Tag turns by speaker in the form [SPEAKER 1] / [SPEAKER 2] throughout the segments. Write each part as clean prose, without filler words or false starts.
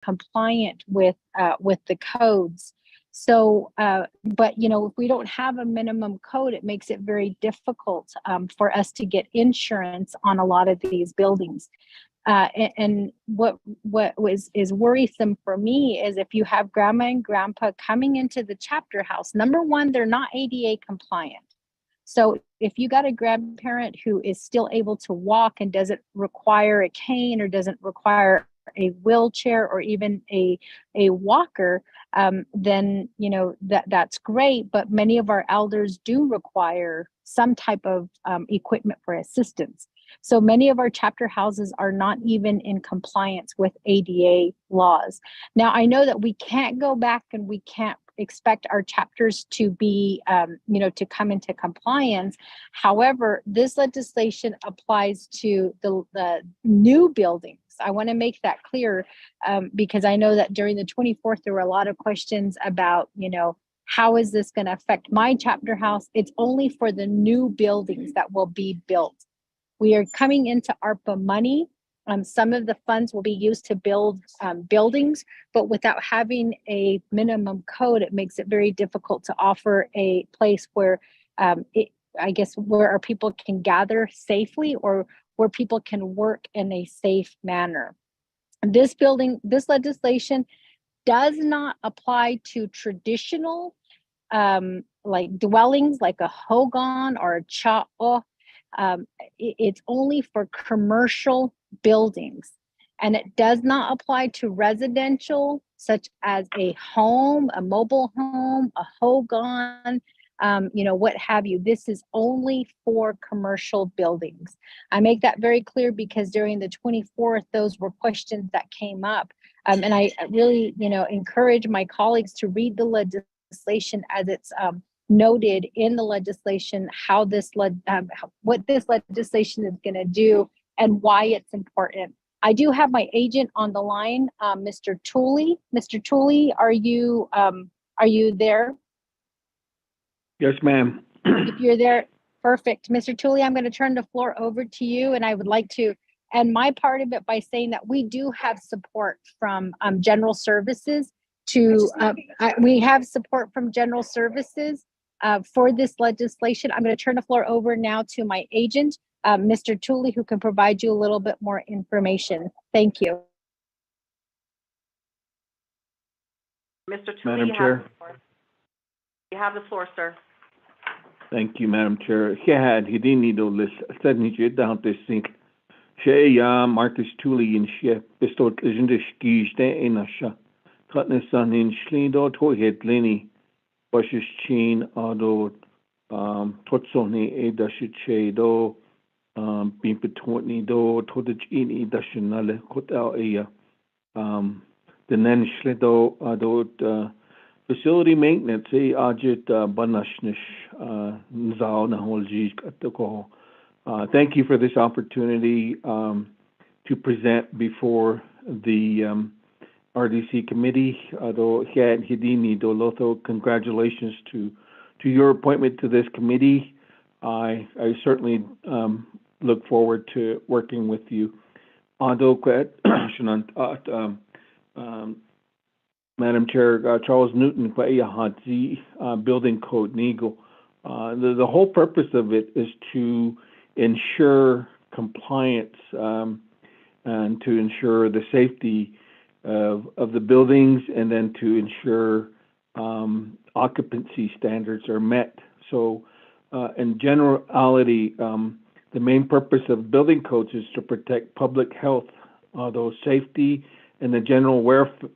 [SPEAKER 1] compliant with the codes. So, but if we don't have a minimum code, it makes it very difficult for us to get insurance on a lot of these buildings. And what is worrisome for me is if you have grandma and grandpa coming into the chapter house, number one, they're not ADA compliant. So if you got a grandparent who is still able to walk and doesn't require a cane or doesn't require a wheelchair or even a walker, then that's great. But many of our elders do require some type of equipment for assistance. So many of our chapter houses are not even in compliance with ADA laws. Now, I know that we can't go back and we can't expect our chapters to be, to come into compliance. However, this legislation applies to the new buildings. I want to make that clear because I know that during the 24th, there were a lot of questions about, how is this going to affect my chapter house? It's only for the new buildings that will be built. We are coming into ARPA money. Some of the funds will be used to build buildings, but without having a minimum code, it makes it very difficult to offer a place where where our people can gather safely or where people can work in a safe manner. This legislation does not apply to traditional like dwellings like a hogan or a cha'o. It's only for commercial buildings, and it does not apply to residential such as a home, a mobile home, a hogan, what have you. This is only for commercial buildings. I make that very clear because during the 24th, those were questions that came up. And I really, encourage my colleagues to read the legislation as it's noted in the legislation, what this legislation is going to do and why it's important. I do have my agent on the line, Mr. Tooley. Mr. Tooley, are you there?
[SPEAKER 2] Yes, ma'am.
[SPEAKER 1] If you're there, perfect. Mr. Tooley, I'm going to turn the floor over to you, and I would like to end my part of it by saying that we do have support from General Services we have support from General Services for this legislation. I'm going to turn the floor over now to my agent, Mr. Tooley, who can provide you a little bit more information. Thank you.
[SPEAKER 3] Mr. Tooley,
[SPEAKER 2] Madam Chair.
[SPEAKER 3] You have the floor, sir.
[SPEAKER 2] Thank you, Madam Chair. Hidini do lis sednije down to sink. She Marcus Tooley in she bestowed legend skis de in a sha. Tutness on in schlindo to hit Lenny. Bushes chin ado totsoni e dashiche do bimpetoni do todich dashinale kotal ea the nen schlido ado facility maintenance e ajit banashnish nzao na holji katoko. Thank you for this opportunity to present before the RDC committee. Congratulations to your appointment to this committee. I certainly look forward to working with you. Madam Chair, Charles Newton, Building Code NEGO. The whole purpose of it is to ensure compliance and to ensure the safety of the buildings, and then to ensure occupancy standards are met. So in generality, the main purpose of building codes is to protect public health, safety, and the general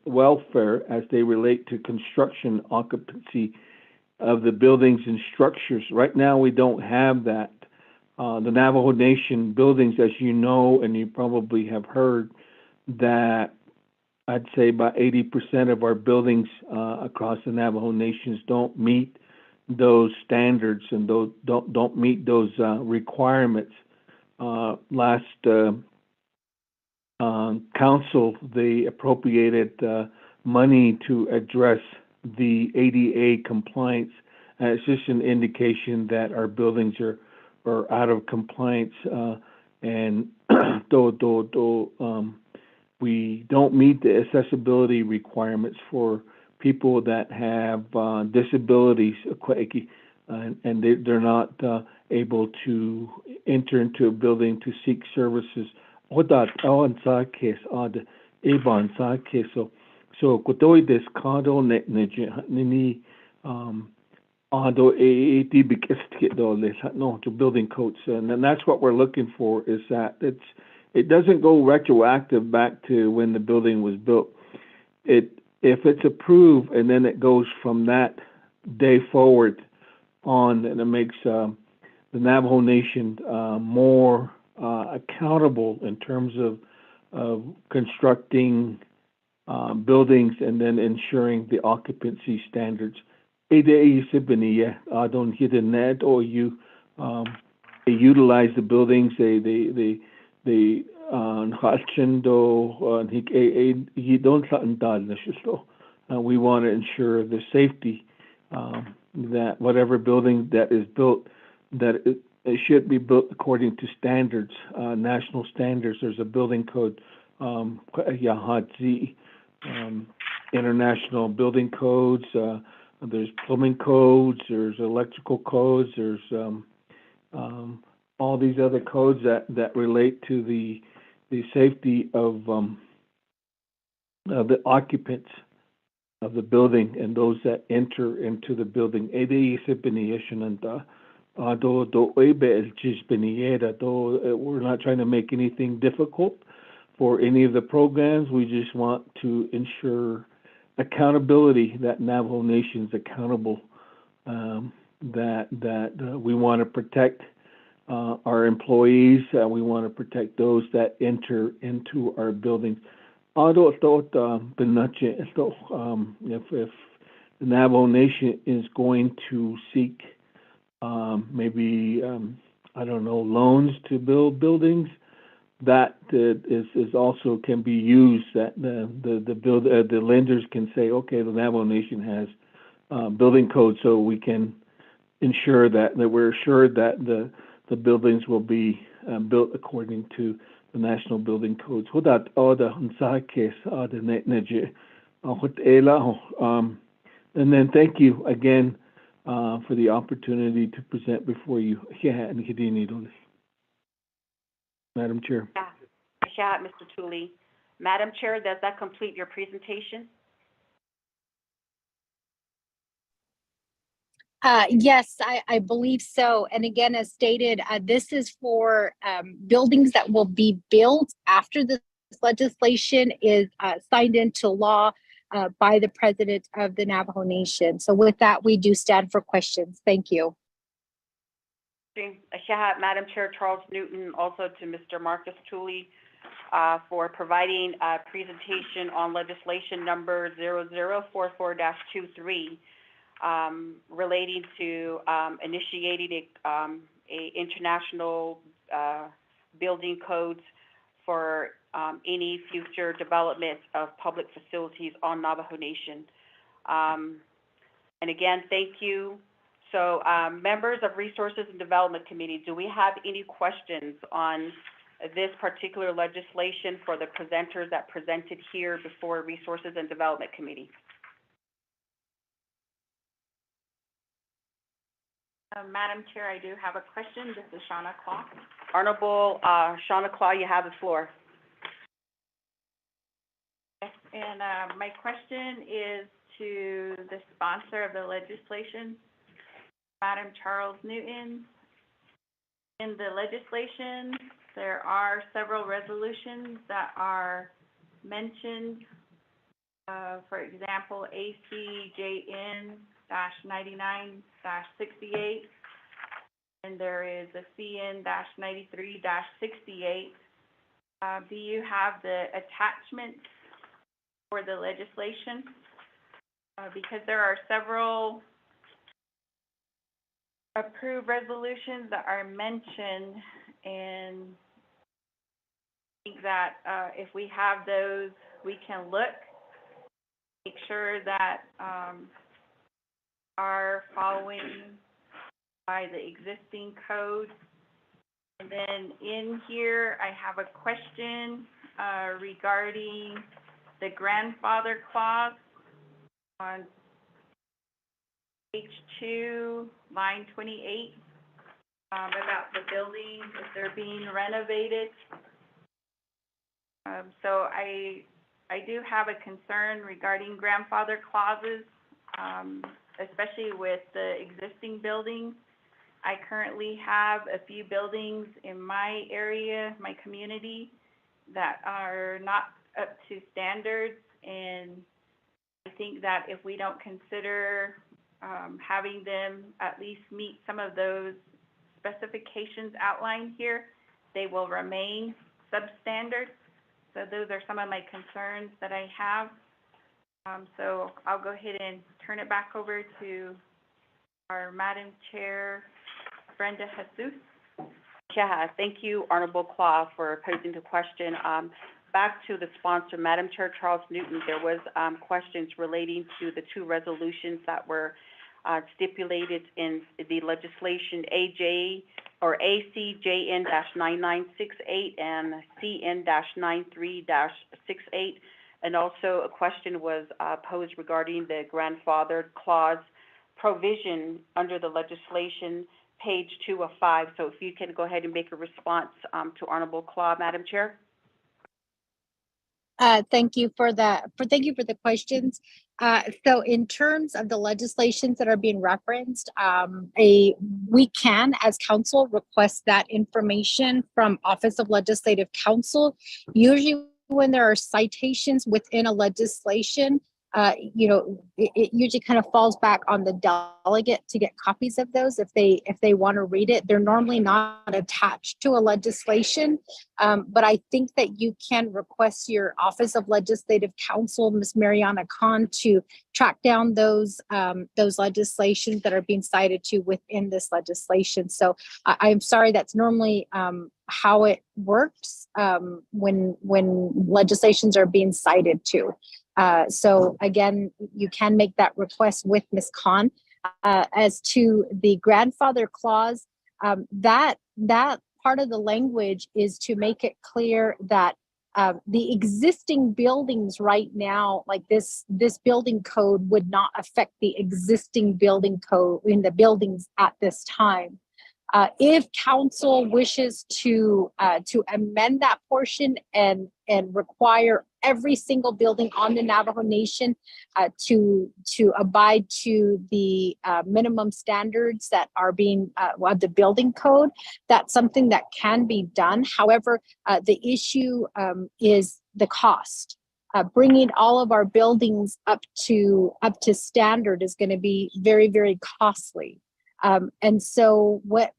[SPEAKER 2] welfare as they relate to construction occupancy of the buildings and structures. Right now, we don't have that. The Navajo Nation buildings, as you know, and you probably have heard, that I'd say about 80% of our buildings across the Navajo Nations don't meet those standards and don't meet those requirements. Last council, they appropriated money to address the ADA compliance. It's just an indication that our buildings are out of compliance and we don't meet the accessibility requirements for people that have disabilities, and they're not able to enter into a building to seek services. So kutoi des condo ni ado no to building codes, and then that's what we're looking for, is that it doesn't go retroactive back to when the building was built. If it's approved and then it goes from that day forward on, and it makes the Navajo Nation more accountable in terms of constructing buildings and then ensuring the occupancy standards. I don't hit a net, or you they utilize the buildings, they we want to ensure the safety, that whatever building that is built, that it should be built according to standards, national standards. There's a building code, international building codes, there's plumbing codes, there's electrical codes, there's all these other codes that relate to the safety of the occupants of the building and those that enter into the building. We're not trying to make anything difficult for any of the programs. We just want to ensure accountability, that Navajo Nation's accountable, that we want to protect our employees, we want to protect those that enter into our buildings. If the Navajo Nation is going to seek maybe loans to build buildings, that is also can be used. That the lenders can say, okay, the Navajo Nation has building codes, so we can ensure that we're assured that the buildings will be built according to the national building codes. And then thank you again for the opportunity to present before you, Madam Chair.
[SPEAKER 3] Yeah, Mr. Tooley. Madam Chair, does that complete your presentation?
[SPEAKER 1] Yes, I believe so. And again, as stated, this is for buildings that will be built after this legislation is signed into law by the President of the Navajo Nation. So with that, we do stand for questions. Thank you.
[SPEAKER 3] Madam Chair, Charles Newton, also to Mr. Marcus Tooley for providing a presentation on legislation number 0044-23 relating to initiating a international building codes for any future development of public facilities on Navajo Nation. And again, thank you. So members of Resources and Development Committee, do we have any questions on this particular legislation for the presenters that presented here before Resources and Development Committee?
[SPEAKER 4] Madam Chair, I do have a question. This is Shauna Claw.
[SPEAKER 3] Honorable Shauna Claw, you have the floor.
[SPEAKER 4] And my question is to the sponsor of the legislation, Madam Charles Newton. In the legislation, there are several resolutions that are mentioned. For example, ACJN-99-68, and there is a CN-93-68. Do you have the attachments for the legislation? Because there are several approved resolutions that are mentioned, and I think that if we have those, we can look, make sure that are following by the existing code. And then in here, I have a question regarding the grandfather clause on page 2, line 28, about the buildings, if they're being renovated. So I do have a concern regarding grandfather clauses, especially with the existing buildings. I currently have a few buildings in my area, my community, that are not up to standards, and I think that if we don't consider having them at least meet some of those specifications outlined here, they will remain substandard. So those are some of my concerns that I have. So I'll go ahead and turn it back over to our Madam Chair, Brenda Jesus.
[SPEAKER 3] Yeah, thank you, Honorable Claw, for posing the question. Back to the sponsor, Madam Chair Charles Newton, there was questions relating to the two resolutions that were stipulated in the legislation ACJN-9968 and CN-93-68. And also a question was posed regarding the grandfathered clause provision under the legislation, page 2 of 5. So if you can go ahead and make a response to Honorable Claw, Madam Chair.
[SPEAKER 1] Thank you for that. Thank you for the questions. So in terms of the legislations that are being referenced, we can, as council, request that information from Office of Legislative Counsel. Usually when there are citations within a legislation, it usually kind of falls back on the delegate to get copies of those if they want to read it. They're normally not attached to a legislation, but I think that you can request your Office of Legislative Counsel, Ms. Mariana Khan, to track down those legislations that are being cited to within this legislation. So I'm sorry, that's normally how it works when legislations are being cited to. So again, you can make that request with Ms. Khan. As to the grandfather clause, that part of the language is to make it clear that the existing buildings right now, like this building code, would not affect the existing building code in the buildings at this time. If council wishes to amend that portion and require every single building on the Navajo Nation to abide to the minimum standards that are being of the building code, that's something that can be done. However, the issue is the cost. Bringing all of our buildings up to standard is going to be very, very costly. And so what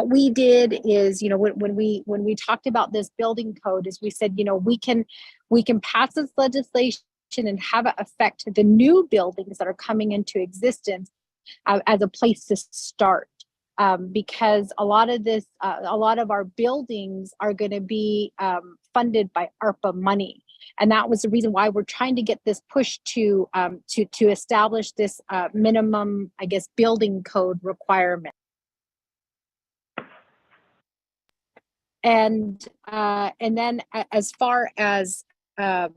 [SPEAKER 1] we did is, when we talked about this building code, is we said, we can pass this legislation and have it affect the new buildings that are coming into existence as a place to start. Because a lot of our buildings are going to be funded by ARPA money. And that was the reason why we're trying to get this push to establish this minimum, I guess, building code requirement. And then as far as the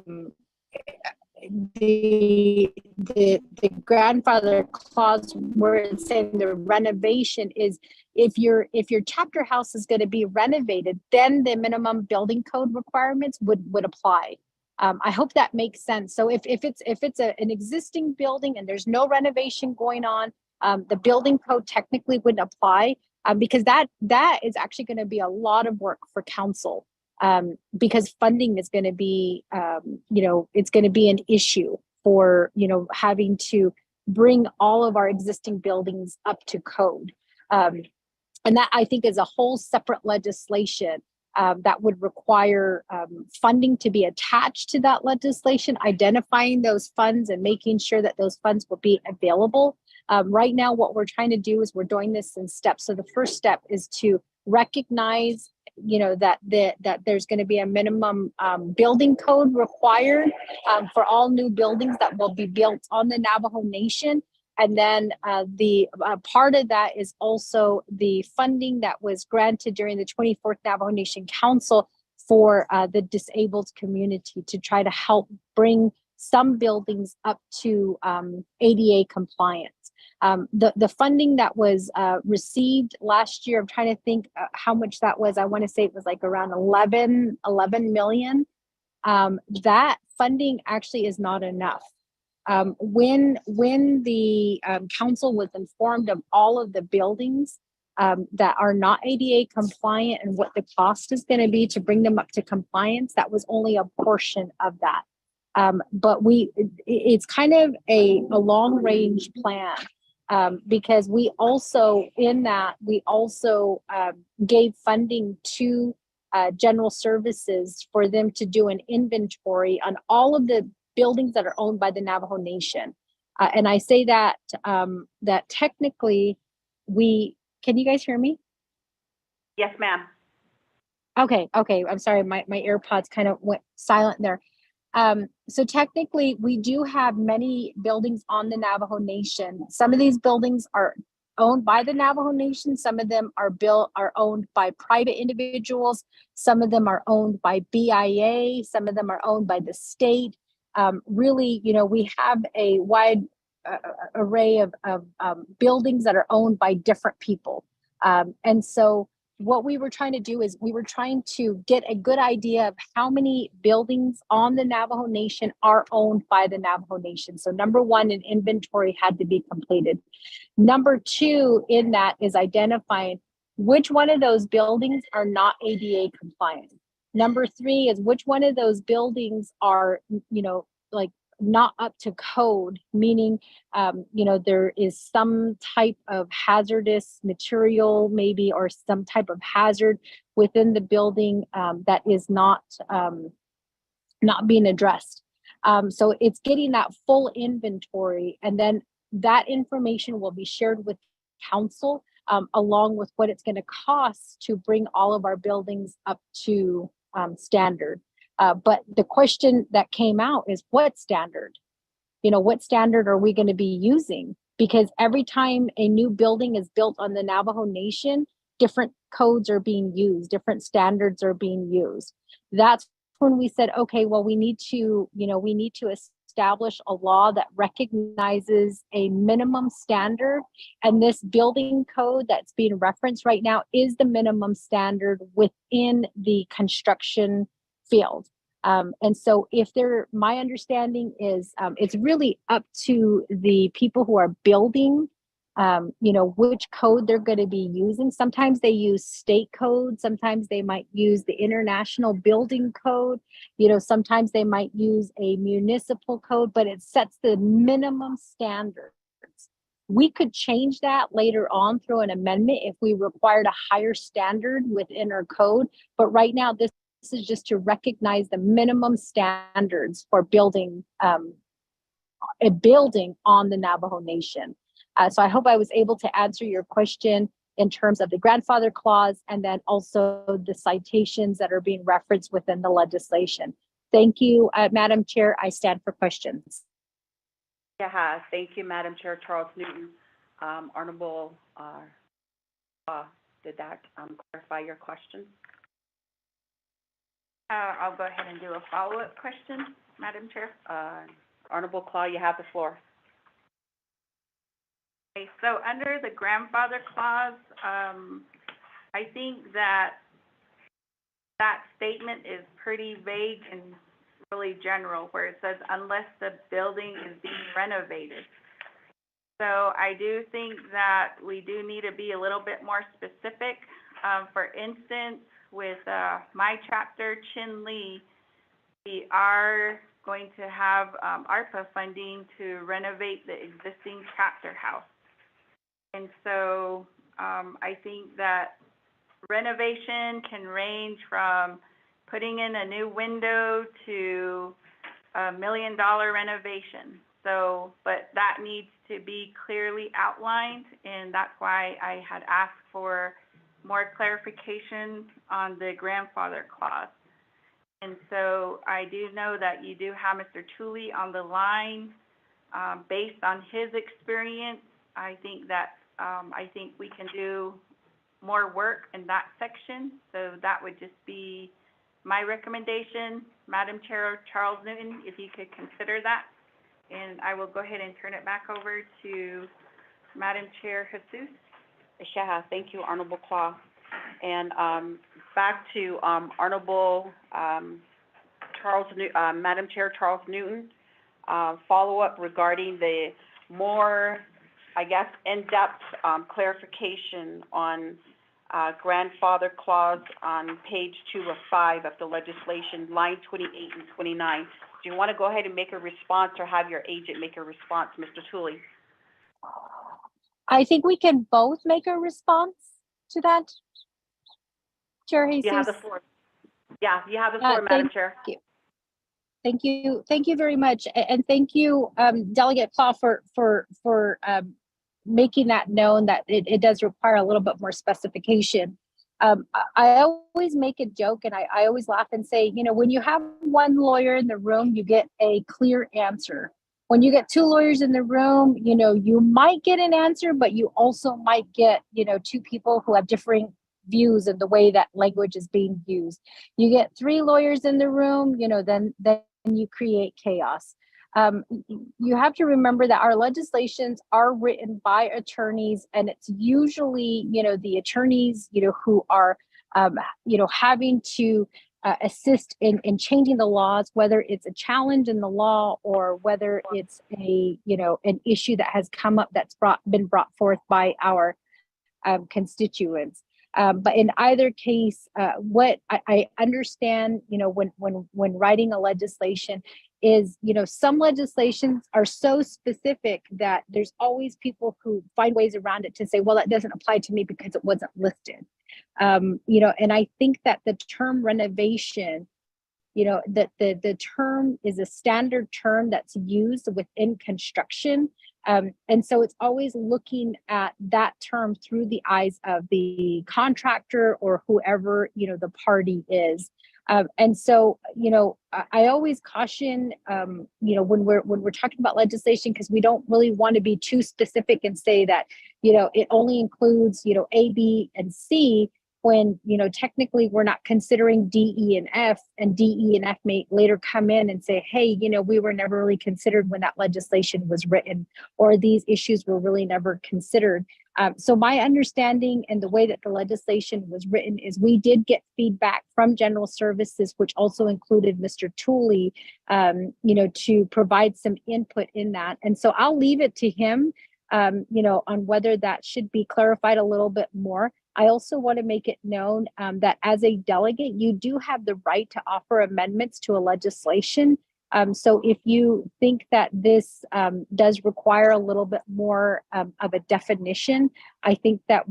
[SPEAKER 1] grandfather clause, where it's saying the renovation is, if your chapter house is going to be renovated, then the minimum building code requirements would apply. I hope that makes sense. So if it's an existing building and there's no renovation going on, the building code technically wouldn't apply, because that is actually going to be a lot of work for council, because funding is going to be, it's going to be an issue for, having to bring all of our existing buildings up to code. And that, I think, is a whole separate legislation that would require funding to be attached to that legislation, identifying those funds and making sure that those funds will be available. Right now, what we're trying to do is we're doing this in steps. So the first step is to recognize, that there's going to be a minimum building code required for all new buildings that will be built on the Navajo Nation. And then the part of that is also the funding that was granted during the 24th Navajo Nation Council for the disabled community to try to help bring some buildings up to ADA compliance. The funding that was received last year, I'm trying to think how much that was. I want to say it was like around 11 million. That funding actually is not enough. When the council was informed of all of the buildings that are not ADA compliant and what the cost is going to be to bring them up to compliance, that was only a portion of that. But it's kind of a long range plan, because we also gave funding to general services for them to do an inventory on all of the buildings that are owned by the Navajo Nation. And I say that that technically can you guys hear me?
[SPEAKER 3] Yes, ma'am.
[SPEAKER 1] Okay. I'm sorry, my AirPods kind of went silent there. So technically, we do have many buildings on the Navajo Nation. Some of these buildings are owned by the Navajo Nation. Some of them are owned by private individuals. Some of them are owned by BIA. Some of them are owned by the state. Really, we have a wide array of buildings that are owned by different people. And so what we were trying to do is we were trying to get a good idea of how many buildings on the Navajo Nation are owned by the Navajo Nation. So number one, an inventory had to be completed. Number two in that is identifying which one of those buildings are not ADA compliant. Number three is which one of those buildings are, like not up to code, meaning, there is some type of hazardous material maybe, or some type of hazard within the building that is not being addressed. So it's getting that full inventory, and then that information will be shared with council along with what it's going to cost to bring all of our buildings up to standard. But the question that came out is, what standard? What standard are we going to be using? Because every time a new building is built on the Navajo Nation, different codes are being used, different standards are being used. That's when we said, okay, well, we need to establish a law that recognizes a minimum standard. And this building code that's being referenced right now is the minimum standard within the construction field. And so my understanding is it's really up to the people who are building, which code they're going to be using. Sometimes they use state code. Sometimes they might use the International Building Code. Sometimes they might use a municipal code, but it sets the minimum standards. We could change that later on through an amendment if we required a higher standard within our code. But right now, this is just to recognize the minimum standards for building a building on the Navajo Nation. So I hope I was able to answer your question in terms of the grandfather clause, and then also the citations that are being referenced within the legislation. Thank you, Madam Chair. I stand for questions.
[SPEAKER 3] Yeah, thank you, Madam Chair. Charles Newton, Honorable, did that clarify your question?
[SPEAKER 4] I'll go ahead and do a follow-up question, Madam Chair.
[SPEAKER 3] Honorable Claw, you have the floor.
[SPEAKER 4] Okay, so under the grandfather clause, I think that statement is pretty vague and really general, where it says unless the building is being renovated. So I do think that we do need to be a little bit more specific. For instance, with my chapter, Chin Lee, we are going to have ARPA funding to renovate the existing chapter house. And so I think that renovation can range from putting in a new window to $1 million renovation. So, but that needs to be clearly outlined, and that's why I had asked for more clarification on the grandfather clause. And so I do know that you do have Mr. Tooley on the line. Based on his experience, I think we can do more work in that section. So that would just be my recommendation, Madam Chair Charles Newton, if you could consider that. And I will go ahead and turn it back over to Madam Chair Jesus.
[SPEAKER 3] Yeah, thank you, Honorable Claw. And, back to, Honorable, Madam Chair Charles Newton, follow-up regarding the more, I guess, in-depth, clarification on, grandfather clause on page 2 of 5 of the legislation, line 28 and 29. Do you want to go ahead and make a response, or have your agent make a response, Mr. Tooley?
[SPEAKER 1] I think we can both make a response to that. Chair Jesus.
[SPEAKER 3] You have the floor. Yeah, you have the floor, Madam Chair.
[SPEAKER 1] Thank you. Thank you very much. And thank you, Delegate Claw, for making that known that it does require a little bit more specification. I always make a joke, and I always laugh and say, you know, when you have one lawyer in the room, you get a clear answer. When you get two lawyers in the room, you know, you might get an answer, but you also might get, you know, two people who have differing views of the way that language is being used. You get three lawyers in the room, you know, then you create chaos. You have to remember that our legislations are written by attorneys, and it's usually, you know, the attorneys, you know, who are, you know, having to assist in changing the laws, whether it's a challenge in the law or whether it's a, you know, an issue that has come up that's been brought forth by our constituents. But in either case, what I understand, you know, when writing a legislation is, you know, some legislations are so specific that there's always people who find ways around it to say, well, that doesn't apply to me because it wasn't listed. You know, and I think that the term renovation, you know, that the term is a standard term that's used within construction. And so it's always looking at that term through the eyes of the contractor or whoever, you know, the party is. And so, you know, I always caution, you know, when we're talking about legislation, because we don't really want to be too specific and say that, you know, it only includes, you know, A, B, and C, when, you know, technically we're not considering D, E, and F, and D, E, and F may later come in and say, hey, you know, we were never really considered when that legislation was written, or these issues were really never considered. So my understanding and the way that the legislation was written is we did get feedback from General Services, which also included Mr. Tooley, you know, to provide some input in that. And so I'll leave it to him, you know, on whether that should be clarified a little bit more. I also want to make it known that as a delegate, you do have the right to offer amendments to a legislation. So if you think that this does require a little bit more of a definition, I think that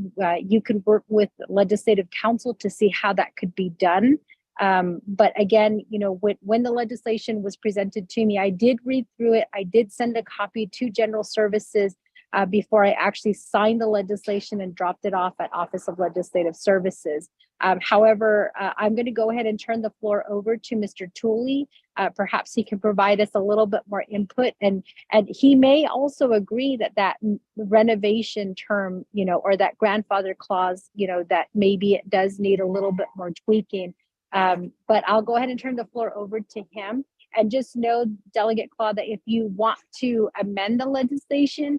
[SPEAKER 1] you could work with legislative counsel to see how that could be done. But again, you know, when the legislation was presented to me, I did read through it. I did send a copy to General Services before I actually signed the legislation and dropped it off at Office of Legislative Services. However, I'm going to go ahead and turn the floor over to Mr. Tooley. Perhaps he can provide us a little bit more input, and he may also agree that renovation term, you know, or that grandfather clause, you know, that maybe it does need a little bit more tweaking. But I'll go ahead and turn the floor over to him. And just know, Delegate Claw, that if you want to amend the legislation,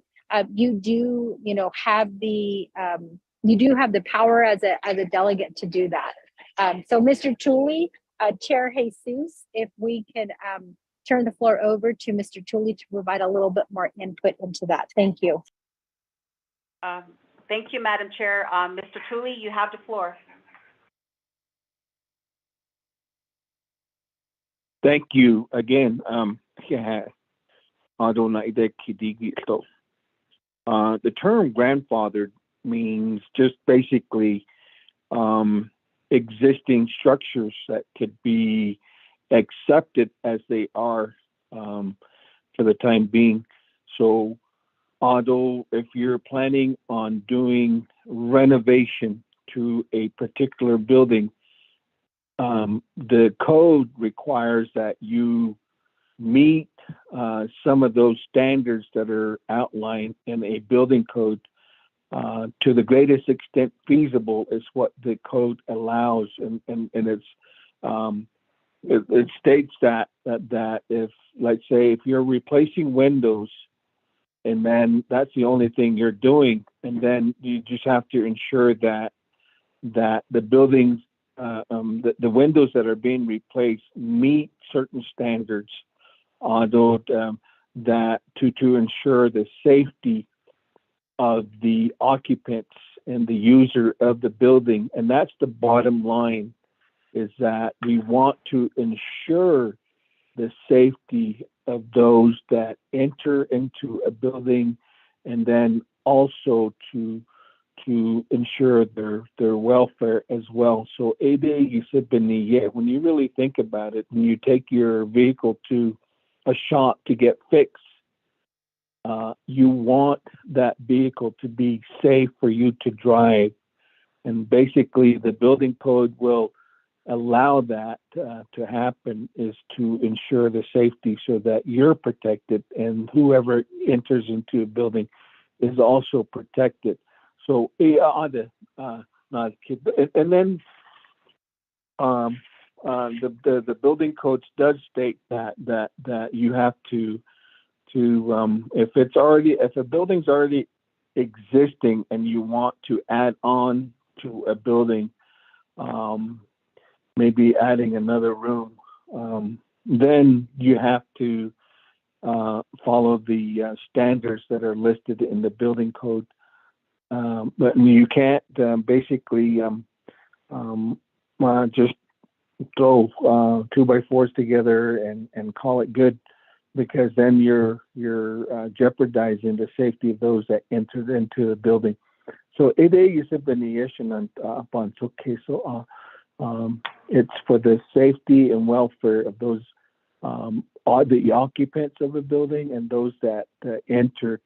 [SPEAKER 1] you do, you know, have the power as a delegate to do that. So, Mr. Tooley, Chair Jesus, if we could turn the floor over to Mr. Tooley to provide a little bit more input into that. Thank you.
[SPEAKER 3] Thank you, Madam Chair. Mr. Tooley, you have the floor.
[SPEAKER 2] Thank you again. The term grandfathered means just basically existing structures that could be accepted as they are for the time being. So although if you're planning on doing renovation to a particular building, the code requires that you meet some of those standards that are outlined in a building code to the greatest extent feasible is what the code allows, and it's it states that if, let's say, if you're replacing windows, and then that's the only thing you're doing, and then you just have to ensure that the buildings, the windows that are being replaced meet certain standards, that to ensure the safety of the occupants and the user of the building. And that's the bottom line, is that we want to ensure the safety of those that enter into a building, and then also to ensure their welfare as well. So when you really think about it, when you take your vehicle to a shop to get fixed, you want that vehicle to be safe for you to drive. And basically the building code will allow that to happen, is to ensure the safety so that you're protected and whoever enters into a building is also protected. So not a kid, and then the building codes does state that you have to if a building's already existing and you want to add on to a building, maybe adding another room, then you have to follow the standards that are listed in the building code. But you can't basically just throw 2x4s together and call it good, because then you're jeopardizing the safety of those that entered into the building. So it's for the safety and welfare of those the occupants of the building and those that enter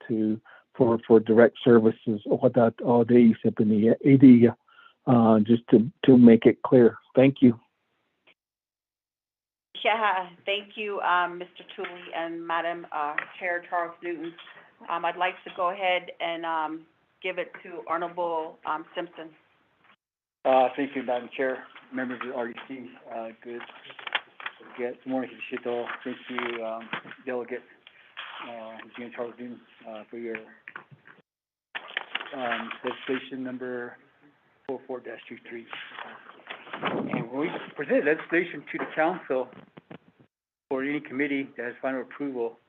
[SPEAKER 2] for direct services. Just to make it clear. Thank you.
[SPEAKER 3] Yeah, thank you, Mr. Tooley and Madam Chair Charles Newton. I'd like to go ahead and give it to Honorable Simpson.
[SPEAKER 5] Thank you, Madam Chair, members of the RDC. Good morning, Shito. Thank you, Delegate Jean Charles Newton, for your legislation number 44-23. And when we presented legislation to the council or any committee that has final approval,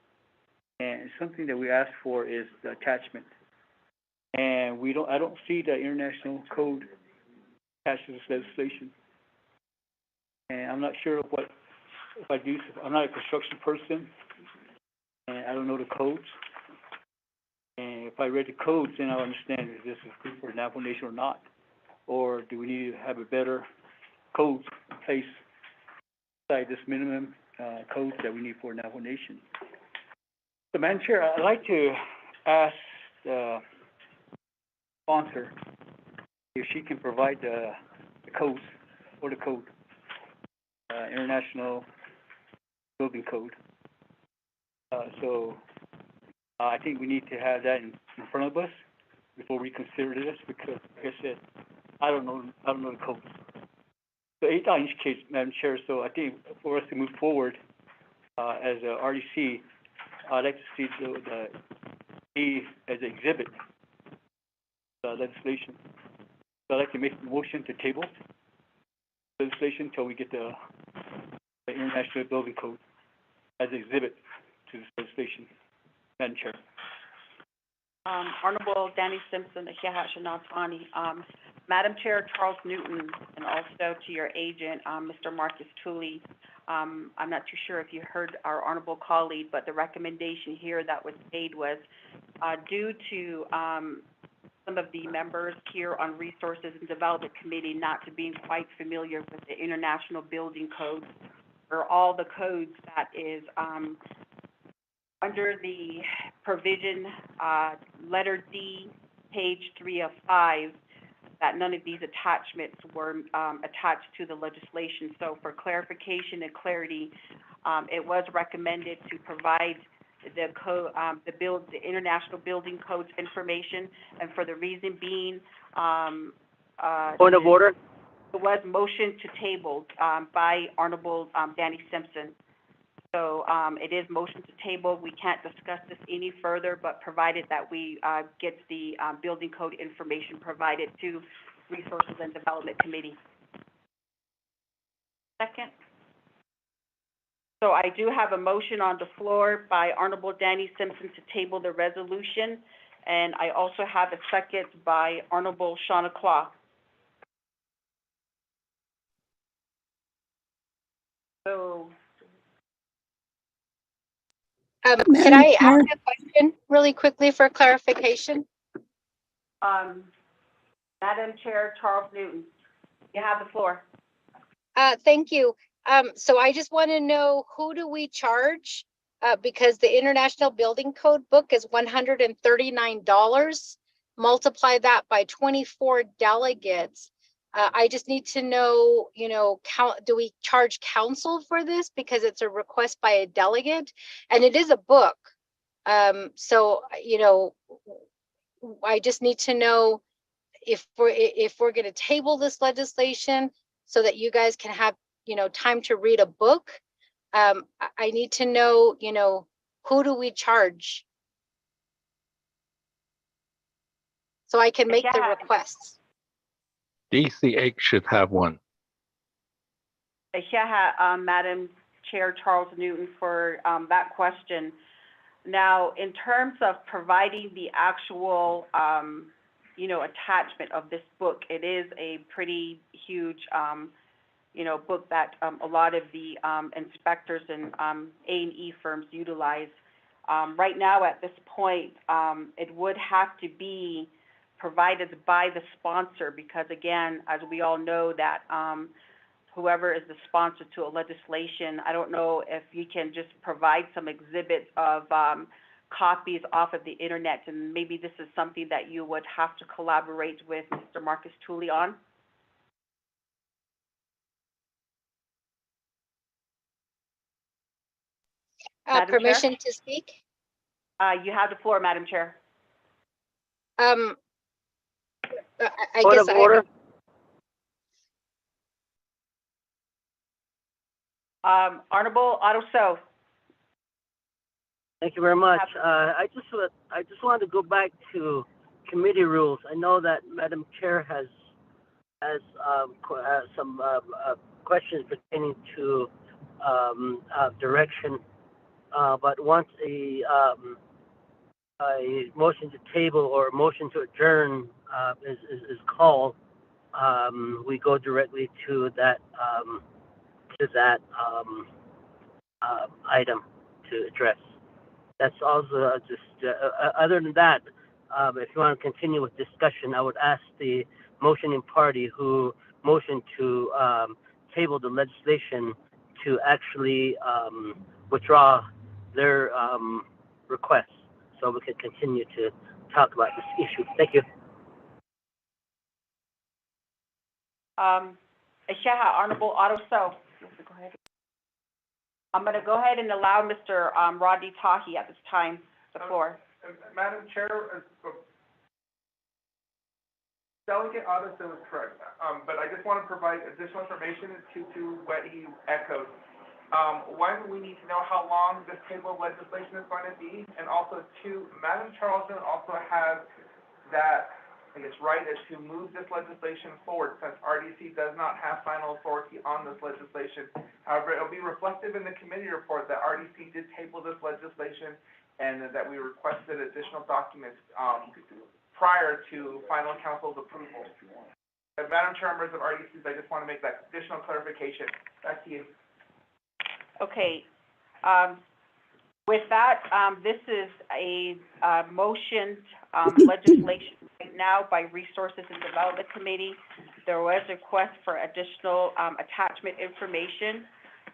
[SPEAKER 5] and something that we asked for is the attachment. And I don't see the international code attached to this legislation. And I'm not sure if I do. I'm not a construction person, and I don't know the codes. And if I read the codes, then I'll understand if this is good for an application or not. Or do we need to have a better code in place beside this minimum code that we need for an application? So, Madam Chair, I'd like to ask the sponsor if she can provide the codes or the code, International Building Code. So I think we need to have that in front of us before we consider this, because, like I said, I don't know the codes. So 8 inch case, Madam Chair. So I think for us to move forward as a RDC, I'd like to see the E as an exhibit legislation. So I'd like to make a motion to table legislation until we get the International Building Code as an exhibit to this legislation, Madam Chair.
[SPEAKER 3] Honorable Danny Simpson, Madam Chair Charles Newton, and also to your agent, Mr. Marcus Tooley. I'm not too sure if you heard our honorable colleague, but the recommendation here that was made was due to some of the members here on Resources and Development Committee not to being quite familiar with the International Building Code, or all the codes that is under the provision, letter D, page 3 of 5, that none of these attachments were attached to the legislation. So for clarification and clarity, it was recommended to provide the International Building Codes information, and for the reason being,
[SPEAKER 5] Point of order.
[SPEAKER 3] It was motion to table, by Honorable, Danny Simpson. So, it is motion to table. We can't discuss this any further, but provided that we, get the, building code information provided to Resources and Development Committee.
[SPEAKER 4] Second?
[SPEAKER 3] So I do have a motion on the floor by Honorable Danny Simpson to table the resolution, and I also have a second by Honorable Shauna Claw. So,
[SPEAKER 1] Can
[SPEAKER 6] Madam
[SPEAKER 1] I
[SPEAKER 6] Chair.
[SPEAKER 1] ask a question really quickly for clarification?
[SPEAKER 3] Madam Chair Charles Newton, you have the floor.
[SPEAKER 1] Thank you. So I just want to know, who do we charge? Because the International Building Code book is $139. Multiply that by 24 delegates. I just need to know, do we charge council for this because it's a request by a delegate? And it is a book. So, I just need to know if we're going to table this legislation so that you guys can have, time to read a book. I need to know, who do we charge? So I can make the
[SPEAKER 3] Yeah.
[SPEAKER 1] requests.
[SPEAKER 7] DCH should have one.
[SPEAKER 3] Madam Chair Charles Newton, for, that question. Now, in terms of providing the actual, attachment of this book, it is a pretty huge, book that, a lot of the, inspectors and, A&E firms utilize. Right now, at this point, it would have to be provided by the sponsor, because again, as we all know that, whoever is the sponsor to a legislation, I don't know if you can just provide some exhibits of, copies off of the internet, and maybe this is something that you would have to collaborate with Mr. Marcus Tooley on. Madam Chair?
[SPEAKER 1] Permission to speak?
[SPEAKER 3] You have the floor, Madam Chair.
[SPEAKER 1] I
[SPEAKER 8] Point
[SPEAKER 1] guess
[SPEAKER 8] of order.
[SPEAKER 3] Honorable Otto So.
[SPEAKER 8] Thank you very much. I just wanted to go back to committee rules. I know that Madam Chair has some questions pertaining to direction, but once a motion to table or a motion to adjourn is called, we go directly to that item to address. That's also other than that, if you want to continue with discussion, I would ask the motioning party who motioned to table the legislation to actually withdraw their request so we can continue to talk about this issue. Thank you.
[SPEAKER 3] Honorable Otto So. Go ahead. I'm going to go ahead and allow Mr. Rodney Tahi at this time the floor.
[SPEAKER 9] Madam Chair, Delegate Otto is correct, but I just want to provide additional information to what he echoed. One, we need to know how long this table of legislation is going to be, and also two, Madam Charleston also has that, I guess, right is to move this legislation forward, since RDC does not have final authority on this legislation. However, it'll be reflective in the committee report that RDC did table this legislation and that we requested additional documents prior to final council's approval. As Madam Chair, members of RDC, I just want to make that additional clarification. Back to you.
[SPEAKER 3] Okay. With that, this is a motioned legislation right now by Resources and Development Committee. There was a request for additional attachment information.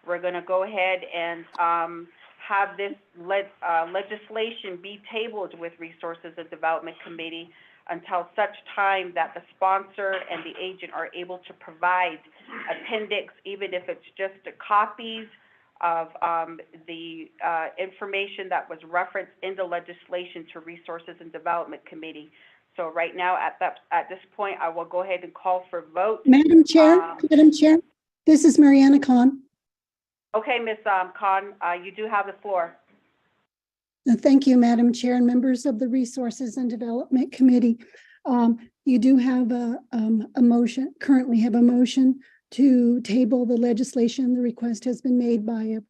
[SPEAKER 3] We're going to go ahead and have this legislation be tabled with Resources and Development Committee until such time that the sponsor and the agent are able to provide appendix, even if it's just copies of the information that was referenced in the legislation to Resources and Development Committee. So right now, at this point, I will go ahead and call for vote.
[SPEAKER 6] Madam Chair,
[SPEAKER 3] Um,
[SPEAKER 6] this is Mariana Khan.
[SPEAKER 3] Okay, Ms. Khan, you do have the floor.
[SPEAKER 6] Thank you, Madam Chair and members of the Resources and Development Committee. You do have a motion, currently have a motion to table the legislation. The request has been made by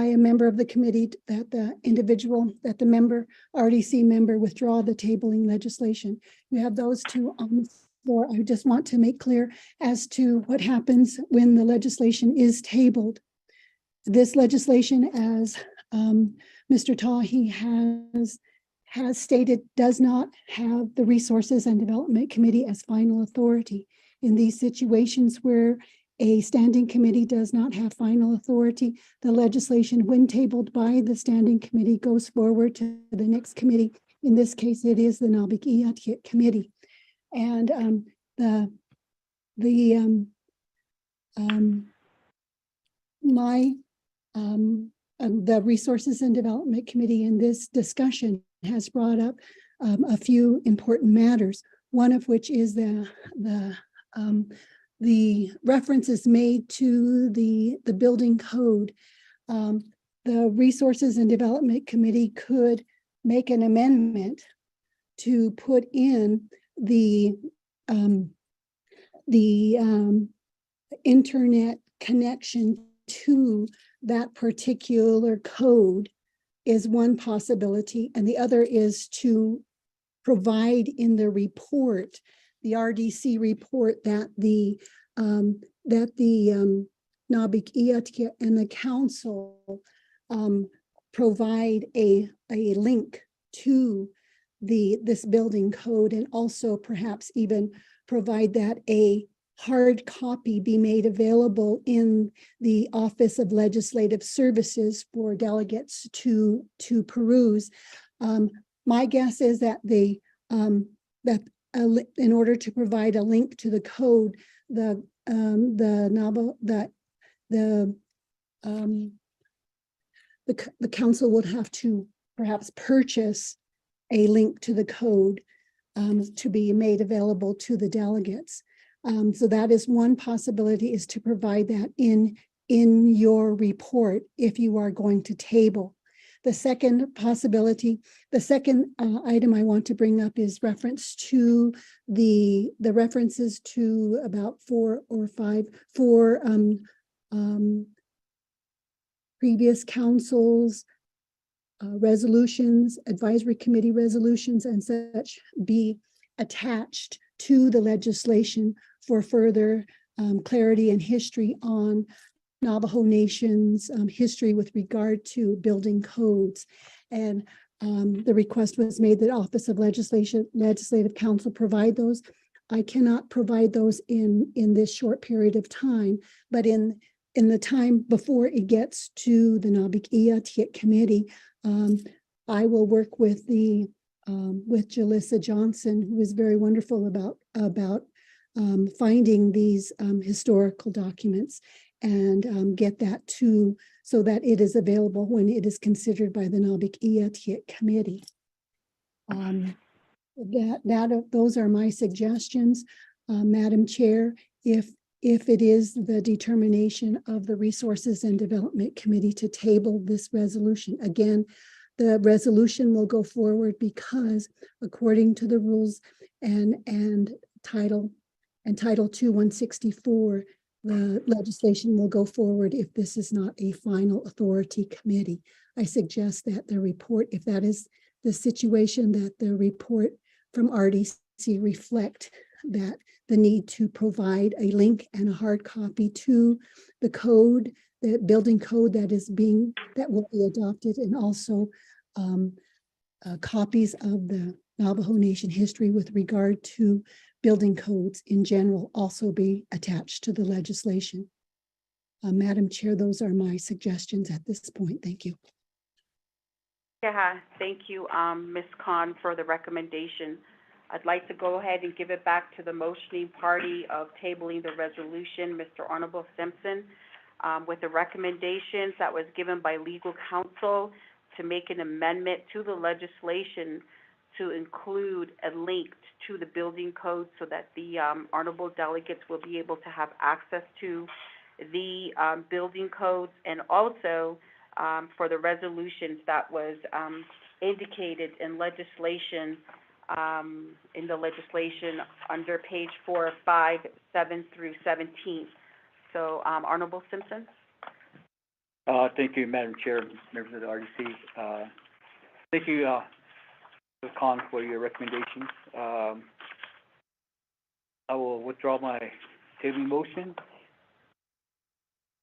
[SPEAKER 6] a member of the committee that the member, RDC member, withdraw the tabling legislation. You have those two on the floor. I just want to make clear as to what happens when the legislation is tabled. This legislation, as Mr. Tahi has stated, does not have the Resources and Development Committee as final authority. In these situations where a standing committee does not have final authority, the legislation, when tabled by the standing committee, goes forward to the next committee. In this case, it is the Nabiq-Iyatyit Committee. And the Resources and Development Committee in this discussion has brought up a few important matters. One of which is the references made to the building code. The Resources and Development Committee could make an amendment to put in the internet connection to that particular code is one possibility, and the other is to provide in the report, the RDC report, that the Nabiq-Iyatyit and the council provide a link to this building code, and also perhaps even provide that a hard copy be made available in the Office of Legislative Services for delegates to peruse. My guess is that in order to provide a link to the code, the council would have to perhaps purchase a link to the code to be made available to the delegates. So that is one possibility, is to provide that in your report if you are going to table. The second possibility, the second item I want to bring up is reference to the references to about four previous councils, resolutions, advisory committee resolutions, and such be attached to the legislation for further clarity and history on Navajo Nation's history with regard to building codes. And the request was made that Office of Legislative Council provide those. I cannot provide those in this short period of time, but in the time before it gets to the Nabiq-Iyatyit Committee, I will work with with Jalissa Johnson, who is very wonderful about finding these historical documents, and get that so that it is available when it is considered by the Nabiq-Iyatyit Committee. Those are my suggestions, Madam Chair. If it is the determination of the Resources and Development Committee to table this resolution, again, the resolution will go forward because, according to the rules and Title 2-164, the legislation will go forward if this is not a final authority committee. I suggest that the report, if that is the situation, that the report from RDC reflect that the need to provide a link and a hard copy to the code, the building code that will be adopted, and also copies of the Navajo Nation history with regard to building codes in general also be attached to the legislation. Madam Chair, those are my suggestions at this point. Thank you.
[SPEAKER 3] Yeah, thank you, Ms. Khan, for the recommendation. I'd like to go ahead and give it back to the motioning party of tabling the resolution, Mr. Honorable Simpson, with the recommendations that was given by legal counsel to make an amendment to the legislation to include a link to the building code so that the honorable delegates will be able to have access to the building codes, and also for the resolutions that was indicated in legislation, in the legislation under page 4 of 5, 7 through 17. So, Honorable Simpson?
[SPEAKER 5] Thank you, Madam Chair, members of the RDC. Thank you, Ms. Khan, for your recommendations. I will withdraw my tabling motion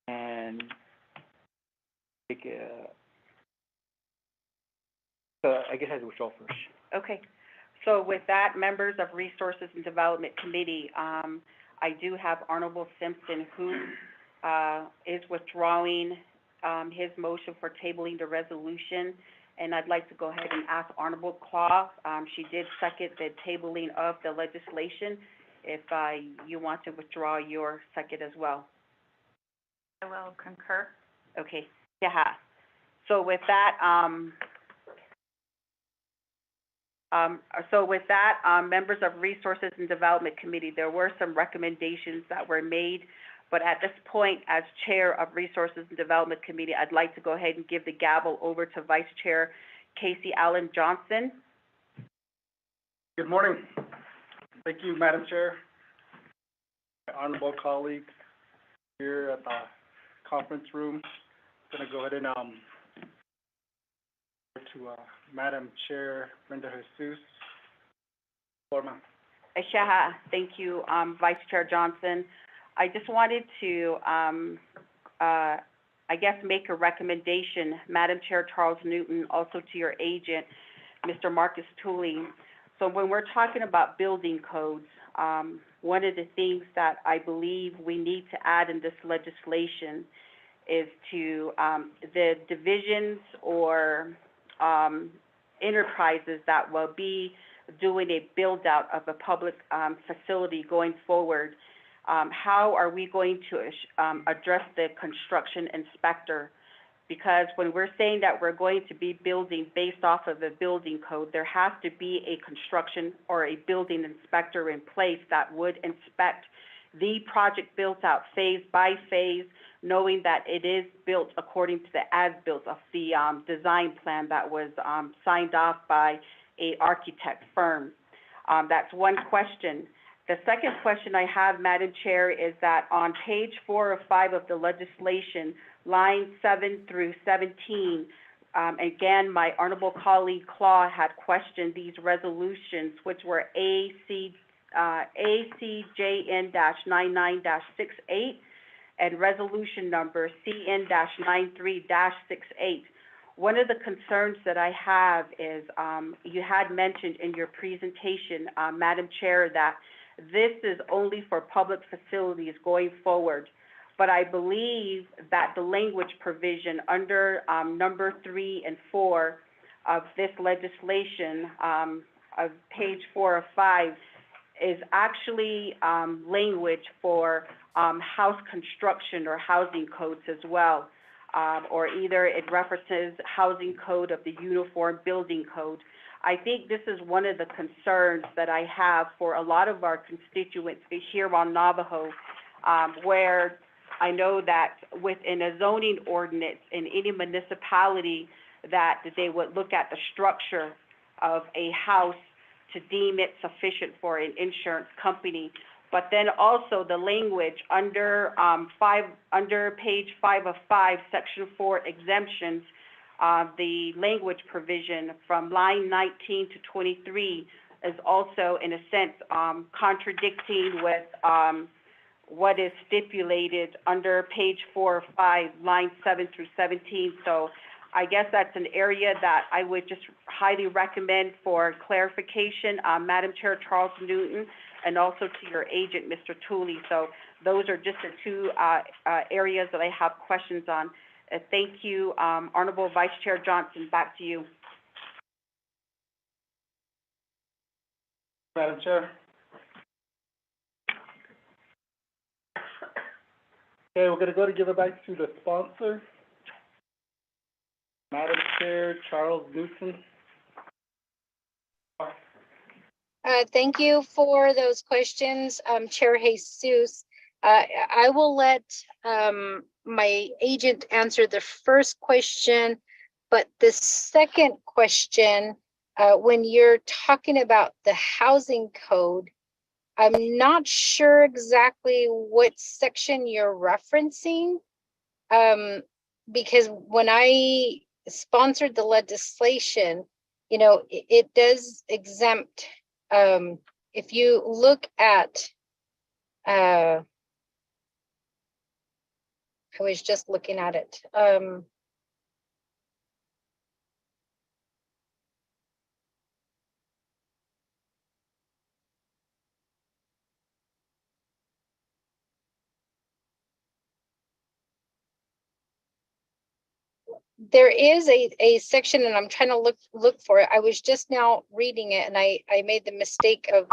[SPEAKER 5] and take I guess I have to withdraw first.
[SPEAKER 3] Okay. So with that, members of Resources and Development Committee, I do have Honorable Simpson who is withdrawing his motion for tabling the resolution, and I'd like to go ahead and ask Honorable Claw. She did second the tabling of the legislation. If you want to withdraw your second as well.
[SPEAKER 4] I will concur.
[SPEAKER 3] Okay. Yeah. So with that, members of Resources and Development Committee, there were some recommendations that were made, but at this point, as Chair of Resources and Development Committee, I'd like to go ahead and give the gavel over to Vice Chair Casey Allen Johnson.
[SPEAKER 10] Good morning. Thank you, Madam Chair. My honorable colleagues here at the conference room. I'm going to go ahead and to Madam Chair Brenda Jesus. Forma.
[SPEAKER 3] Thank you, Vice Chair Johnson. I just wanted to, I guess, make a recommendation, Madam Chair Charles Newton, also to your agent, Mr. Marcus Tooley. So when we're talking about building codes, one of the things that I believe we need to add in this legislation is to the divisions or enterprises that will be doing a build-out of a public facility going forward. How are we going to address the construction inspector? Because when we're saying that we're going to be building based off of a building code, there has to be a construction or a building inspector in place that would inspect the project built out phase by phase, knowing that it is built according to the as-built of the design plan that was signed off by a architect firm. That's one question. The second question I have, Madam Chair, is that on page 4 of 5 of the legislation, lines 7 through 17, again, my honorable colleague Claw had questioned these resolutions, which were ACJN-99-68 and resolution number CN-93-68. One of the concerns that I have is you had mentioned in your presentation, Madam Chair, that this is only for public facilities going forward. But I believe that the language provision under number 3 and 4 of this legislation, of page 4 of 5, is actually language for house construction or housing codes as well. Or either it references housing code of the Uniform Building Code. I think this is one of the concerns that I have for a lot of our constituents here on Navajo, where I know that within a zoning ordinance in any municipality that they would look at the structure of a house to deem it sufficient for an insurance company. But then also the language under under page 5 of 5, section 4 exemptions, the language provision from line 19 to 23 is also in a sense contradicting with what is stipulated under page 4 of 5, lines 7 through 17. So I guess that's an area that I would just highly recommend for clarification, Madam Chair Charles Newton, and also to your agent, Mr. Tooley. So those are just the two areas that I have questions on. Thank you, Honorable Vice Chair Johnson. Back to you.
[SPEAKER 10] Madam Chair. Okay, we're going to go to give it back to the sponsor. Madam Chair Charles Newton.
[SPEAKER 1] Thank you for those questions, Chair Jesus. I will let my agent answer the first question, but the second question, when you're talking about the housing code, I'm not sure exactly what section you're referencing, because when I sponsored the legislation, it does exempt. If you look at, I was just looking at it. There is a section, and I'm trying to look for it. I was just now reading it, and I made the mistake of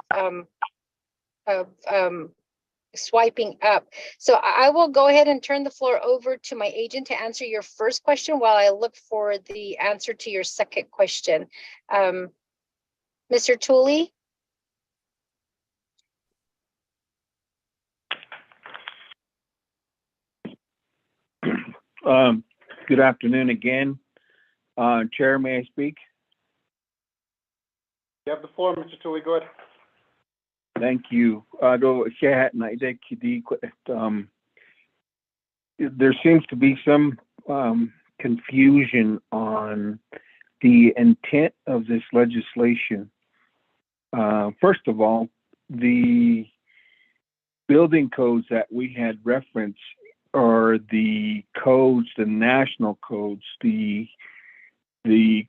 [SPEAKER 1] swiping up. So I will go ahead and turn the floor over to my agent to answer your first question while I look for the answer to your second question. Mr. Tooley?
[SPEAKER 2] Good afternoon again. Chair, may I speak?
[SPEAKER 10] You have the floor, Mr. Tully, go ahead.
[SPEAKER 2] Thank you. There seems to be some confusion on the intent of this legislation. First of all, the building codes that we had referenced are the codes, the national codes, the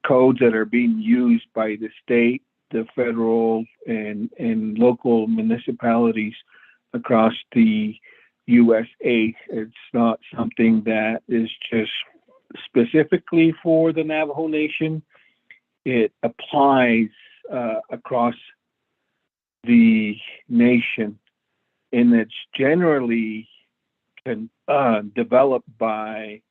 [SPEAKER 2] codes that are being used by the state, the federal, and local municipalities across the USA. It's not something that is just specifically for the Navajo Nation. It applies across the nation, and it's generally developed by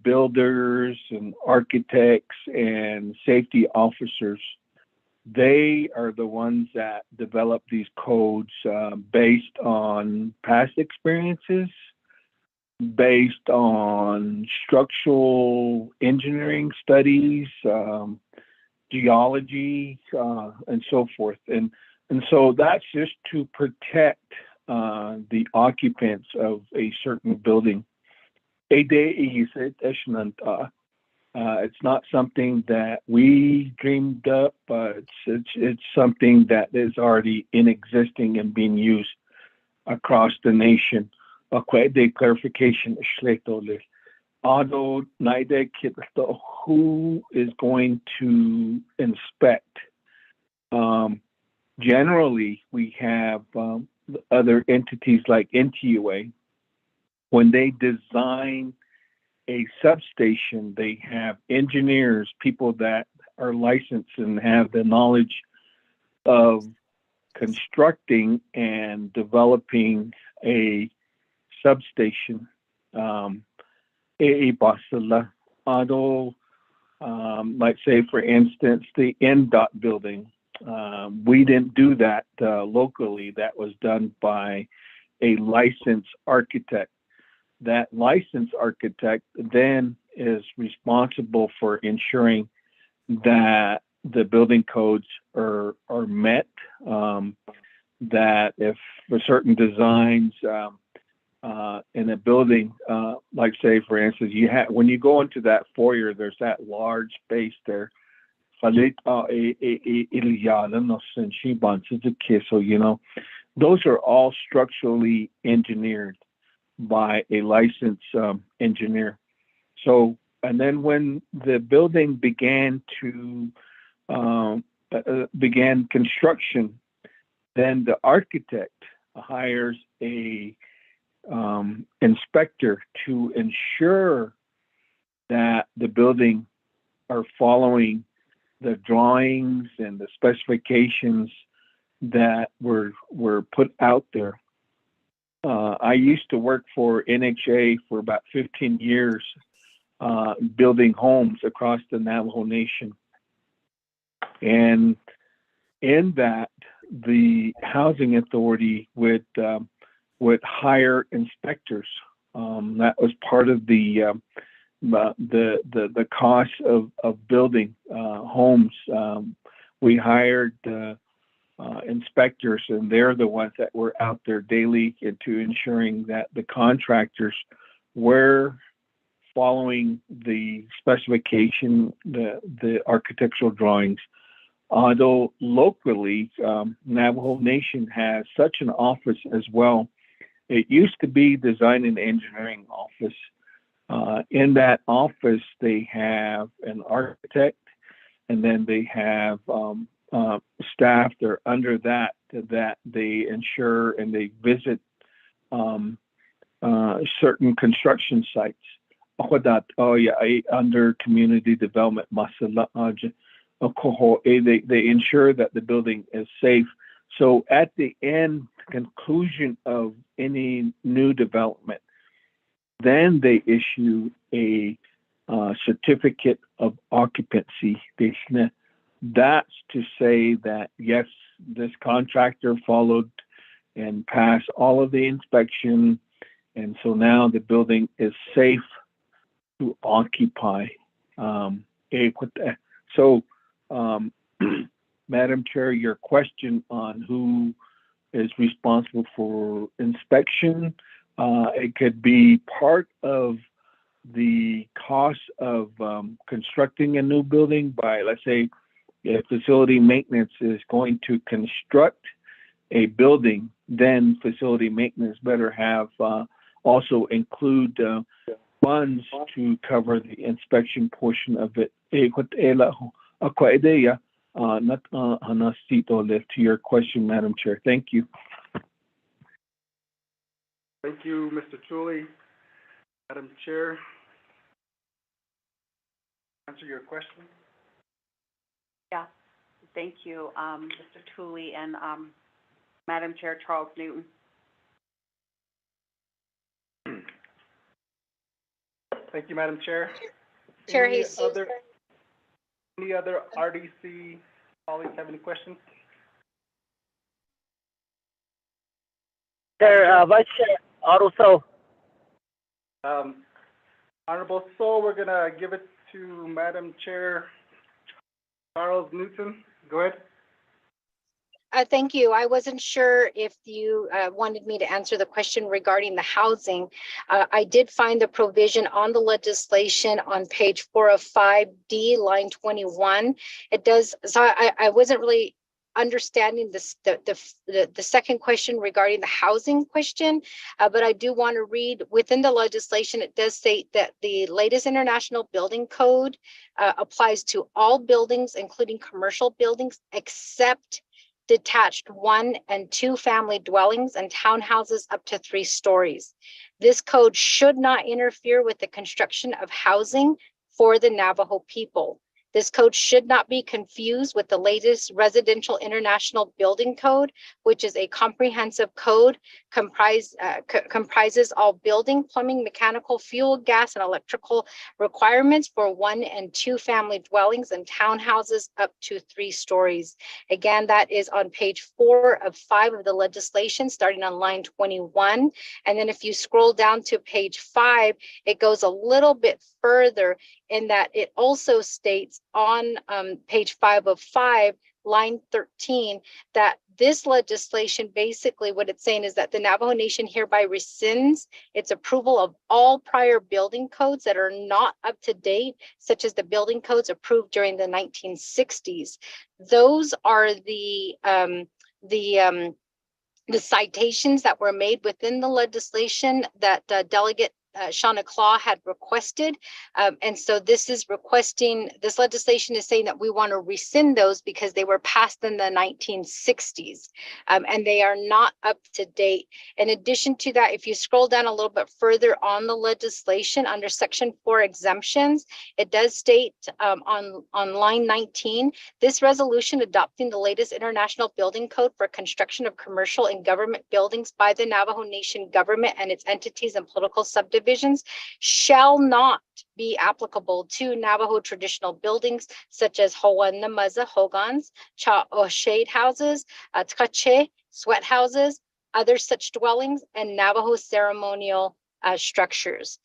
[SPEAKER 2] builders and architects and safety officers. They are the ones that develop these codes based on past experiences, based on structural engineering studies, geology, and so forth. And so that's just to protect the occupants of a certain building. It's not something that we dreamed up, but it's something that is already in existing and being used across the nation. Clarification, who is going to inspect? Generally, we have other entities like NTUA. When they design a substation, they have engineers, people that are licensed and have the knowledge of constructing and developing a substation. Like say, for instance, the NDOT building. We didn't do that locally. That was done by a licensed architect. That licensed architect then is responsible for ensuring that the building codes are met, that if for certain designs in a building, like say, for instance, when you go into that foyer, there's that large space there. So, those are all structurally engineered by a licensed engineer. So, and then when the building began construction, then the architect hires a inspector to ensure that the building are following the drawings and the specifications that were put out there. I used to work for NHA for about 15 years, building homes across the Navajo Nation. And in that, the housing authority would hire inspectors. That was part of the cost of building homes. We hired inspectors, and they're the ones that were out there daily into ensuring that the contractors were following the specification, the architectural drawings. Although locally, Navajo Nation has such an office as well. It used to be design and engineering office. In that office, they have an architect, and then they have staff that are under that they ensure and they visit certain construction sites. Under community development, they ensure that the building is safe. So at the conclusion of any new development, then they issue a certificate of occupancy. That's to say that, yes, this contractor followed and passed all of the inspection, and so now the building is safe to occupy. So, Madam Chair, your question on who is responsible for inspection, it could be part of the cost of constructing a new building by, let's say, if facility maintenance is going to construct a building, then facility maintenance better have also include funds to cover the inspection portion of it. To your question, Madam Chair. Thank you.
[SPEAKER 10] Thank you, Mr. Tooley. Madam Chair, answer your question.
[SPEAKER 3] Yeah, thank you, Mr. Tooley and Madam Chair Charles Newton.
[SPEAKER 10] Thank you, Madam Chair.
[SPEAKER 1] Chair
[SPEAKER 10] Any
[SPEAKER 1] Jesus.
[SPEAKER 10] Any other RDC colleagues have any questions?
[SPEAKER 8] Chair, Vice Chair Otto So.
[SPEAKER 10] Honorable So, we're gonna give it to Madam Chair Charles Newton. Go ahead.
[SPEAKER 1] Thank you. I wasn't sure if you wanted me to answer the question regarding the housing. I did find the provision on the legislation on page 405D, line 21. It does, so I wasn't really understanding this, the second question regarding the housing question, but I do want to read within the legislation. It does state that the latest international building code applies to all buildings, including commercial buildings, except detached 1 and 2 family dwellings and townhouses up to 3 stories. This code should not interfere with the construction of housing for the Navajo people. This code should not be confused with the latest Residential International Building Code, which is a comprehensive code comprises all building, plumbing, mechanical, fuel, gas, and electrical requirements for 1 and 2 family dwellings and townhouses up to 3 stories. Again, that is on page 4 of 5 of the legislation, starting on line 21. And then if you scroll down to page 5, it goes a little bit further in that it also states on page 5 of 5, line 13, that this legislation, basically what it's saying is that the Navajo Nation hereby rescinds its approval of all prior building codes that are not up to date, such as the building codes approved during the 1960s. Those are the citations that were made within the legislation that Delegate Shauna Claw had requested. And so this legislation is saying that we want to rescind those because they were passed in the 1960s and they are not up to date. In addition to that, if you scroll down a little bit further on the legislation under section 4 exemptions, it does state on line 19, this resolution adopting the latest international building code for construction of commercial and government buildings by the Navajo Nation government and its entities and political subdivisions subdivisions shall not be applicable to Navajo traditional buildings such as Hoan Namaza Hogans, Cha or shade houses, Tkache, sweat houses, other such dwellings, and Navajo ceremonial structures.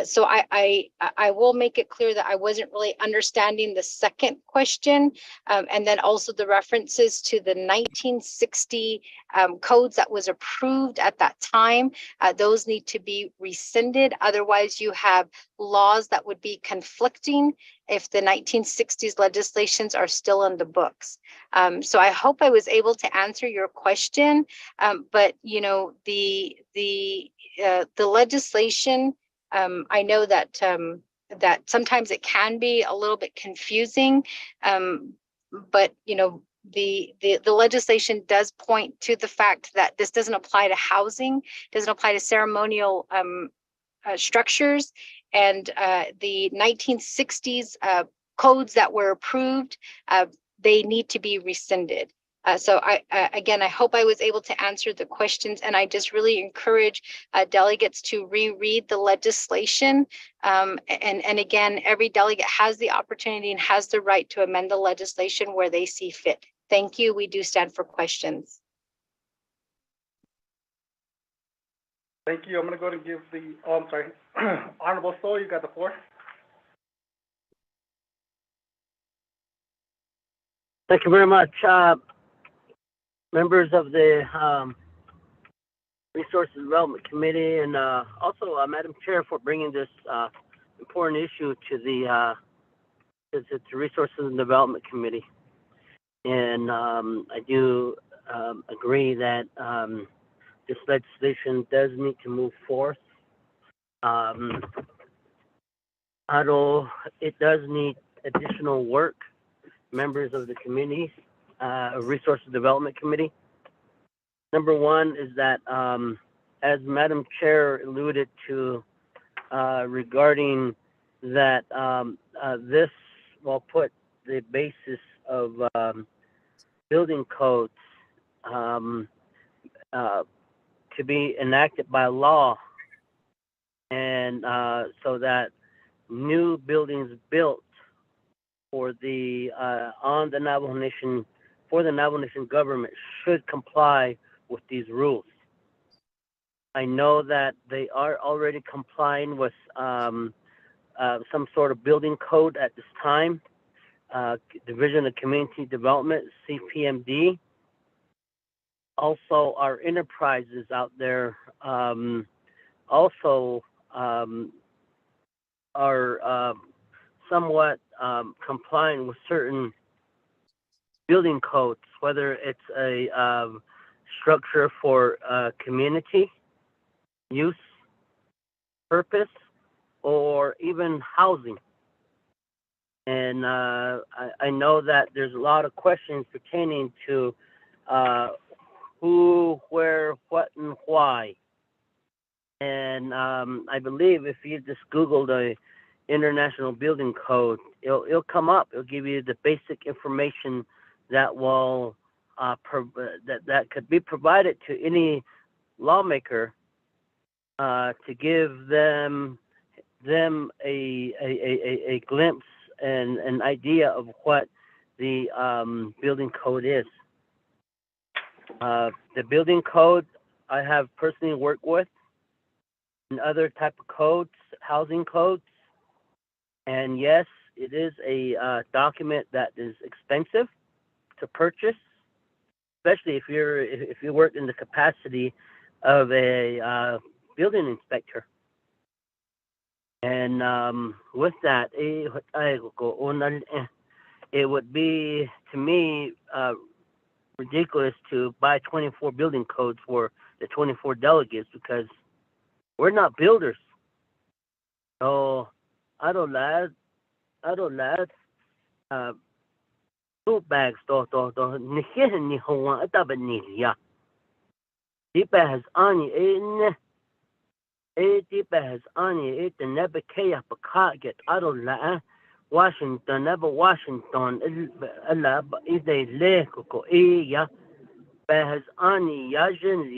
[SPEAKER 1] So I will make it clear that I wasn't really understanding the second question, and then also the references to the 1960 codes that was approved at that time. Those need to be rescinded. Otherwise, you have laws that would be conflicting if the 1960s legislations are still on the books. So I hope I was able to answer your question, but you know, the legislation, I know that that sometimes it can be a little bit confusing, but you know, the legislation does point to the fact that this doesn't apply to housing, doesn't apply to ceremonial structures, and the 1960s codes that were approved, they need to be rescinded. So again, I hope I was able to answer the questions, and I just really encourage delegates to reread the legislation. And again, every delegate has the opportunity and has the right to amend the legislation where they see fit. Thank you. We do stand for questions.
[SPEAKER 10] Thank you. I'm gonna go and give the, oh, I'm sorry. Honorable Stoll, you got the floor.
[SPEAKER 8] Thank you very much, members of the Resources Development Committee, and also Madam Chair for bringing this important issue to the Resources and Development Committee. And I do agree that this legislation does need to move forth. Although it does need additional work, members of the committee, Resources Development Committee. Number one is that, as Madam Chair alluded to, regarding that this will put the basis of building codes to be enacted by law, and so that new buildings built for the on the Navajo Nation, for the Navajo Nation government, should comply with these rules. I know that they are already complying with some sort of building code at this time. Division of Community Development, CPMD. Also, our enterprises out there also are somewhat complying with certain building codes, whether it's a structure for community use purpose or even housing. And I know that there's a lot of questions pertaining to who, where, what, and why. And I believe if you just Google the International Building Code, it'll come up. It'll give you the basic information that will that could be provided to any lawmaker to give them a glimpse and an idea of what the building code is. The building code I have personally worked with, and other type of codes, housing codes, and yes, it is a document that is expensive to purchase, especially if you work in the capacity of a building inspector. And with that, it would be, to me, ridiculous to buy 24 building codes for the 24 delegates, because we're not builders. So I don't like two bags to nihin ni hawa atabanilya. Dipa has ani dipa has ani the never kaya get I don't like Washington, never Washington, is they lekoko ya has ani yajin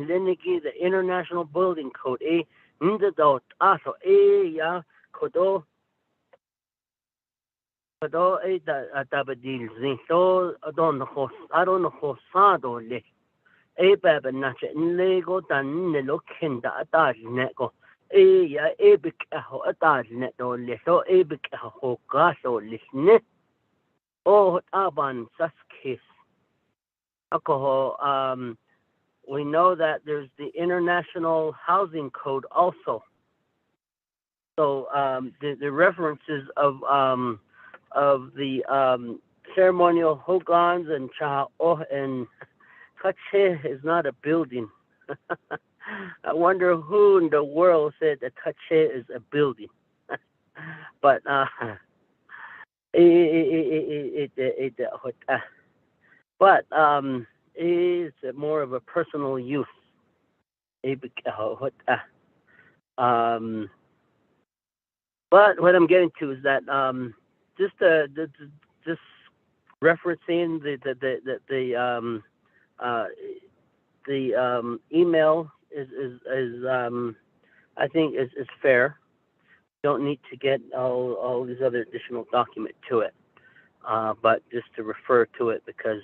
[SPEAKER 8] liniki the International Building Code Ndadot aso ya kodo kodo da atabadil zinto adon hos aron hosado le baba nache lego dan ne lokinda atal neko ya bik ho atal ne do le so bik ho gaso lisne o aban saskis alcohol we know that there's the International Housing Code also. So the references of the ceremonial hogans and cha'o and kache is not a building. I wonder who in the world said that kache is a building. But it's more of a personal use. But what I'm getting to is that just referencing the email is I think is fair. Don't need to get all these other additional document to it, but just to refer to it because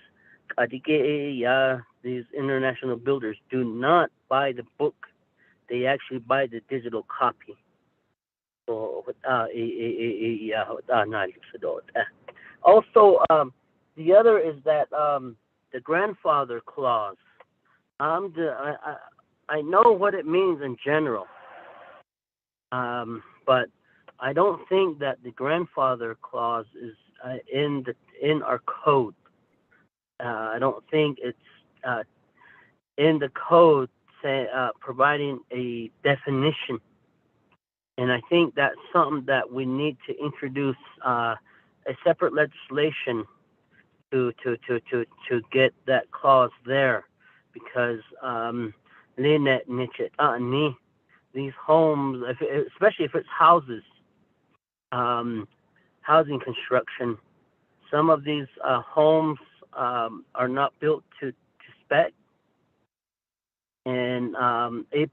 [SPEAKER 8] these international builders do not buy the book; they actually buy the digital copy. So also, the other is that the grandfather clause. I know what it means in general, but I don't think that the grandfather clause is in our code. I don't think it's in the code providing a definition. And I think that's something that we need to introduce a separate legislation to get that clause there, because these homes, especially if it's houses, housing construction, some of these homes are not built to spec. And we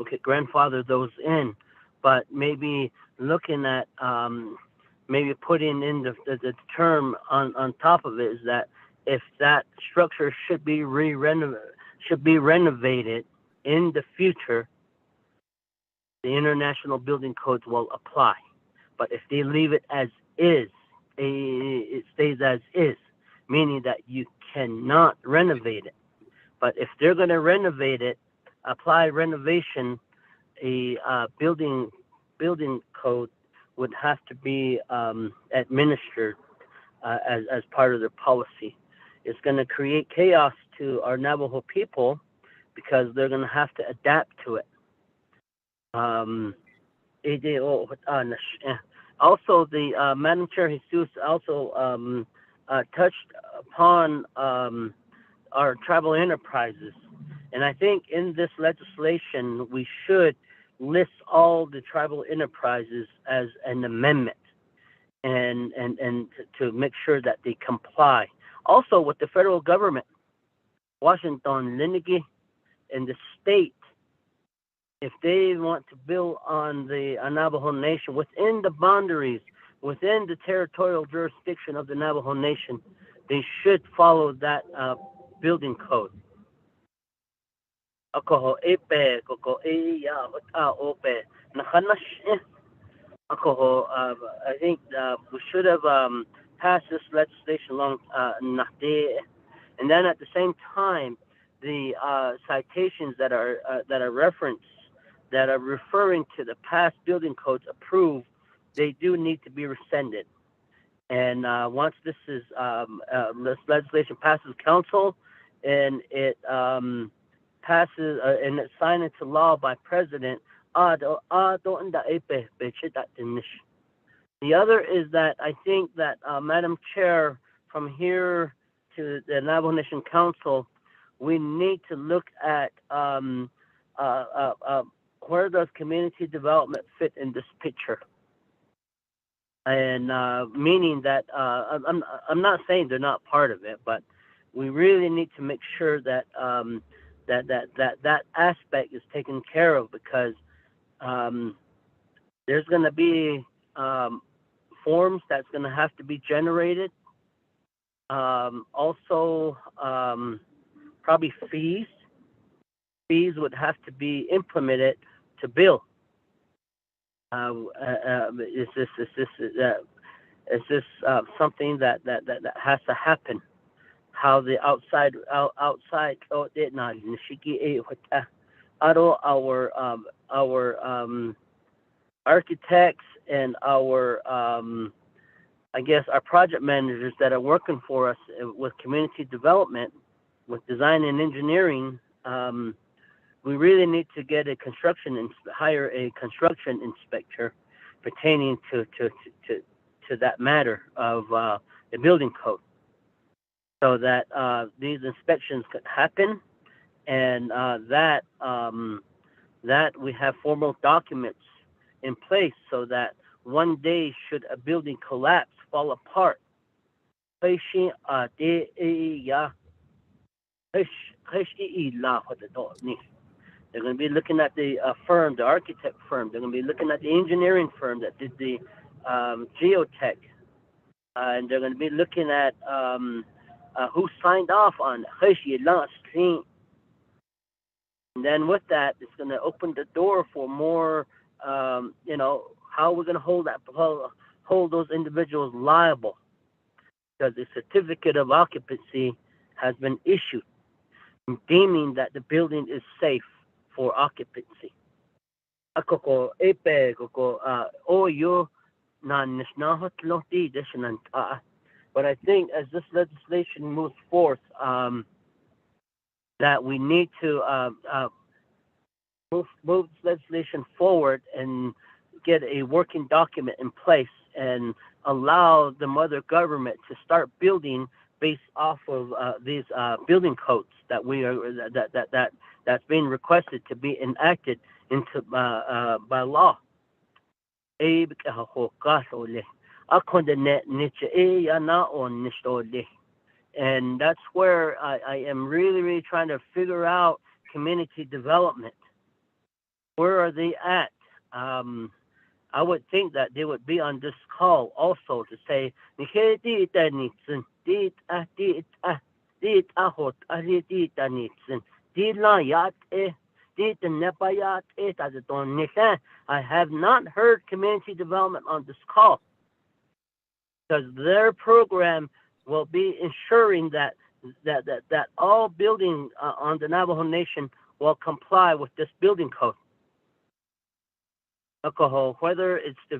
[SPEAKER 8] could grandfather those in, but maybe looking at maybe putting in the term on top of it is that if that structure should be renovated in the future, the international building codes will apply. But if they leave it as is, it stays as is, meaning that you cannot renovate it. But if they're going to renovate it, apply renovation, a building code would have to be administered as part of their policy. It's going to create chaos to our Navajo people because they're going to have to adapt to it. Also, the Madam Chair Jesus also touched upon our tribal enterprises. And I think in this legislation, we should list all the tribal enterprises as an amendment and to make sure that they comply. Also with the federal government, Washington, Lenigi, and the state, if they want to build on the Navajo Nation within the boundaries, within the territorial jurisdiction of the Navajo Nation, they should follow that building code. I think we should have passed this legislation long, and then at the same time, the citations that are referenced, that are referring to the past building codes approved, they do need to be rescinded. And once this legislation passes council and it passes and it's signed into law by president, the other is that I think that Madam Chair, from here to the Navajo Nation Council, we need to look at where does community development fit in this picture. And meaning that I'm not saying they're not part of it, but we really need to make sure that that aspect is taken care of, because there's going to be forms that's going to have to be generated. Also, probably fees. Fees would have to be implemented to bill. Is this something that has to happen? How the outside our architects and our I guess our project managers that are working for us with community development, with design and engineering, we really need to get hire a construction inspector pertaining to that matter of the building code, so that these inspections could happen, and that we have formal documents in place, so that one day, should a building collapse, fall apart, they're going to be looking at the firm, the architect firm. They're going to be looking at the engineering firm that did the geotech. And they're going to be looking at who signed off on it. And then with that, it's going to open the door for more, how we're going to hold those individuals liable, because the certificate of occupancy has been issued, deeming that the building is safe for occupancy. But I think as this legislation moves forth, that we need to move this legislation forward and get a working document in place and allow the mother government to start building based off of these building codes that that's being requested to be enacted into by law. And that's where I am really trying to figure out community development. Where are they at? I would think that they would be on this call also to say, I have not heard community development on this call, because their program will be ensuring that all buildings on the Navajo Nation will comply with this building code. Whether it's the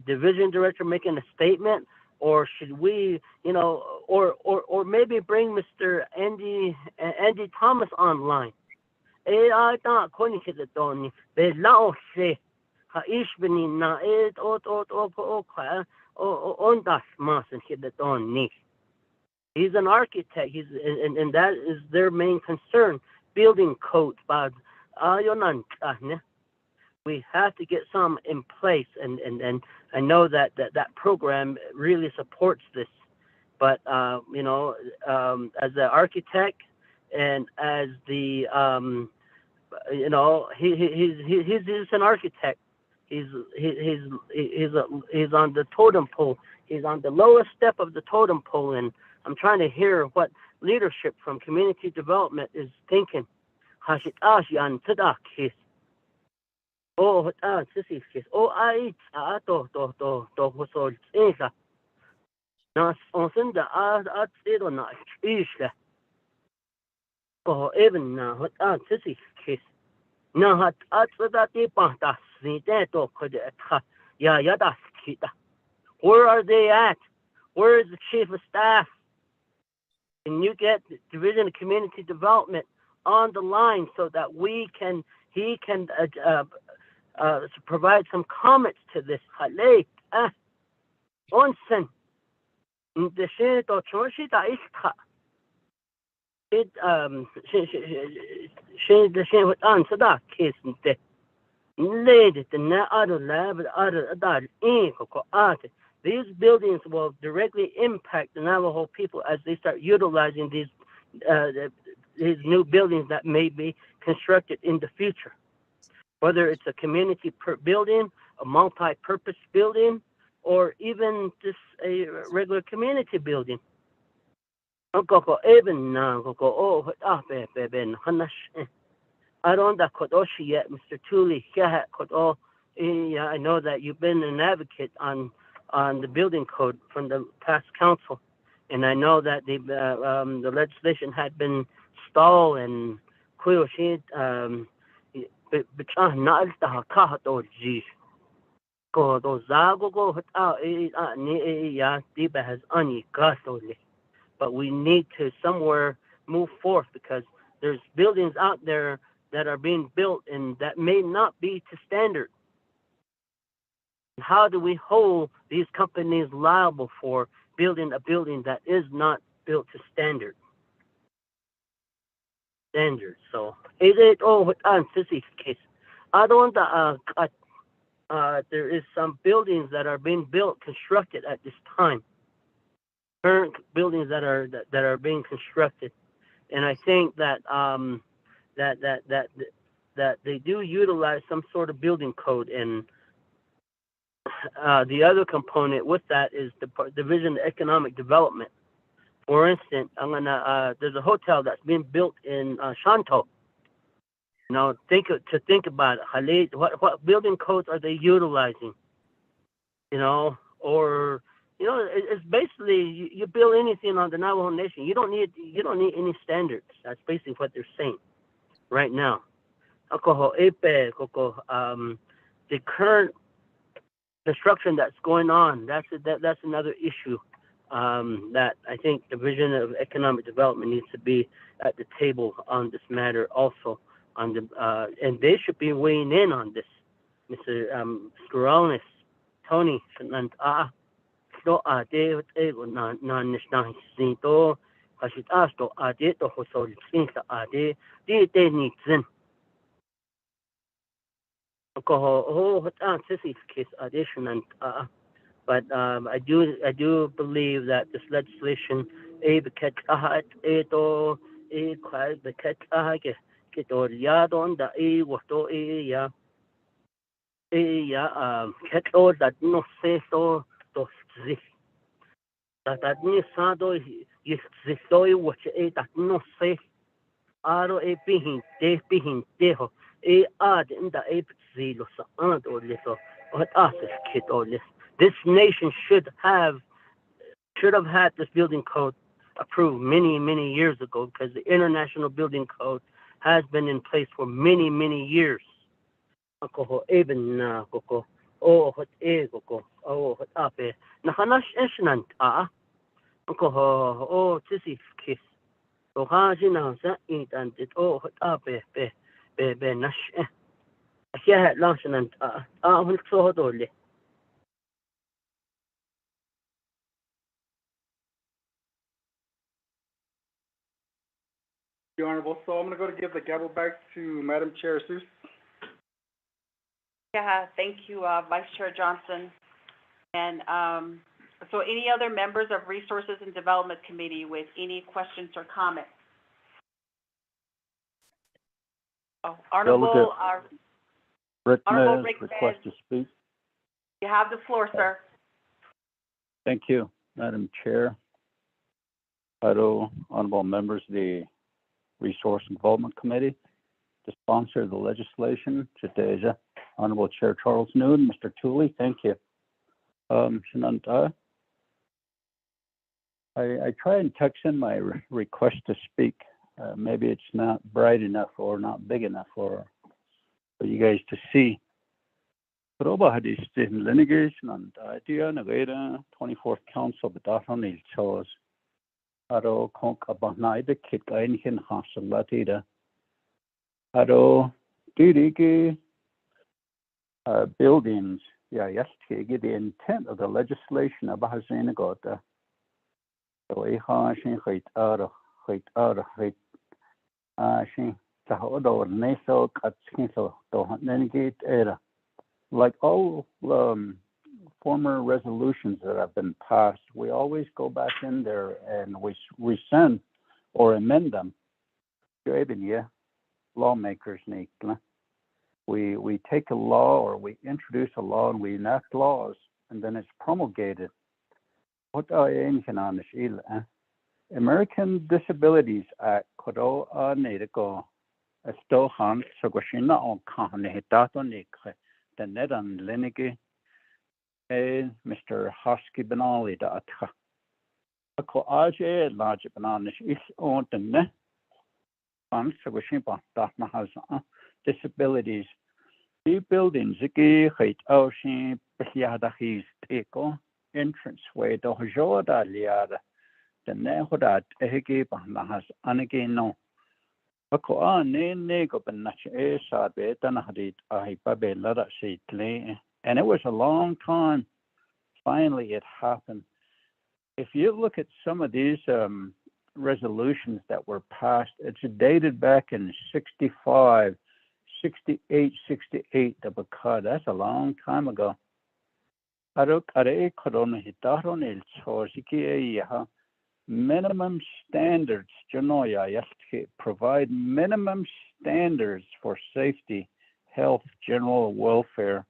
[SPEAKER 8] division director making a statement, or should we, or maybe bring Mr. Andy Thomas online. He's an architect. And that is their main concern. Building codes, we have to get some in place, and I know that program really supports this. But as the architect and as the he's an architect. He's on the totem pole. He's on the lowest step of the totem pole, and I'm trying to hear what leadership from community development is thinking. Where are they at? Where is the chief of staff? Can you get the Division of Community Development on the line so that he can provide some comments to this? Onsen. These buildings will directly impact the Navajo people as they start utilizing these these new buildings that may be constructed in the future, whether it's a community building, a multi-purpose building, or even just a regular community building. Koko even na koko ben hanash. I don't that kodoshi yet, Mr. Tooley. Yeah, kodo. Yeah, I know that you've been an advocate on the building code from the past council, and I know that the legislation had been stalled and kuyoshi but not the kahato ji. Ko do zago go hata ni ya diba has ani gasoli. But we need to somewhere move forth because there's buildings out there that are being built and that may not be to standard. How do we hold these companies liable for building a building that is not built to standard? So is it all on this case? I don't there is some buildings that are being built, constructed at this time. Current buildings that are being constructed, and I think that that they do utilize some sort of building code. And the other component with that is the Division of Economic Development. For instance, there's a hotel that's being built in Shanto. Now think about it. What building codes are they utilizing? Or it's basically you build anything on the Navajo Nation. You don't need any standards. That's basically what they're saying right now. The current construction that's going on, that's another issue that I think the Division of Economic Development needs to be at the table on this matter also. And they should be weighing in on this, Mr. Skoronis, Tony, and do ade ego na nishna sinto hashit asto ade to hosol sinta ade de ni zin ko hot sisi case addition and but I do believe that this legislation be catch to quite the catch ke to ya don da what to ya catch all that no say so to that ni sado is zistoi what that no say aro bihin ho ad in the zilo sa and or little what kid or this nation should have had this building code approved many years ago, because the International Building Code has been in place for many years. Even what what ape hanash esnant tisi kiss hajina sa and it what ape be nash yeah launchant so dole.
[SPEAKER 10] Your Honorable, so I'm going to give the gavel back to Madam Chair Seuss.
[SPEAKER 3] Yeah, thank you, Vice Chair Johnson. And so any other members of Resources and Development Committee with any questions or comments? Honorable
[SPEAKER 11] Rick
[SPEAKER 3] Honorable
[SPEAKER 11] Meadows,
[SPEAKER 3] Rick
[SPEAKER 11] request to speak.
[SPEAKER 3] You have the floor, sir.
[SPEAKER 11] Thank you, Madam Chair. Honorable members of the Resource and Development Committee, to sponsor the legislation, Chateja, Honorable Chair Charles Noon, Mr. Tooley, thank you. Shananta, I try and text in my request to speak. Maybe it's not bright enough or not big enough for you guys to see. Proba hadis in litigation and idea nagera 24th Council, but that only chose. Aro konk abanaida kit einchen hasalatida. Aro dirige buildings. Yeah, yes, the intent of the legislation about Zenagota. So I hashin hate shin Tahodo Naso Katsinso to Nenegate era. Like all former resolutions that have been passed, we always go back in there and we rescind or amend them lawmakers need. We take a law or we introduce a law and we enact laws and then it's promulgated. What are American Disabilities Act kodo go a stohan sogashina on kahane hitato nikre the nedan linigi Mr. Hosky Benali data. A co aje large bananas is on the ne on sogashimpa datma has disabilities. The buildings again height ocean Piada his eco entrance way to Joda liada. The nehodat ehegi bahas anagain no. A coa ne go benach a sabe tanahadit I babe lada seatley. And it was a long time. Finally, it happened. If you look at some of these resolutions that were passed, it's dated back in 65, 68, 68. That's a long time ago. Minimum standards, provide minimum standards for safety, health, general welfare.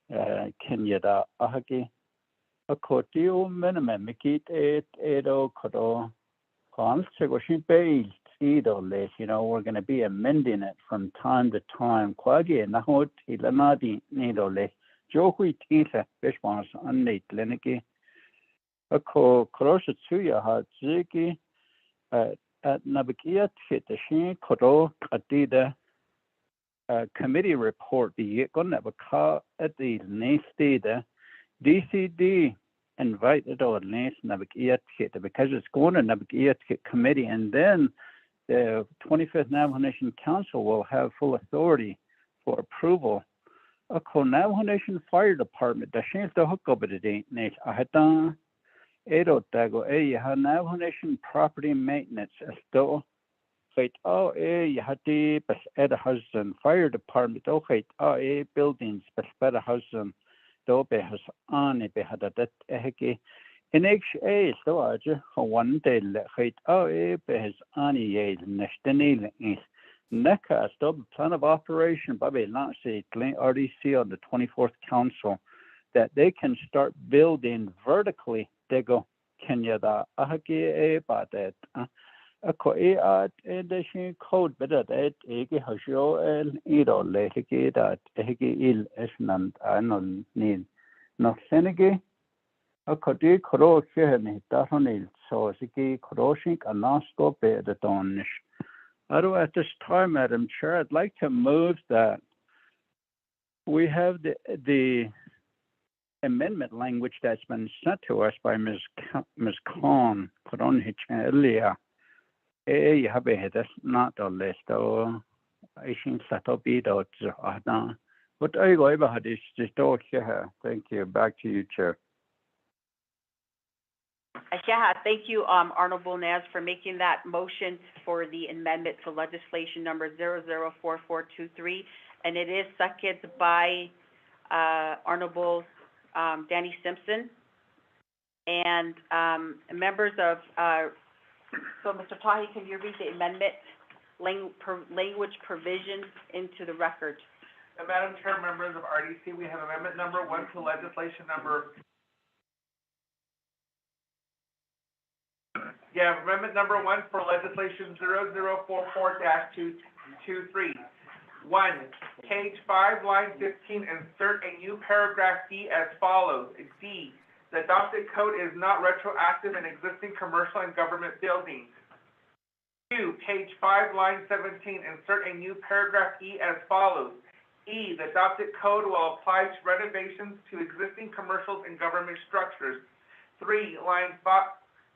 [SPEAKER 11] Kenya da ahaki a kotio minimum mikit edo kodo consegoshin based less, we're going to be amending it from time to time. Quagi nahot ilanadi nidole johui tita bishwas unnate liniki a ko krosatsuya ha ziki at nabikia hit the shin kodo adida committee report the gonabaka at the next day the DCD invited our next navigiat because it's going to navigiat committee and then the 25th Navajo Nation Council will have full authority for approval. A Navajo Nation Fire Department the chance to hook up at the next ahata edo dago Navajo Nation property maintenance as though you had the husband fire department buildings but husband do be has on it had that in HA so one day be has on next is NECA stop plan of operation Bobby Lancy RDC on the 24th council that they can start building vertically. They go Kenya da about that. A coedation code better that Ege Hasho and Edo Lehiki that Ege il Esnan Anon Nil. No Senegi a Kodi Koro Kihani Datonil so Siki Koroshik and Nasco Be the Donish. At this time, Madam Chair, I'd like to move that we have the amendment language that's been sent to us by Ms. Khan put on his earlier. You have that's not a list or I think that'll be the but I go over this here. Thank you. Back to you, Chair.
[SPEAKER 3] Thank you, Honorable Naz, for making that motion for the amendment to legislation number 004423, and it is seconded by Honorable Danny Simpson and members of. So, Mr. Tahi, can you read the amendment language provisions into the record?
[SPEAKER 9] Madam Chair, members of RDC, we have amendment number 1 to legislation number. Yeah, amendment number 1 for legislation 0044-223. 1, page 5, line 15, insert a new paragraph D as follows. D. The adopted code is not retroactive in existing commercial and government buildings. 2, page 5, line 17, insert a new paragraph E as follows. E, the adopted code will apply to renovations to existing commercials and government structures. 3,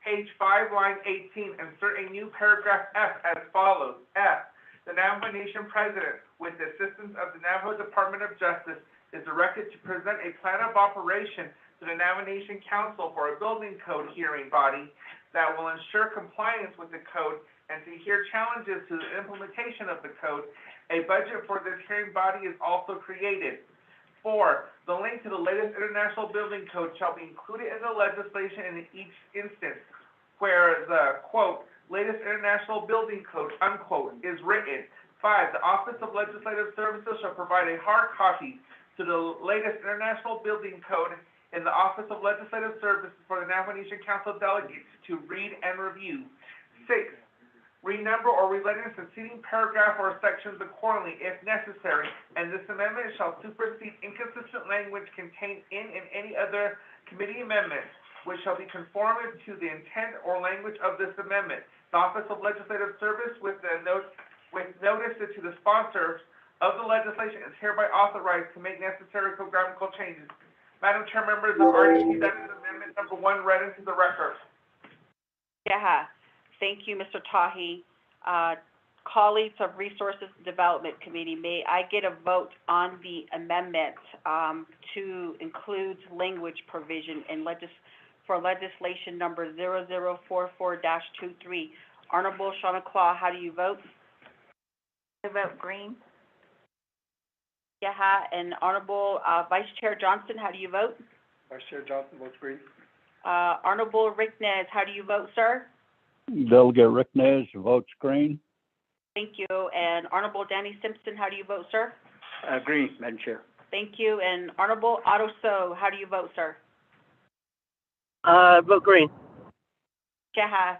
[SPEAKER 9] page 5, line 18, insert a new paragraph F as follows. F, the Navajo Nation President, with the assistance of the Navajo Department of Justice, is directed to present a plan of operation to the Navajo Nation Council for a building code hearing body that will ensure compliance with the code and to hear challenges to the implementation of the code. A budget for this hearing body is also created. 4, the link to the latest international building code shall be included in the legislation in each instance. where the, quote, latest international building code, unquote, is written. 5, the Office of Legislative Services shall provide a hard copy to the latest international building code in the Office of Legislative Services for the Navajo Nation Council delegates to read and review. 6, renumber or relate a succeeding paragraph or sections accordingly if necessary, and this amendment shall supersede inconsistent language contained in and any other committee amendment, which shall be conformant to the intent or language of this amendment. The Office of Legislative Service with notice to the sponsors of the legislation is hereby authorized to make necessary programmatical changes. Madam Chair, members of RDC, that is amendment number 1 read into the record.
[SPEAKER 3] Yeah, thank you, Mr. Tahi. Colleagues of Resources and Development Committee, may I get a vote on the amendment to include language provision in for legislation number 0044-23. Honorable Shauna Claw, how do you vote?
[SPEAKER 4] I vote green.
[SPEAKER 3] Yeah, and Honorable Vice Chair Johnson, how do you vote?
[SPEAKER 10] Vice Chair Johnson votes green.
[SPEAKER 3] Honorable Rick Nez, how do you vote, sir?
[SPEAKER 11] Delegate Rick Nez votes green.
[SPEAKER 3] Thank you. And Honorable Danny Simpson, how do you vote, sir?
[SPEAKER 5] Green, Madam Chair.
[SPEAKER 3] Thank you. And Honorable Otto So, how do you vote, sir?
[SPEAKER 8] Vote green.
[SPEAKER 3] Yeah.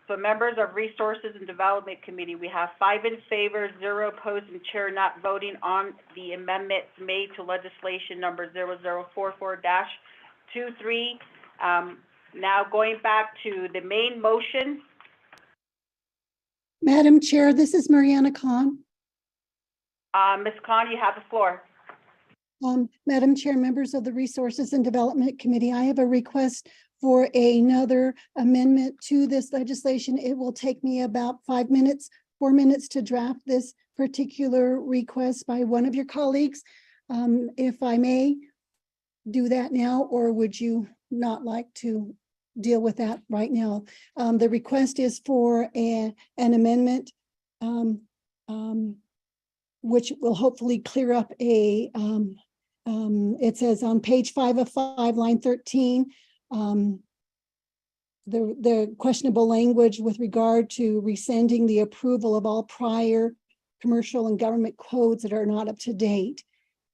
[SPEAKER 3] So members of Resources and Development Committee, we have 5 in favor, 0 opposed, and chair not voting on the amendments made to legislation number 0044-23. Now going back to the main motion.
[SPEAKER 6] Madam Chair, this is Mariana Khan.
[SPEAKER 3] Ms. Khan, you have the floor.
[SPEAKER 6] Madam Chair, members of the Resources and Development Committee, I have a request for another amendment to this legislation. It will take me about 4 minutes to draft this particular request by one of your colleagues. If I may do that now, or would you not like to deal with that right now? The request is for an amendment which will hopefully clear up it says on page 5 of 5, line 13, the questionable language with regard to rescinding the approval of all prior commercial and government codes that are not up to date.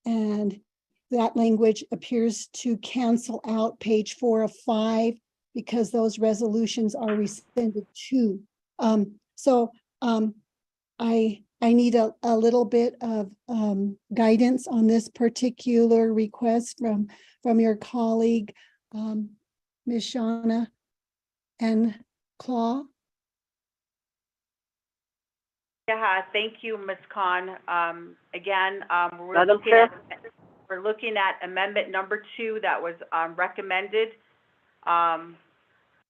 [SPEAKER 6] And that language appears to cancel out page 4 of 5 because those resolutions are rescinded too. I need a little bit of guidance on this particular request from your colleague, Ms. Shauna and Claw.
[SPEAKER 3] Yeah, thank you, Ms. Khan. Again, we're looking at amendment number 2 that was recommended.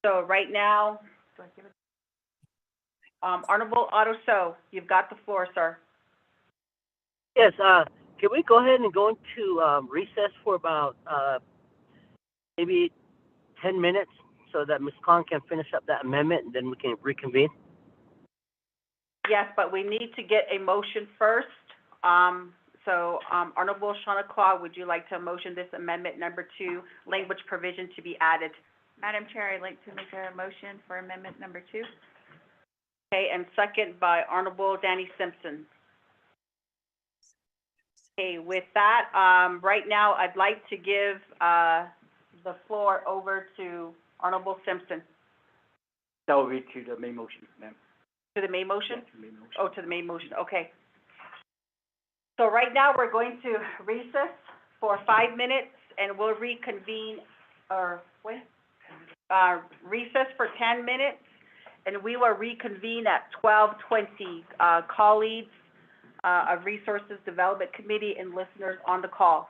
[SPEAKER 3] So right now, Honorable Otto So, you've got the floor, sir.
[SPEAKER 8] Yes, can we go ahead and go into recess for about maybe 10 minutes so that Ms. Khan can finish up that amendment and then we can reconvene?
[SPEAKER 3] Yes, but we need to get a motion first. Honorable Shauna Claw, would you like to motion this amendment number 2, language provision to be added?
[SPEAKER 4] Madam Chair, I'd like to make a motion for amendment number 2.
[SPEAKER 3] Okay, and second by Honorable Danny Simpson. Okay, with that, right now I'd like to give the floor over to Honorable Simpson.
[SPEAKER 5] That will be to the main motion, ma'am.
[SPEAKER 3] To the main motion?
[SPEAKER 5] Yeah, to the main motion.
[SPEAKER 3] Oh, to the main motion, okay. So right now, we're going to recess for 5 minutes, and we'll reconvene, recess for 10 minutes, and we will reconvene at 12:20. Colleagues of Resources Development Committee and listeners on the call.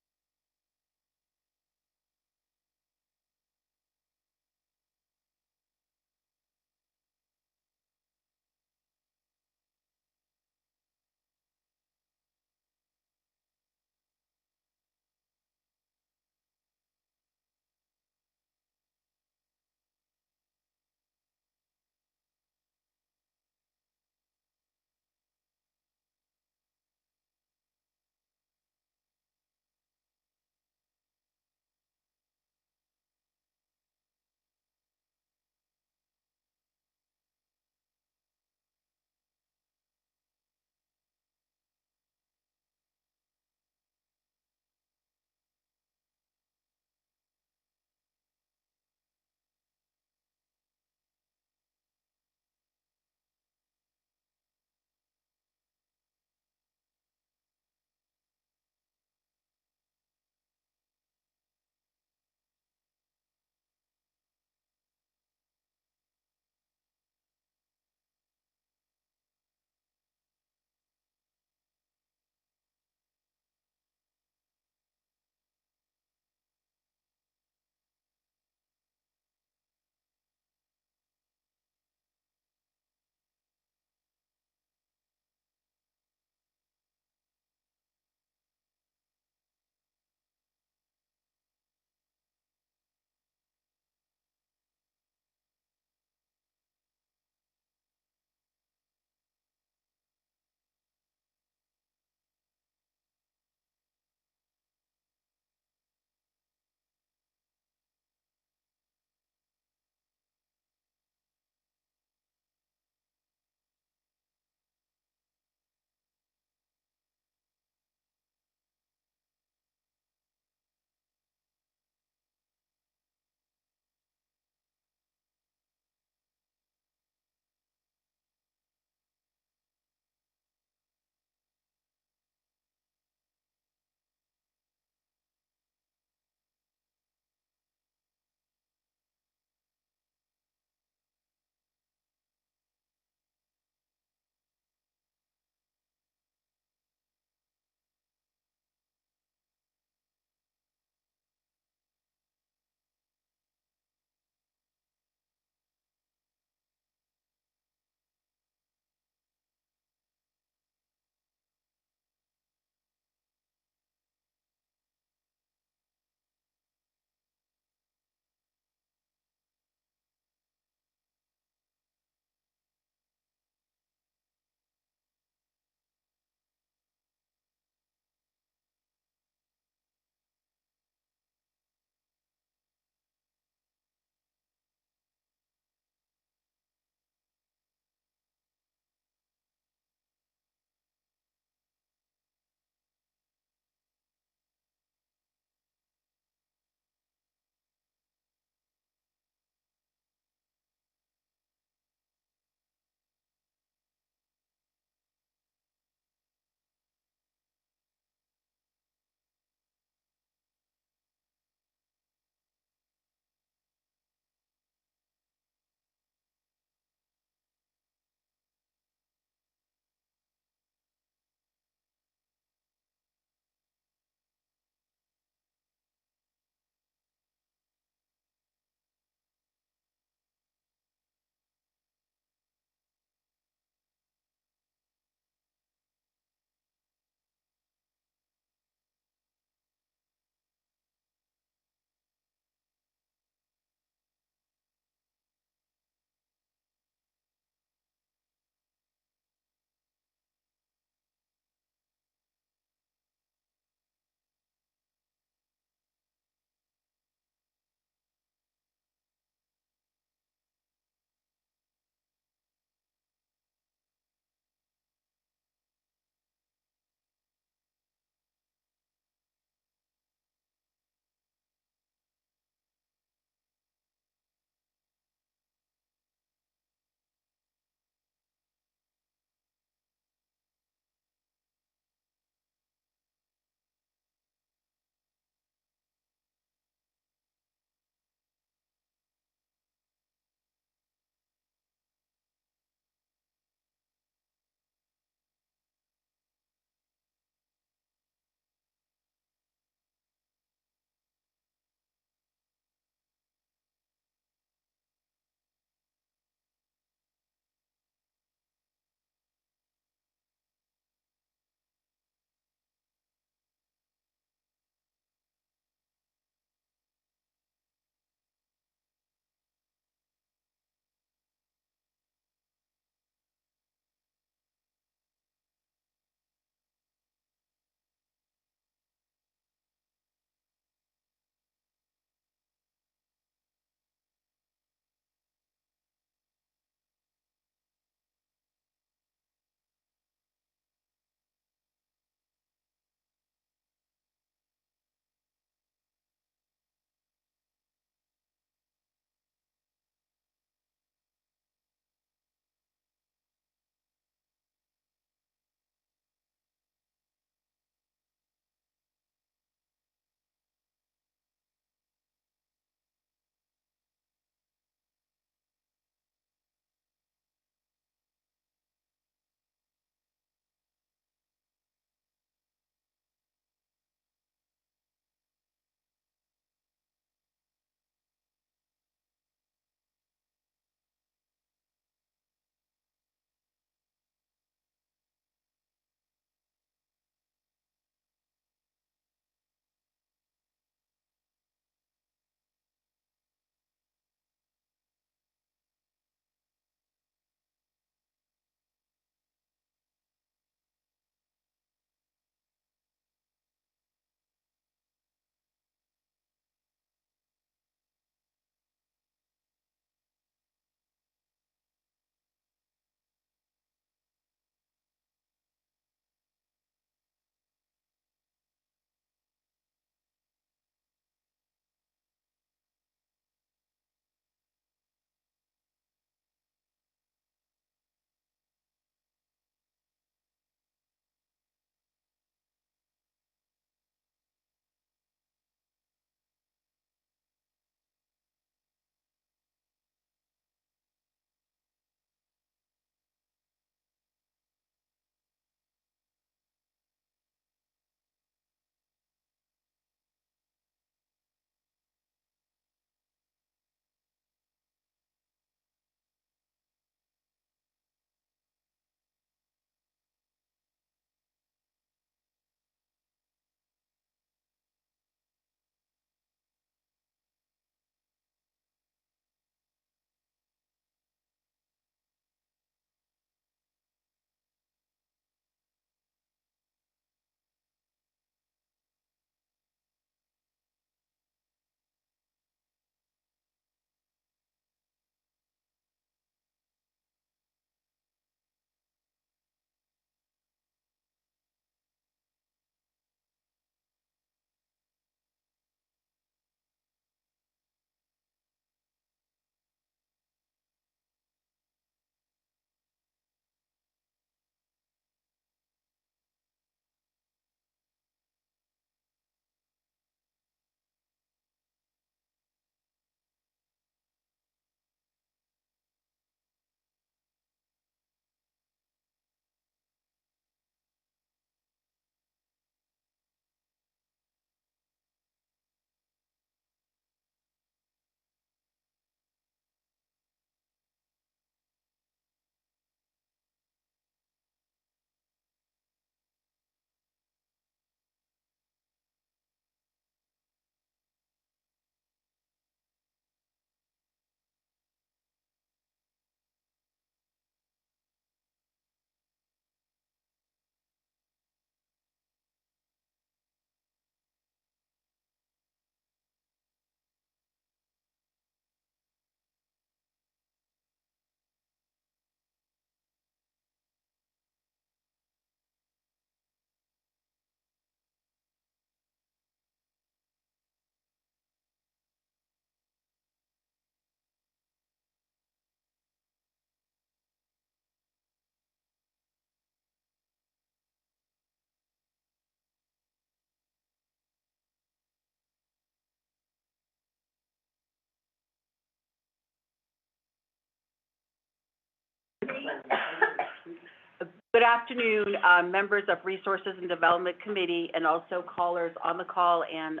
[SPEAKER 3] Good afternoon, members of Resources and Development Committee, and also callers on the call, and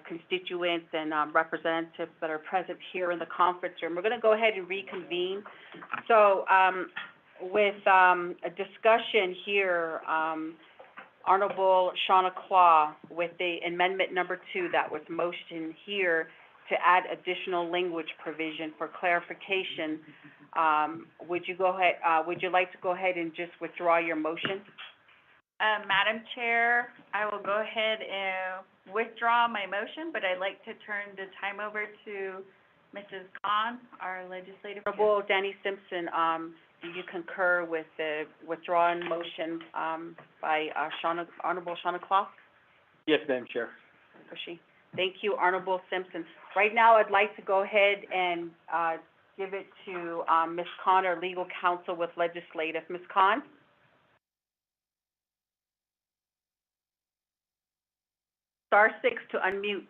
[SPEAKER 3] constituents and representatives that are present here in the conference room. We're going to go ahead and reconvene. So with a discussion here, Honorable Shauna Claw, with the amendment number 2 that was motioned here to add additional language provision for clarification, would you like to go ahead and just withdraw your motion?
[SPEAKER 4] Madam Chair, I will go ahead and withdraw my motion, but I'd like to turn the time over to Mrs. Khan, our legislative.
[SPEAKER 3] Honorable Danny Simpson, do you concur with the withdrawn motion by Honorable Shauna Claw?
[SPEAKER 5] Yes, Madam Chair.
[SPEAKER 3] Thank you, Honorable Simpson. Right now, I'd like to go ahead and give it to Ms. Khan, our legal counsel with legislative. Ms. Khan? Star 6 to unmute.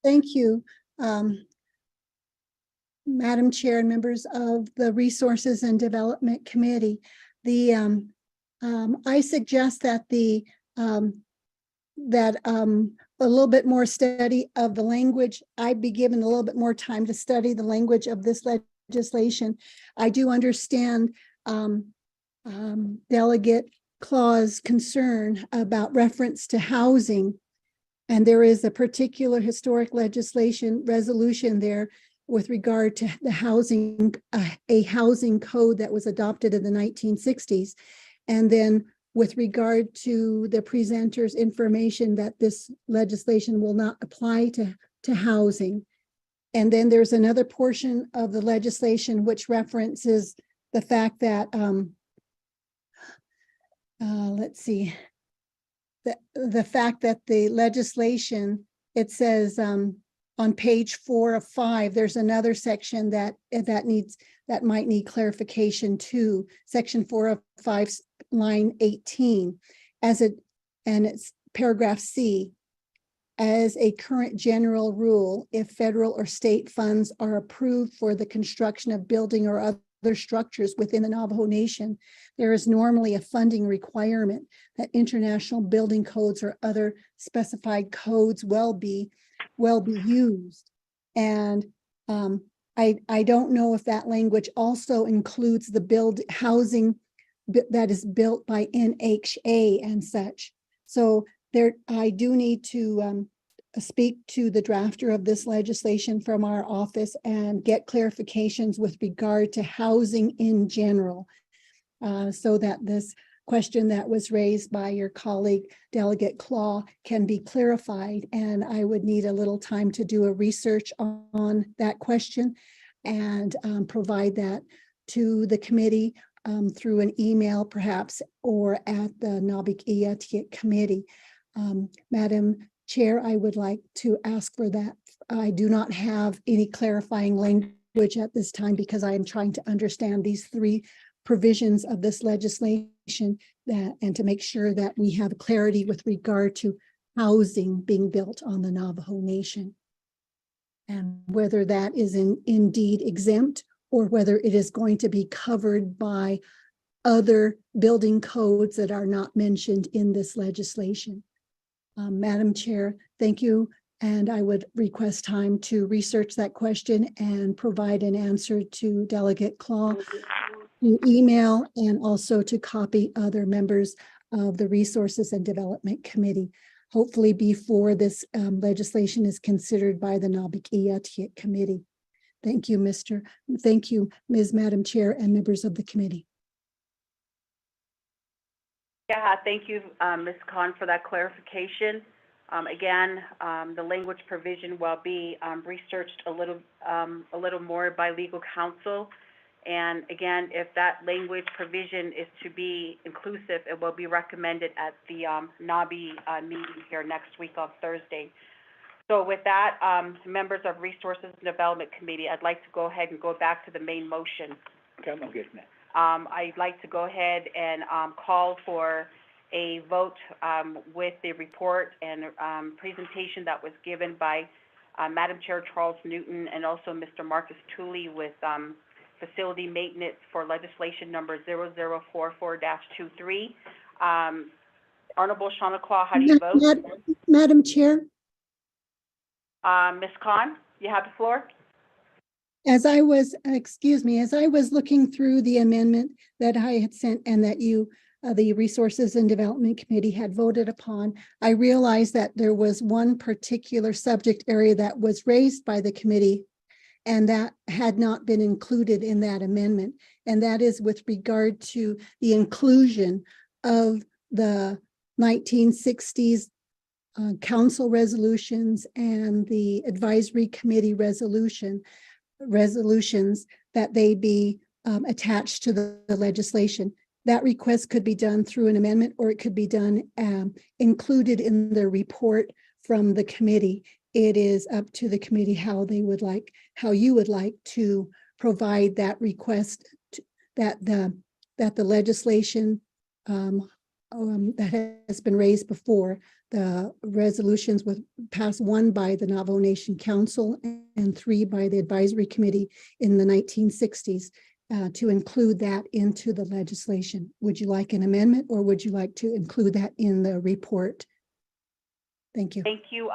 [SPEAKER 6] Thank you. Madam Chair and members of the Resources and Development Committee, I suggest that a little bit more study of the language. I'd be given a little bit more time to study the language of this legislation. I do understand Delegate Claw's concern about reference to housing, and there is a particular historic legislation resolution there with regard to the housing, a housing code that was adopted in the 1960s. And then with regard to the presenter's information that this legislation will not apply to housing. And then there's another portion of the legislation which references the fact that, let's see, the fact that the legislation, it says, on page 4 of 5, there's another section that might need clarification too. Section 4 of 5, line 18, and it's paragraph C. As a current general rule, if federal or state funds are approved for the construction of building or other structures within the Navajo Nation, there is normally a funding requirement that international building codes or other specified codes will be used. And I don't know if that language also includes the housing that is built by NHA and such. So I do need to speak to the drafter of this legislation from our office and get clarifications with regard to housing in general, so that this question that was raised by your colleague, Delegate Claw, can be clarified. And I would need a little time to do a research on that question and provide that to the committee through an email perhaps, or at the Nabik Committee. Madam Chair, I would like to ask for that. I do not have any clarifying language at this time because I am trying to understand these 3 provisions of this legislation and to make sure that we have clarity with regard to housing being built on the Navajo Nation, and whether that is indeed exempt or whether it is going to be covered by other building codes that are not mentioned in this legislation. Madam Chair, thank you. And I would request time to research that question and provide an answer to Delegate Claw, to email, and also to copy other members of the Resources and Development Committee, hopefully before this legislation is considered by the Nabik Committee. Thank you, Ms. Madam Chair and members of the committee.
[SPEAKER 3] Yeah, thank you, Ms. Khan, for that clarification. Again, the language provision will be researched a little more by legal counsel. And again, if that language provision is to be inclusive, it will be recommended at the NABI meeting here next week on Thursday. So with that, members of Resources and Development Committee, I'd like to go ahead and go back to the main motion.
[SPEAKER 5] Okay, I'm good, ma'am.
[SPEAKER 3] I'd like to go ahead and call for a vote with the report and presentation that was given by Madam Chair Charles Newton and also Mr. Marcus Tooley with facility maintenance for legislation number 0044-23. Honorable Shawna, how do you vote?
[SPEAKER 6] Madam Chair,
[SPEAKER 3] Ms. Khan, you have the floor.
[SPEAKER 6] as I was looking through the amendment that I had sent and that you, the Resources and Development Committee had voted upon, I realized that there was one particular subject area that was raised by the committee and that had not been included in that amendment. And that is with regard to the inclusion of the 1960s council resolutions and the advisory committee resolutions, that they be attached to the legislation. That request could be done through an amendment, or it could be done included in the report from the committee. It is up to the committee how you would like to provide that request, that the legislation that has been raised before, the resolutions with passed, 1 by the Navajo Nation Council and 3 by the Advisory Committee in the 1960s, to include that into the legislation. Would you like an amendment, or would you like to include that in the report? Thank you.
[SPEAKER 3] Thank you,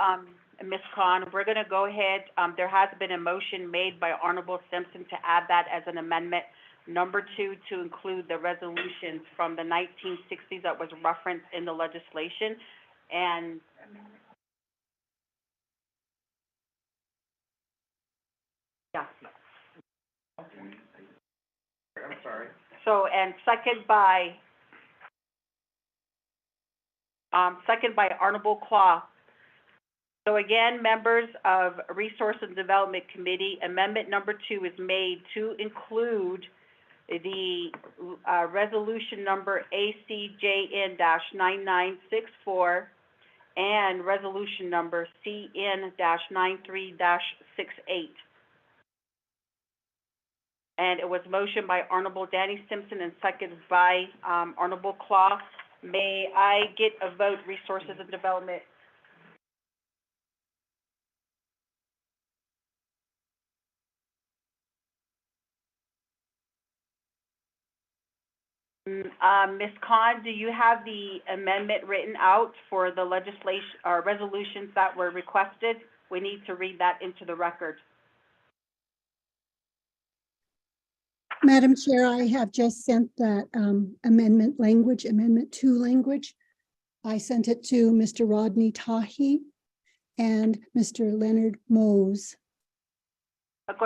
[SPEAKER 3] Ms. Khan. We're going to go ahead. There has been a motion made by Honorable Simpson to add that as an amendment number 2 to include the resolutions from the 1960s that was referenced in the legislation. And yeah.
[SPEAKER 9] I'm sorry.
[SPEAKER 3] So, and second by Honorable Claw. So again, members of Resource and Development Committee, amendment number 2 is made to include the resolution number ACJN-9964 and resolution number CN-93-68. And it was motioned by Honorable Danny Simpson and seconded by Honorable Claw. May I get a vote, Resources and Development? Ms. Khan, do you have the amendment written out for the legislation or resolutions that were requested? We need to read that into the record.
[SPEAKER 6] Madam Chair, I have just sent that amendment 2 language. I sent it to Mr. Rodney Tahi and Mr. Leonard Mose.
[SPEAKER 3] Ms.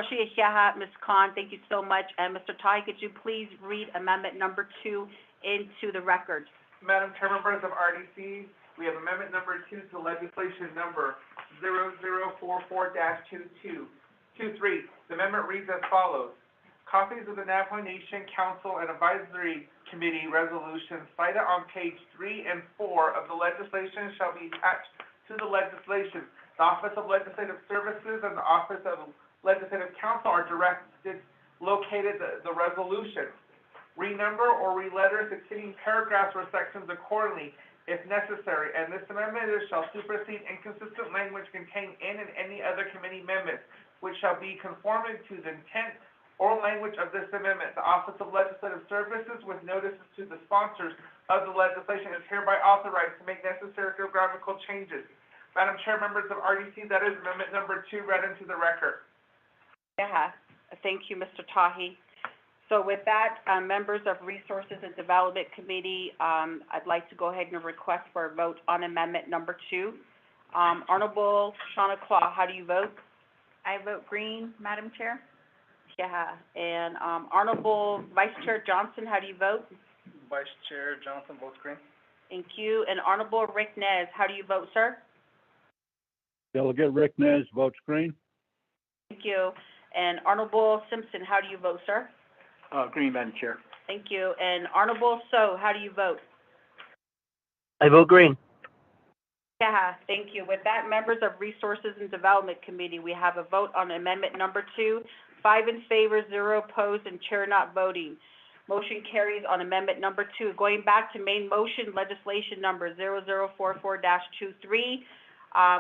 [SPEAKER 3] Khan, thank you so much. And Mr. Tahi, could you please read amendment number 2 into the record?
[SPEAKER 9] Madam Chair, members of RDC, we have amendment number 2 to legislation number 0044-23. The amendment reads as follows. Copies of the Navajo Nation Council and Advisory Committee resolutions cited on page 3 and 4 of the legislation shall be attached to the legislation. The Office of Legislative Services and the Office of Legislative Council are located the resolution. Renumber or reletter succeeding paragraphs or sections accordingly if necessary, and this amendment shall supersede inconsistent language contained in and any other committee amendments, which shall be conforming to the intent or language of this amendment. The Office of Legislative Services, with notices to the sponsors of the legislation, is hereby authorized to make necessary grammatical changes. Madam Chair, members of RDC, that is amendment number 2 read into the record.
[SPEAKER 3] Yeah, thank you, Mr. Tahi. So with that, members of Resources and Development Committee, I'd like to go ahead and request for a vote on amendment number 2. Honorable Shawna Claw, how do you vote?
[SPEAKER 4] I vote green, Madam Chair.
[SPEAKER 3] Yeah, and Honorable Vice Chair Johnson, how do you vote?
[SPEAKER 10] Vice Chair Johnson votes green.
[SPEAKER 3] Thank you. And Honorable Rick Nez, how do you vote, sir?
[SPEAKER 11] Delegate Rick Nez votes green.
[SPEAKER 3] Thank you. And Honorable Simpson, how do you vote, sir?
[SPEAKER 5] Green, Madam Chair.
[SPEAKER 3] Thank you. And Honorable So, how do you vote?
[SPEAKER 8] I vote green.
[SPEAKER 3] Yeah, thank you. With that, members of Resources and Development Committee, we have a vote on amendment number 2. 5 in favor, 0 opposed, and chair not voting. Motion carries on amendment number 2. Going back to main motion, legislation number 0044-23.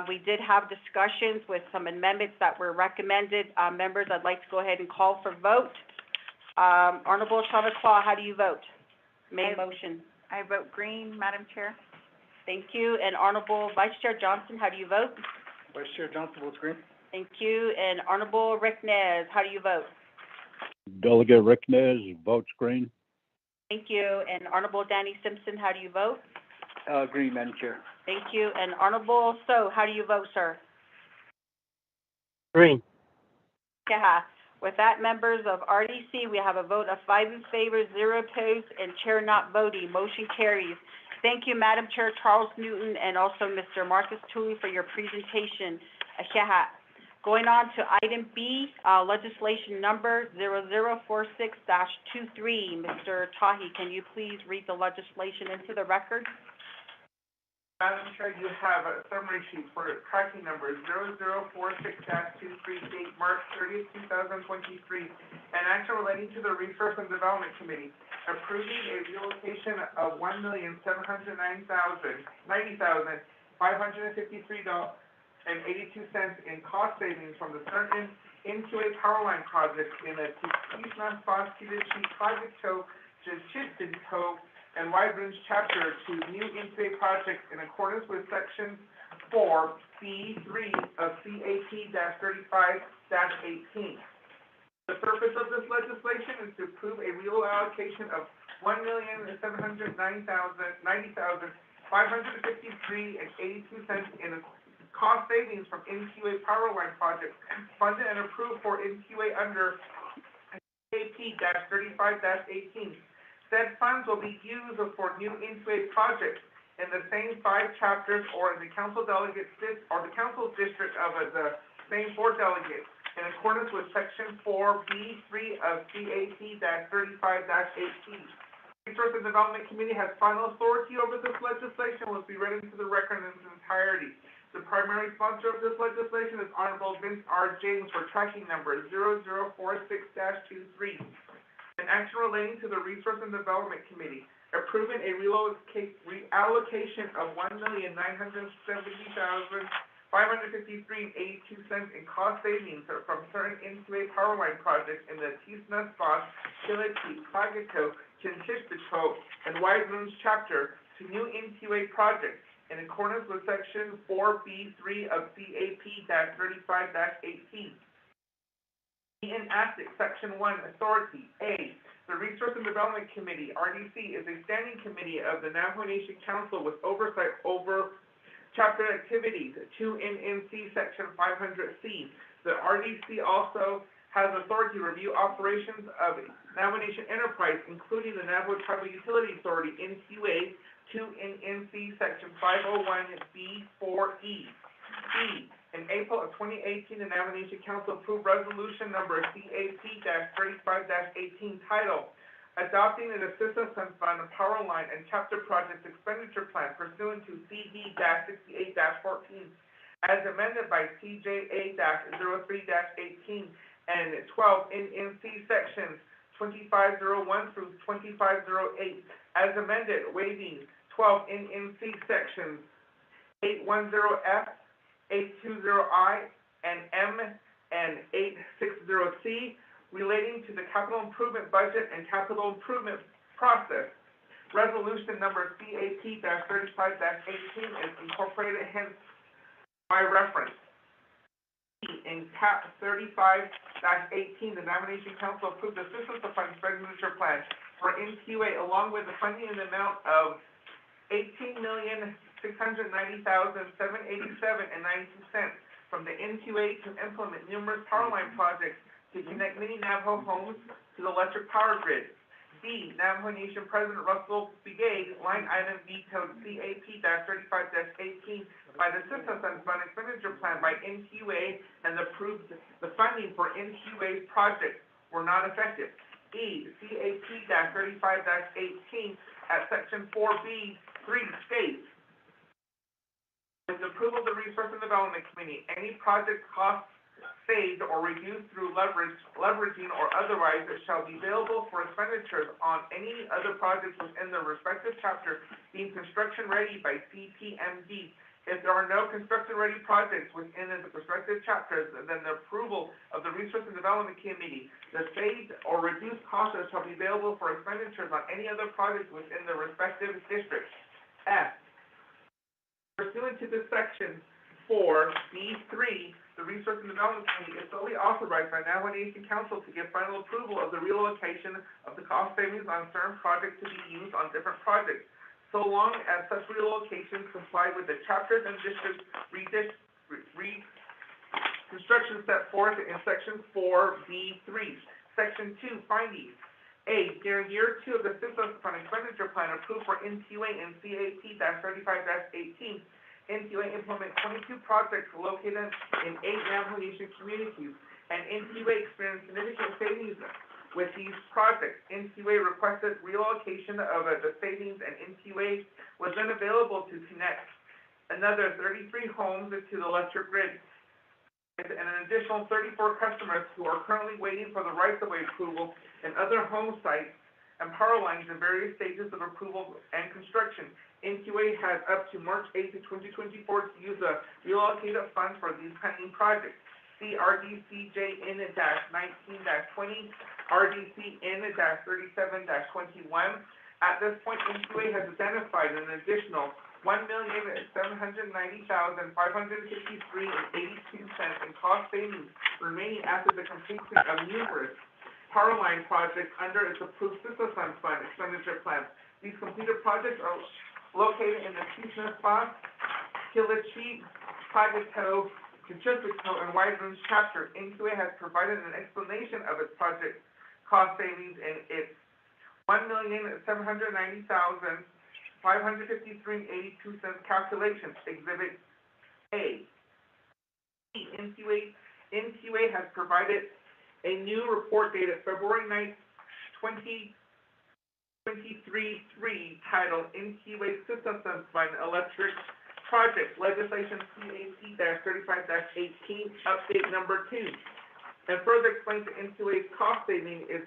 [SPEAKER 3] We did have discussions with some amendments that were recommended. Members, I'd like to go ahead and call for vote. Honorable Chavez-Claw, how do you vote? Main motion.
[SPEAKER 4] I vote green, Madam Chair.
[SPEAKER 3] Thank you. And Honorable Vice Chair Johnson, how do you vote?
[SPEAKER 5] Vice Chair Johnson votes green.
[SPEAKER 3] Thank you. And Honorable Rick Nez, how do you vote?
[SPEAKER 11] Delegate Rick Nez votes green.
[SPEAKER 3] Thank you. And Honorable Danny Simpson, how do you vote?
[SPEAKER 5] Green, Madam Chair.
[SPEAKER 3] Thank you. And Honorable So, how do you vote, sir?
[SPEAKER 8] Green.
[SPEAKER 3] Yeah. With that, members of RDC, we have a vote of 5 in favor, 0 opposed, and Chair not voting. Motion carries. Thank you, Madam Chair Charles Newton, and also Mr. Marcus Tooley for your presentation. Going on to item B, legislation number 0046-23. Mr. Tahi, can you please read the legislation into the record?
[SPEAKER 9] Madam Chair, you have a summary sheet for tracking number 0046-23, date March 30th, 2023, an action relating to the Resource and Development Committee, approving a relocation of $1,790,553.82 in cost savings from the certain N2A power line project in the Tisna Spas Kidichi Project Toe, Chistin Toe, and Wide Range Chapter to new N2A projects in accordance with Section 4B3 of CAP-35-18. The purpose of this legislation is to approve a reallocation of $1,790,553.82 in cost savings from N2A power line projects funded and approved for N2A under CAP-35-18. Said funds will be used for new N2A projects in the same 5 chapters or in the council delegates or the council district of the same 4 delegates in accordance with Section 4B3 of CAP-35-18. Resource and Development Committee has final authority over this legislation, will be read into the record in its entirety. The primary sponsor of this legislation is Honorable Vince R. James for tracking number 0046-23. An action relating to the Resource and Development Committee, approving a reallocation of $1,970,553.82 in cost savings from certain N2A power line projects in the Tisna Spas, Kiliti, Pagato, Chinchishpito, and Wide Range Chapter to new N2A projects in accordance with Section 4B3 of CAP-35-18. Enacted Section 1 Authority. A. The Resource and Development Committee, RDC, is a standing committee of the Navajo Nation Council with oversight over chapter activities. 2 NNC Section 500C. The RDC also has authority to review operations of Navajo Nation enterprise, including the Navajo Tribal Utility Authority, NQA. 2 NNC Section 501B4E. B. In April of 2018, the Navajo Nation Council approved resolution number CAP-35-18 titled Adopting an Assistance Fund Power Line and Chapter Projects Expenditure Plan pursuant to CD-68-14 as amended by CJA-03-18 and 12 NNC sections 2501 through 2508 as amended, waiving 12 NNC sections 810F, 820I, and M, and 860C relating to the capital improvement budget and capital improvement process. Resolution number CAP-35-18 is incorporated hence by reference. In CAP 35-18, the Navajo Nation Council approved the Assistance to Fund Expenditure Plan for NQA along with the funding in the amount of $18,690,787.92 from the N2A to implement numerous power line projects to connect many Navajo homes to the electric power grid. B. Navajo Nation President Russell Brigade, line item vetoed CAP-35-18 by the Assistance and Fund Expenditure Plan by NQA and approved the funding for NQA's projects were not effective. E. CAP-35-18 at Section 4B3 states, with approval of the Resource and Development Committee, any project costs saved or reduced through leveraging or otherwise that shall be available for expenditures on any other projects within the respective chapter being construction ready by CPMD If there are no construction-ready projects within the respective chapters, then the approval of the Resource and Development Committee, the saved or reduced costs shall be available for expenditures on any other projects within the respective districts. F, pursuant to this section 4B3, the Resource and Development Committee is solely authorized by Navigation Council to give final approval of the relocation of the cost savings on certain projects to be used on different projects, so long as such relocations comply with the chapters and district reconstruction set forth in section 4B3. Section 2, findings. A, during year 2 of the System Fund Expenditure Plan approved for NQA and CAP-35-18, NQA implement 22 projects located in 8 navigation communities, and NQA experienced significant savings with these projects. NQA requested relocation of the savings, and NQA was then available to connect another 33 homes to the electric grid, and an additional 34 customers who are currently waiting for the rights-of-way approval and other home sites and power lines in various stages of approval and construction. NQA has up to March 8, 2024 to use the relocated funds for these pending projects. See RDCJN-19-20, RDCN-37-21. At this point, NQA has identified an additional $1,790,553.82 in cost savings remaining after the completion of numerous power line projects under its approved System Fund Expenditure Plan. These completed projects are located in the Tisna-Spa, Kilichi, Pagito, Conchipico, and Wide Range chapter. NQA has provided an explanation of its project cost savings in its $1,790,553.82 calculations. Exhibit A. NQA has provided a new report dated February 9, 2023, titled NQA System Fund Electric Project Legislation CAP-35-18 Update Number 2, and further explains the NQA's cost saving is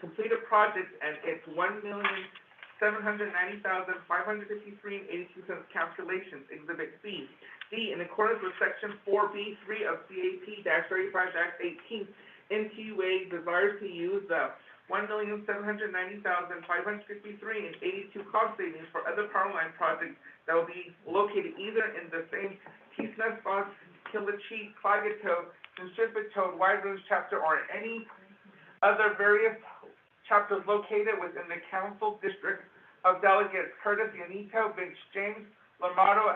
[SPEAKER 9] completed projects and its $1,790,553.82 calculations. Exhibit B. D. In accordance with Section 4B3 of CAP-35-18, NQA desires to use the $1,790,553.82 cost savings for other power line projects that will be located either in the same Tisna-Spa, Kilichi, Pagito, Conchipico, Wide Range chapter, or any other various chapters located within the council district of delegates Curtis, Yanito, Vince, James, Lombardo,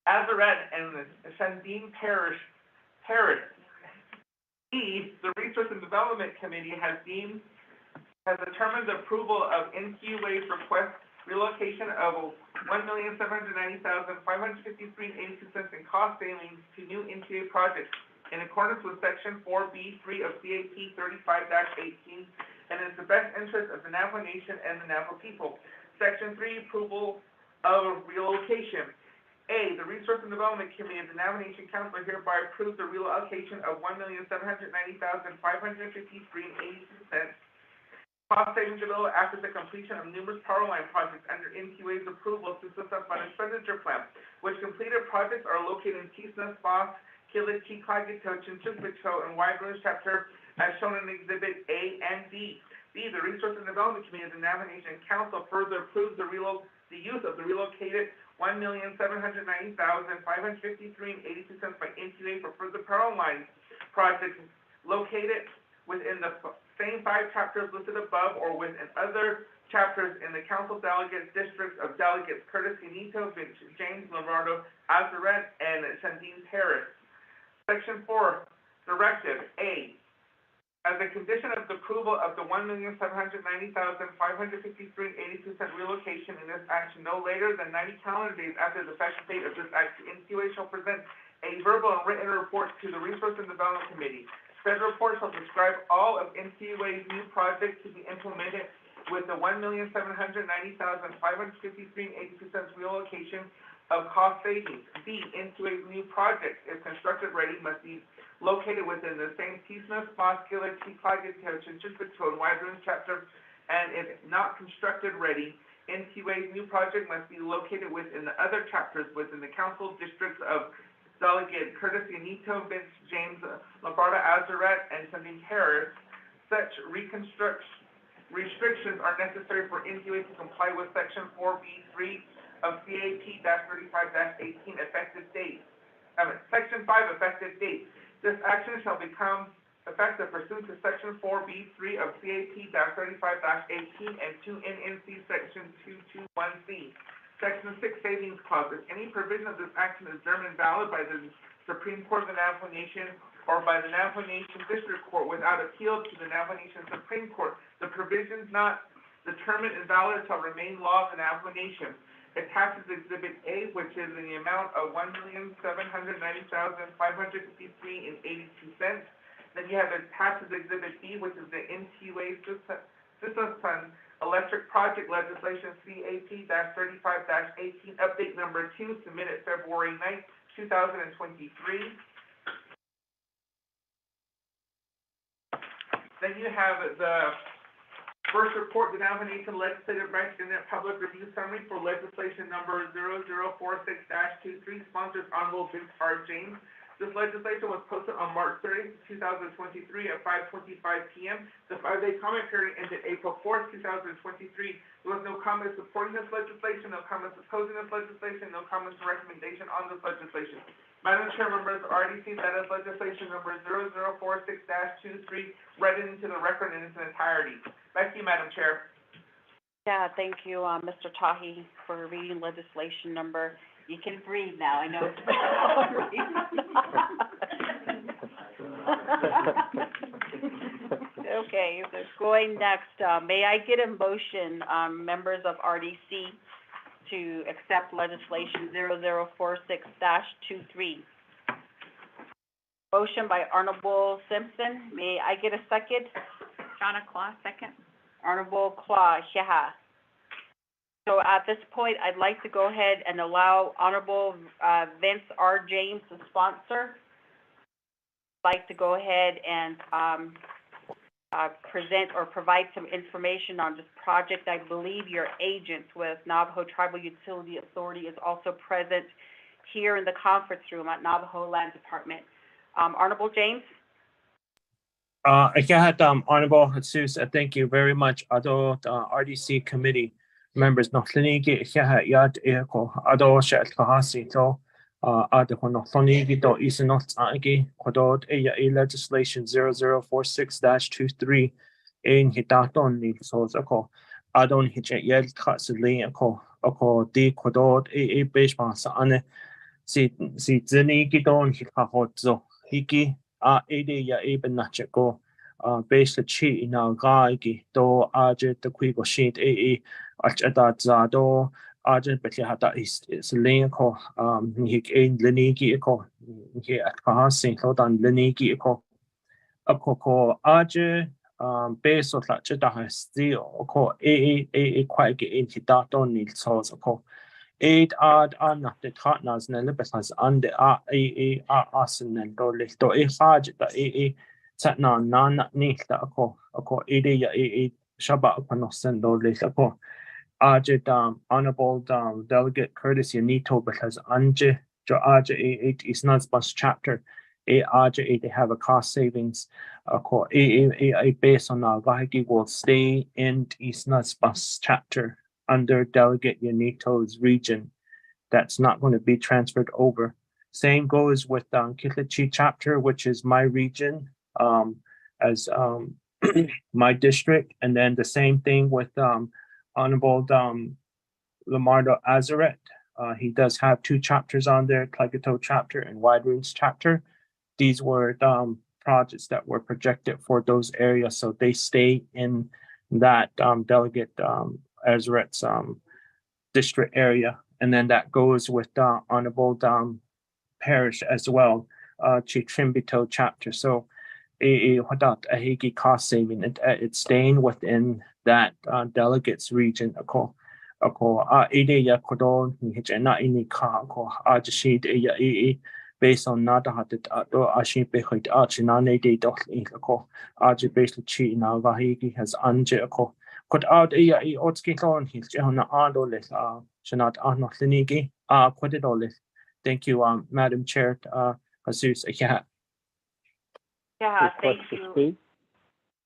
[SPEAKER 9] Azaret, and Sandine Parish. E, the Research and Development Committee has determined the approval of NQA's request relocation of $1,790,553.82 in cost savings to new NQA projects in accordance with Section 4B3 of CAP 35-18, and in the best interest of the Navajo Nation and the Navajo people. Section 3, approval of relocation. A, the Resource and Development Committee of the Navajo Nation Council hereby approves the relocation of $1,790,553.82 cost savings available after the completion of numerous power line projects under NQA's approval through System Fund Expenditure Plan, which completed projects are located in Tisna-Spa, Kilichi, Pagito, Conchipico, and Wide Range chapter as shown in Exhibit A and B. B, the Resource and Development Committee of the Navajo Nation Council further approves the use of the relocated $1,790,553.82 by NQA for further power line projects located within the same 5 chapters listed above or within other chapters in the council delegates districts of delegates Curtis, Yanito, Vince, James, Lombardo, Azaret, and Sandine Parish. Section 4, Directive A. As a condition of the approval of the $1,790,553.82 relocation in this action, no later than 90 calendar days after the effective date of this act, NQA shall present a verbal and written report to the Resource and Development Committee. Said report shall describe all of NQA's new projects to be implemented with the $1,790,553.82 relocation of cost savings. B, NQA's new projects, if constructed ready, must be located within the same Tisna-Spa, Kilichi, Pagito, Conchipico, and Wide Range chapter, and if not constructed ready, NTUA's new project must be located within the other chapters within the council districts of Delegate Curtis Yanito, Vince James, Labarda Azaret, and Cindy Harris. Such restrictions are necessary for NTUA to comply with Section 4B3 of CAP-35-18 effective date. Section 5 effective date. This action shall become effective pursuant to Section 4B3 of CAP-35-18 and 2 NNC Section 221C. Section 6 Savings Clauses. Any provision of this action is deemed invalid by the Supreme Court of the Navajo Nation or by the Navajo Nation District Court without appeal to the Navajo Nation Supreme Court. The provisions not determined invalid shall remain law of the Navajo Nation. Attaches Exhibit A, which is in the amount of $1,790,553.82. Then you have attaches Exhibit B, which is the NTUA System Fund Electric Project Legislation CAP-35-18 Update Number 2, submitted February 9th, 2023. Then you have the first report, the Navajo Nation Legislative Branch Internet Public Review Summary for Legislation Number 0046-23, sponsors Honorable Vince R. James. This legislation was posted on March 30, 2023 at 5:25 p.m. The 5-day comment period ended April 4th, 2023. There was no comments supporting this legislation, no comments opposing this legislation, no comments or recommendation on this legislation. Madam Chair, members of RDC, that is legislation number 0046-23, read into the record in its entirety. Back to you, Madam Chair.
[SPEAKER 3] Yeah, thank you, Mr. Tahi, for reading legislation number. You can breathe now, I know it's been a long read. Okay, going next, may I get a motion, members of RDC, to accept legislation 0046-23? Motion by Honorable Simpson. May I get a second?
[SPEAKER 4] Shauna Claus, second.
[SPEAKER 3] Honorable Claw, yeah. So at this point, I'd like to go ahead and allow Honorable Vince R. James, the sponsor, like to go ahead and present or provide some information on this project. I believe your agent with Navajo Tribal Utility Authority is also present here in the conference room at Navajo Land Department. Honorable James?
[SPEAKER 12] Honorable Jesus, thank you very much. Ado RDC committee members notlunigi yad eko ado shet kahasi to ado notlunigi do isenot agi kodod legislation 0046-23 in hitaton ni sozako adon hichet yel khasli ako di kodod beshma sa ane si zini gidon hikahozo hiki ede ya eben nacheko based chi na gaigi do aje the quigo sheet achata zado aje betli hata is linko hik ein linigi ko he atkahasi lodan linigi ko ko aje base of la chata hasti ko quite get in hitaton nil so ko 8 ad an the partners nelle besas ande asen do listo haj da satna nan nilta ako ide ya shaba panosen do listo ajit honorable delegate Curtis Yanito because anje jo aje it is not bus chapter aje they have a cost savings ako based on Vahiki will stay in East Nuts bus chapter under Delegate Yanito's region. That's not going to be transferred over. Same goes with Kitlachi chapter, which is my region as my district. And then the same thing with Honorable Lamardo Azaret. He does have 2 chapters on there, Klagato chapter and Wide Range chapter. These were projects that were projected for those areas. So they stay in that Delegate Azaret's district area, and then that goes with Honorable Parish as well, Chitrimbito chapter. So without a hiki cost saving, it's staying within that delegates region. Based on nada hatit ashin behit achinane de dot inko aji based chi na vahigi has anje Could out a otski on his on adolis should not linigi quitidolis. Thank you, Madam Chair, Jesus, yeah.
[SPEAKER 3] Yeah, thank
[SPEAKER 11] Request to
[SPEAKER 3] you,
[SPEAKER 11] speak?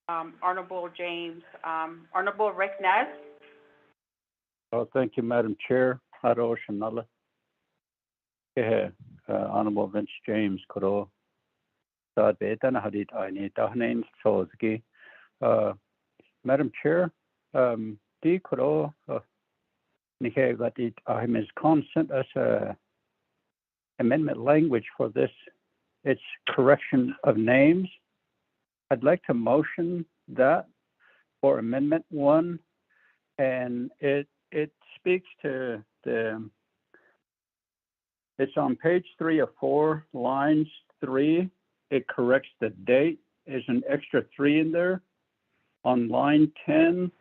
[SPEAKER 3] Honorable James. Honorable Rick Nez?
[SPEAKER 11] Oh, thank you, Madam Chair. Haro Shanala. Honorable Vince James Kuro. Sad Betan Hadit Aini Dahnain Sozgi. Madam Chair, D Kuro Nike got it is constant as a amendment language for this. It's correction of names. I'd like to motion that for Amendment 1, and it speaks to it's on page 3 of 4, lines 3. It corrects the date. There's an extra 3 in there. On line 10,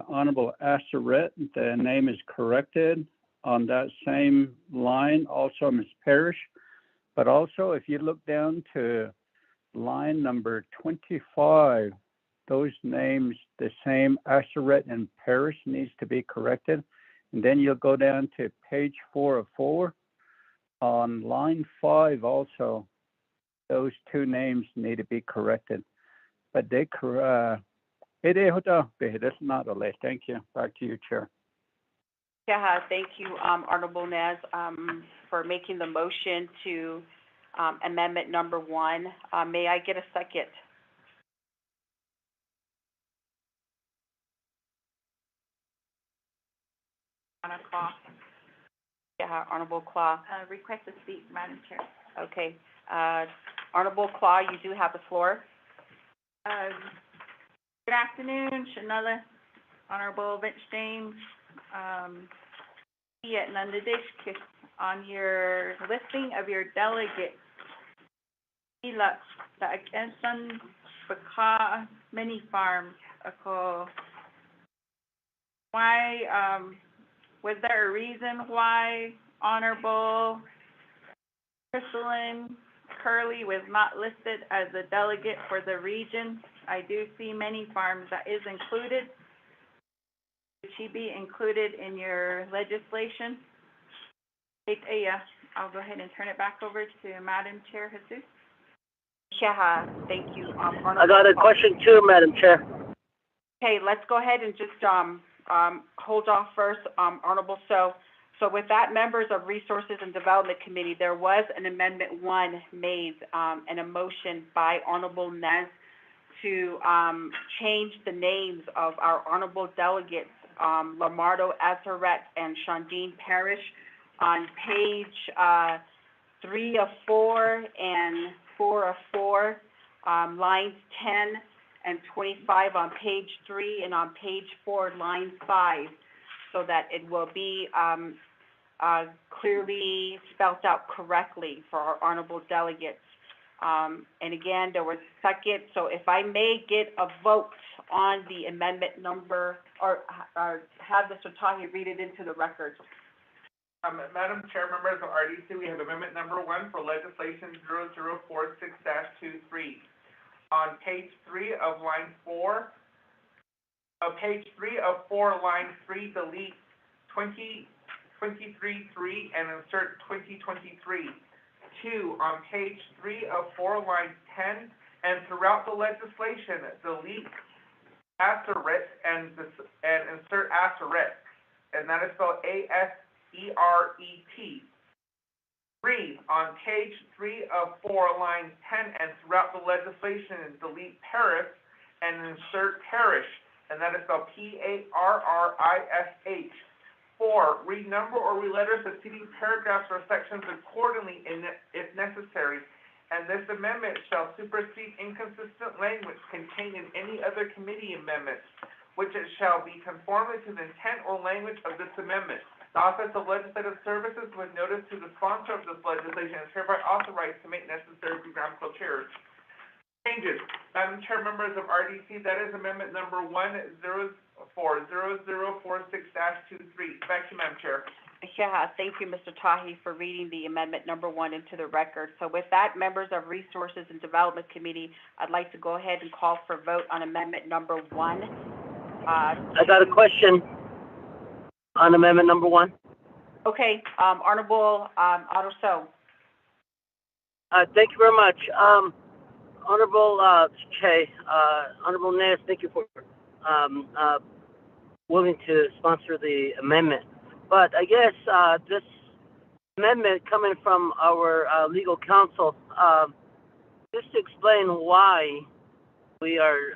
[SPEAKER 11] Honorable Asseret, the name is corrected. On that same line, also Ms. Parrish. But also, if you look down to line number 25, those names, the same Asseret and Parrish needs to be corrected. And then you'll go down to page 4 of 4. On line 5 also, those 2 names need to be corrected. But they that's not a list. Thank you. Back to you, Chair.
[SPEAKER 3] Yeah, thank you, Honorable Nez, for making the motion to amendment number 1. May I get a second?
[SPEAKER 4] Anna Claw.
[SPEAKER 3] Yeah, Honorable Claw.
[SPEAKER 4] Request to speak, Madam Chair.
[SPEAKER 3] Okay. Honorable Claw, you do have the floor.
[SPEAKER 4] Good afternoon, Shanala, Honorable Vince James. On your listing of your delegates, the Akensan Baka Mini Farm, why, was there a reason why Honorable Crystalline Curley was not listed as a delegate for the region? I do see many farms that is included. Should she be included in your legislation? I'll go ahead and turn it back over to Madam Chair Jesus.
[SPEAKER 3] Yeah, thank you.
[SPEAKER 8] I got a question too, Madam Chair.
[SPEAKER 3] Okay, let's go ahead and just hold off first, Honorable. So with that, members of Resources and Development Committee, there was an Amendment 1 made and a motion by Honorable Nez to change the names of our honorable delegates, Lamardo Asseret and Shondine Parrish, on page 3 of 4 and 4 of 4, lines 10 and 25 on page 3, and on page 4, line 5, so that it will be clearly spelled out correctly for our honorable delegates. And again, there was second, so if I may get a vote on the amendment number, or have Mr. Tahi read it into the record.
[SPEAKER 9] Madam Chair, members of RDC, we have amendment number 1 for legislation 0046-23. On page 3 of line 4, page 3 of 4, line 3, delete 2023-3 and insert 2023. 2, on page 3 of 4, line 10, and throughout the legislation, delete Asseret and insert Asseret, and that is spelled A-S-E-R-E-T. 3, on page 3 of 4, line 10, and throughout the legislation, delete Parrish and insert Parrish, and that is spelled P-A-R-R-I-S-H. 4, renumber or reletter succeeding paragraphs or sections accordingly if necessary, and this amendment shall supersede inconsistent language contained in any other committee amendments, which it shall be conforming to the intent or language of this amendment. The Office of Legislative Services, with notice to the sponsor of this legislation, is hereby authorized to make necessary grammatical changes. Madam Chair, members of RDC, that is amendment number 1040046-23. Back to you, Madam Chair.
[SPEAKER 3] Yeah, thank you, Mr. Tahi, for reading the amendment number 1 into the record. So with that, members of Resources and Development Committee, I'd like to go ahead and call for vote on amendment number 1.
[SPEAKER 8] I got a question on amendment number 1.
[SPEAKER 3] Okay, Honorable, Otto So.
[SPEAKER 8] Thank you very much. Honorable Honorable Nez, thank you for willing to sponsor the amendment. But I guess this amendment coming from our legal counsel, just to explain why we are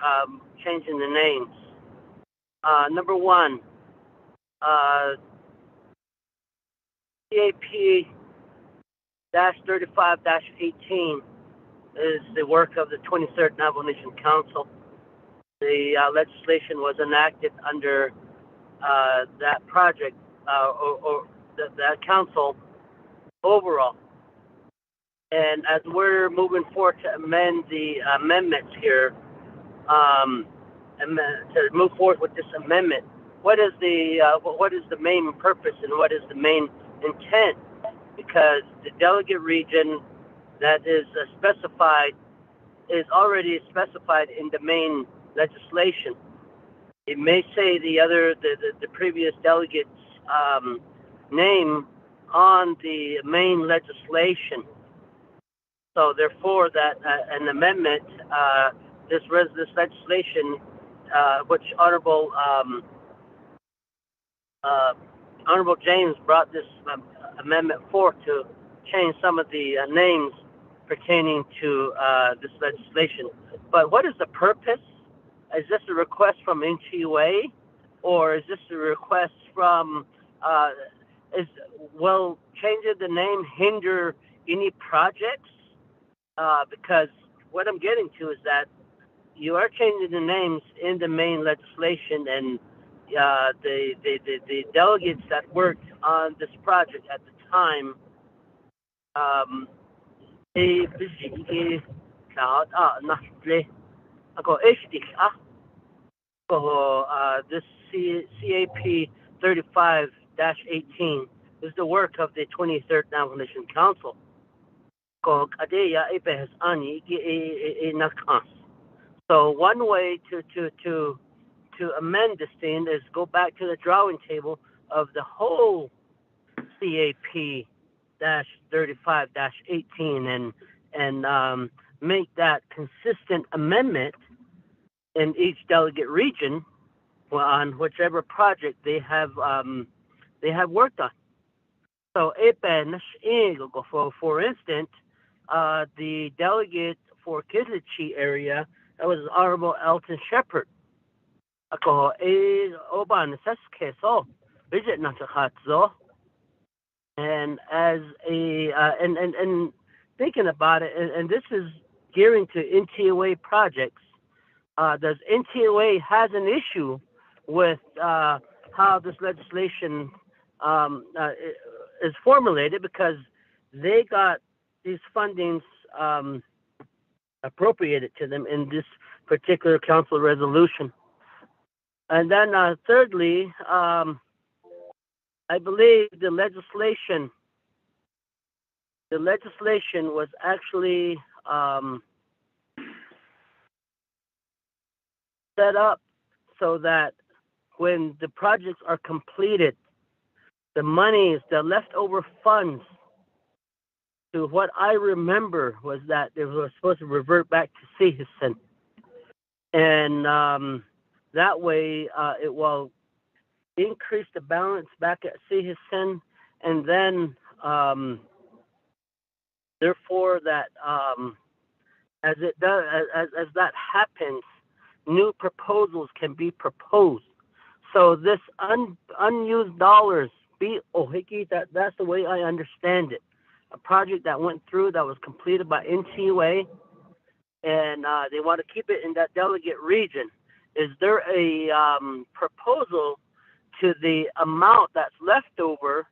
[SPEAKER 8] changing the names. Number 1, CAP-35-18 is the work of the 23rd Navajo Nation Council. The legislation was enacted under that project or that council overall. And as we're moving forward to amend the amendments here, to move forward with this amendment, what is the main purpose and what is the main intent? Because the delegate region that is specified is already specified in the main legislation. It may say the previous delegate's name on the main legislation. So therefore, that an amendment, this legislation, which Honorable James brought this amendment forth to change some of the names pertaining to this legislation. But what is the purpose? Is this a request from NTUA, or is this a request from? Will changing the name hinder any projects? Because what I'm getting to is that you are changing the names in the main legislation, and the delegates that worked on this project at the time, this CAP 35-18 is the work of the 23rd Navajo Nation Council. So one way to amend this thing is go back to the drawing table of the whole CAP-35-18 and make that consistent amendment in each delegate region on whichever project they have worked on. So for instance, the delegate for Kizlichi area, that was Honorable Elton Shepherd. And as and thinking about it, and this is gearing to NTOA projects, does NTOA has an issue with how this legislation is formulated, because they got these fundings appropriated to them in this particular council resolution. And then thirdly, I believe the legislation was actually set up so that when the projects are completed, the monies, the leftover funds, to what I remember was that they were supposed to revert back to Citizen. And that way it will increase the balance back at Citizen, and then therefore that as that happens, new proposals can be proposed. So this unused dollars that's the way I understand it. A project that went through, that was completed by NTUA, and they want to keep it in that delegate region. Is there a proposal to the amount that's left over,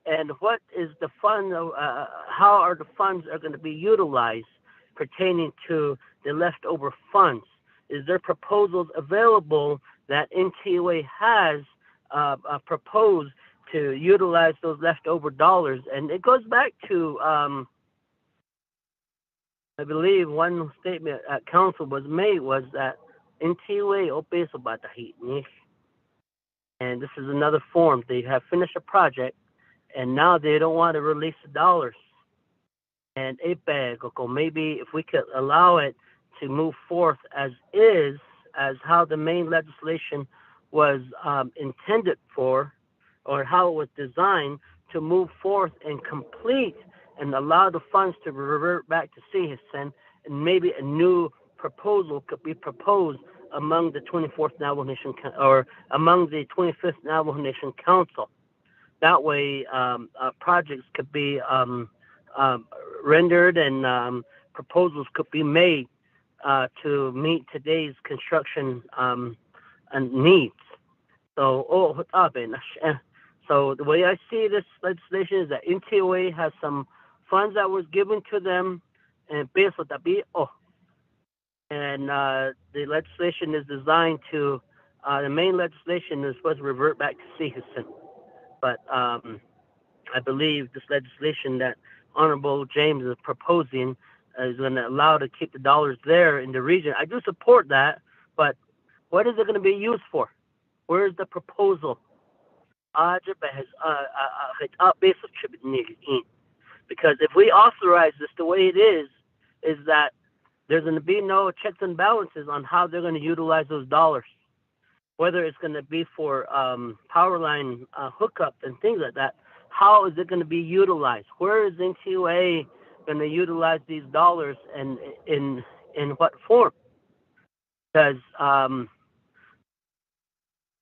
[SPEAKER 8] and what is the fund? How are the funds are going to be utilized pertaining to the leftover funds? Is there proposals available that NTUA has proposed to utilize those leftover dollars? And it goes back to, I believe one statement at council was made was that NTUA obeso batahi And this is another form. They have finished a project, and now they don't want to release the dollars. And maybe if we could allow it to move forth as is, as how the main legislation was intended for, or how it was designed to move forth and complete and allow the funds to revert back to citizen, and maybe a new proposal could be proposed among the 24th Navajo Nation or among the 25th Navajo Nation Council. That way, projects could be rendered and proposals could be made to meet today's construction and needs. So, so the way I see this legislation is that NTOA has some funds that was given to them, and and the legislation is designed to, the main legislation is supposed to revert back to citizen. But I believe this legislation that Honorable James is proposing is going to allow to keep the dollars there in the region. I do support that, but what is it going to be used for? Where is the proposal? Because if we authorize this the way it is that there's going to be no checks and balances on how they're going to utilize those dollars, whether it's going to be for power line hookup and things like that. How is it going to be utilized? Where is NTOA going to utilize these dollars, and in what form? Because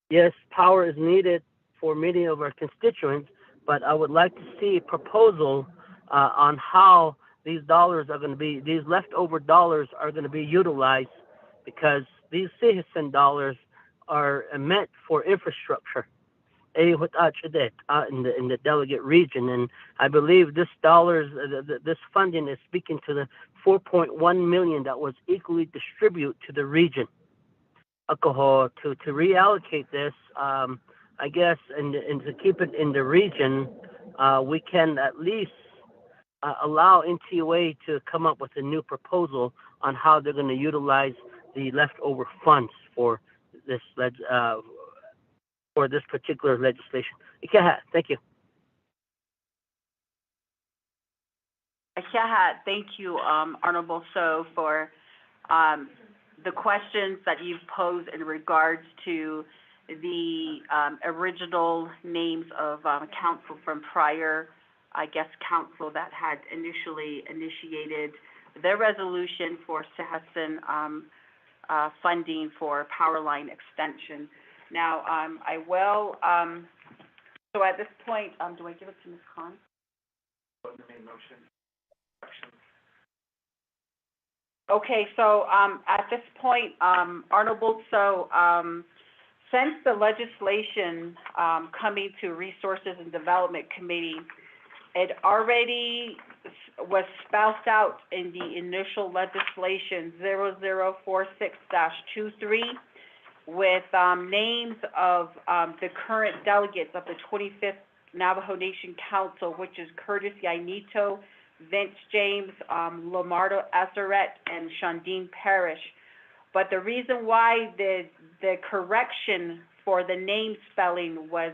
[SPEAKER 8] yes, power is needed for many of our constituents, but I would like to see a proposal on how these dollars are going to be, these leftover dollars are going to be utilized, because these citizen dollars are meant for infrastructure in the delegate region. And I believe this this funding is speaking to the 4.1 million that was equally distributed to the region. To reallocate this, I guess, and to keep it in the region, we can at least allow NTOA to come up with a new proposal on how they're going to utilize the leftover funds for this particular legislation. Thank you.
[SPEAKER 3] Thank you, Honorable So, for the questions that you've posed in regards to the original names of council from prior, I guess, council that had initially initiated their resolution for citizen funding for power line extension. Now, I will, so at this point, do I give it to Ms. Khan?
[SPEAKER 9] The main motion.
[SPEAKER 3] Okay, so at this point, Honorable, so since the legislation coming to Resources and Development Committee, it already was spelled out in the initial legislation 0046-23 with names of the current delegates of the 25th Navajo Nation Council, which is Curtis Yainito, Vince James, Lamardo Azzaret, and Shondine Parrish. But the reason why the correction for the name spelling was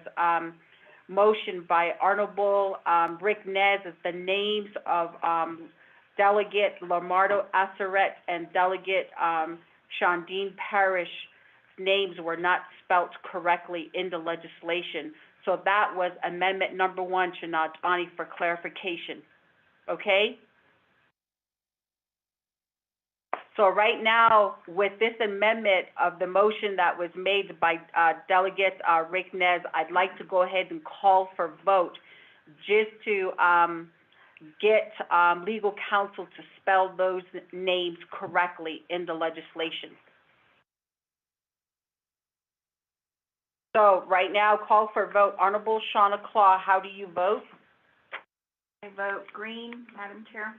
[SPEAKER 3] motioned by Honorable Rick Nez as the names of Delegate Lamardo Azzaret and Delegate Shondine Parrish names were not spelt correctly in the legislation. So that was amendment number 1, Shanad Ani, for clarification. Okay? So right now, with this amendment of the motion that was made by Delegate Rick Nez, I'd like to go ahead and call for vote just to get legal counsel to spell those names correctly in the legislation. So right now, call for vote. Honorable Shauna Claw, how do you vote?
[SPEAKER 4] I vote green, Madam Chair.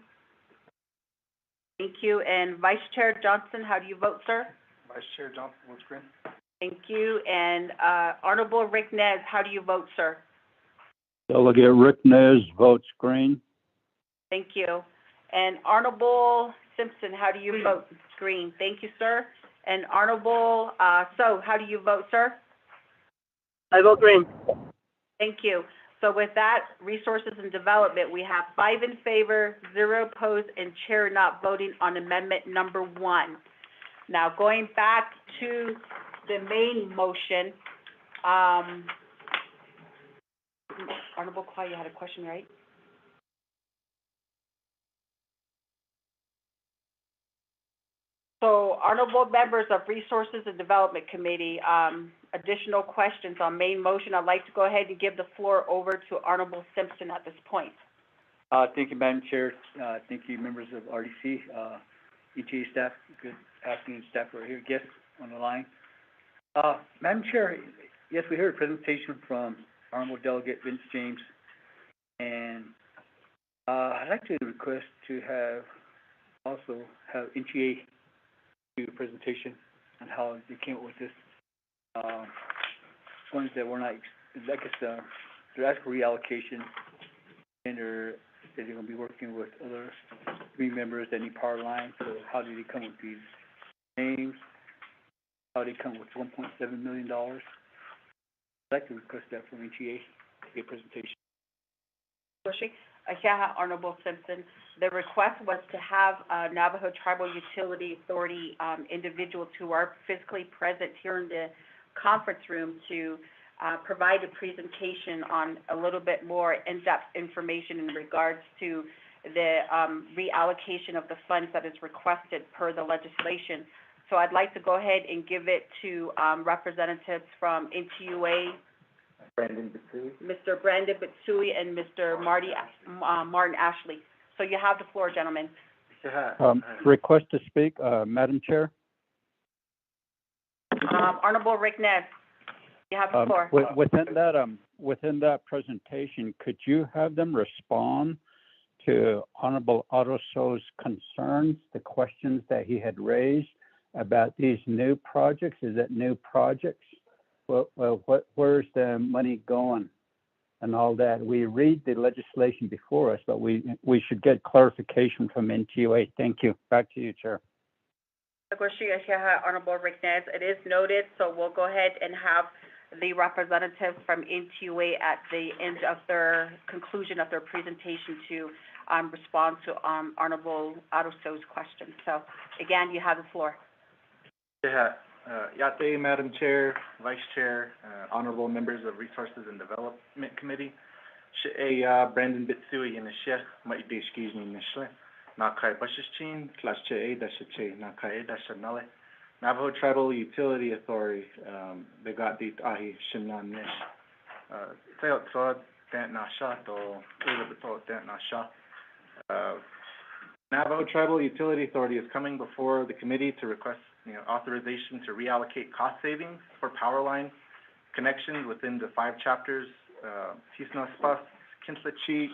[SPEAKER 3] Thank you. And Vice Chair Johnson, how do you vote, sir?
[SPEAKER 10] Vice Chair Johnson votes green.
[SPEAKER 3] Thank you. And Honorable Rick Nez, how do you vote, sir?
[SPEAKER 11] Delegate Rick Nez votes green.
[SPEAKER 3] Thank you. And Honorable Simpson, how do you vote? Green. Thank you, sir. And Honorable So, how do you vote, sir?
[SPEAKER 8] I vote green.
[SPEAKER 3] Thank you. So with that, resources and development, we have 5 in favor, 0 opposed, and chair not voting on amendment number 1. Now, going back to the main motion, Honorable Clay, you had a question, right? So, honorable members of Resources and Development Committee, additional questions on main motion. I'd like to go ahead and give the floor over to Honorable Simpson at this point.
[SPEAKER 5] Thank you, Madam Chair. Thank you, members of RDC, ETA staff, good afternoon, staff who are here, guests on the line. Madam Chair, yes, we heard a presentation from Honorable Delegate Vince James, and I'd like to request to have NTA do a presentation on how they came up with this. Ones that were not, I guess, they're asking for reallocation, and they're going to be working with other community members that need power lines. So how did they come with these names? How did they come with $1.7 million? I'd like to request that from NTA to get a presentation.
[SPEAKER 3] Honorable Simpson, the request was to have Navajo Tribal Utility Authority individuals who are physically present here in the conference room to provide a presentation on a little bit more in-depth information in regards to the reallocation of the funds that is requested per the legislation. So I'd like to go ahead and give it to representatives from NTUA, Mr. Brandon Bitsui and Mr. Martin Ashley. So you have the floor, gentlemen.
[SPEAKER 11] Request to speak, Madam Chair.
[SPEAKER 3] Honorable Rick Nez, you have the floor.
[SPEAKER 11] Within that presentation, could you have them respond to Honorable Ottoso's concerns, the questions that he had raised about these new projects? Is it new projects? Where's the money going and all that? We read the legislation before us, but we should get clarification from NTUA. Thank you. Back to you, Chair.
[SPEAKER 3] Honorable Rick Nez, it is noted, so we'll go ahead and have the representatives from NTUA at the end of their conclusion of their presentation to respond to Honorable Ottoso's question. So again, you have the floor.
[SPEAKER 13] Yate, Madam Chair, Vice Chair, honorable members of Resources and Development Committee. Brandon Bitsui in the Sheh, might be excuse me, Nishle. Nakai Bashichin, Class Che, Dashache, Nakai, Dashanale. Navajo Tribal Utility Authority, they got the Ahi Shinan Nish. Sayot Sod, Dan Nasha, to Ulabato, Dan Nasha. Navajo Tribal Utility Authority is coming before the committee to request authorization to reallocate cost savings for power line connections within the 5 chapters, Tisna Spas, Kinslachi,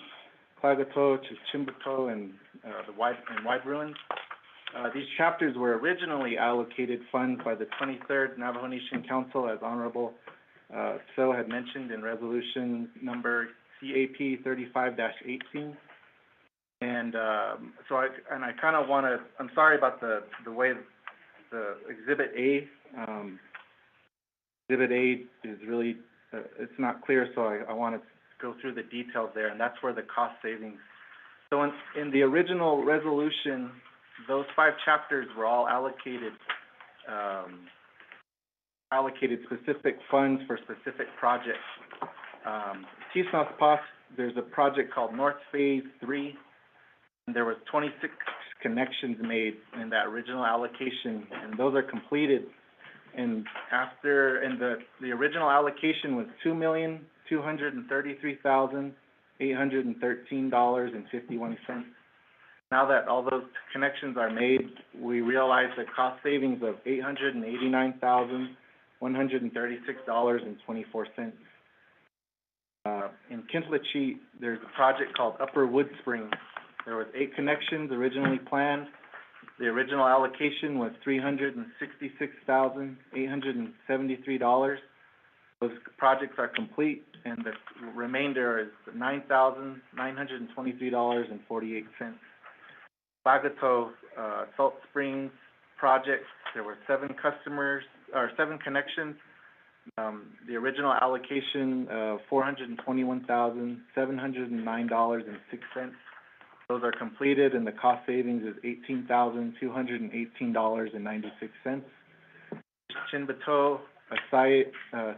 [SPEAKER 13] Klagato, Chichimbato, and the Wide Ruins. These chapters were originally allocated funds by the 23rd Navajo Nation Council, as Honorable Phil had mentioned in resolution number CAP 35-18. And so I kind of want to, I'm sorry about the way the Exhibit A is really, it's not clear, so I want to go through the details there, and that's where the cost savings. So in the original resolution, those 5 chapters were all allocated specific funds for specific projects. Tisnas Pas, there's a project called North Phase 3, and there was 26 connections made in that original allocation, and those are completed. And the original allocation was $2,233,813.51. Now that all those connections are made, we realize the cost savings of $889,136.24. In Kinslachi, there's a project called Upper Wood Springs. There was 8 connections originally planned. The original allocation was $366,873. Those projects are complete, and the remainder is $9,923.48. Klagato Salt Springs project, there were 7 connections. The original allocation of $421,709.06. Those are completed, and the cost savings is $18,218.96. Chinbato,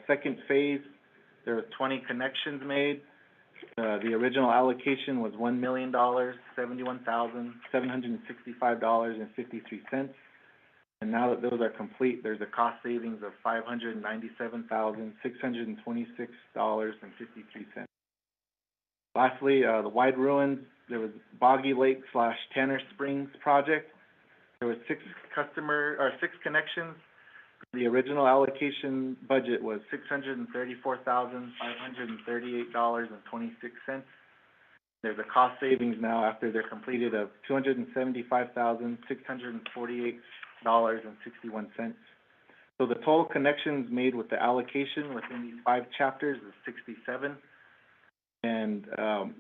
[SPEAKER 13] second phase, there were 20 connections made. The original allocation was $1,071,765.53. And now that those are complete, there's a cost savings of $597,626.53. Lastly, the Wide Ruins, there was Boggy Lake / Tanner Springs project. There was 6 connections. The original allocation budget was $634,538.26. There's a cost savings now after they're completed of $275,648.61. So the total connections made with the allocation within these 5 chapters is 67. And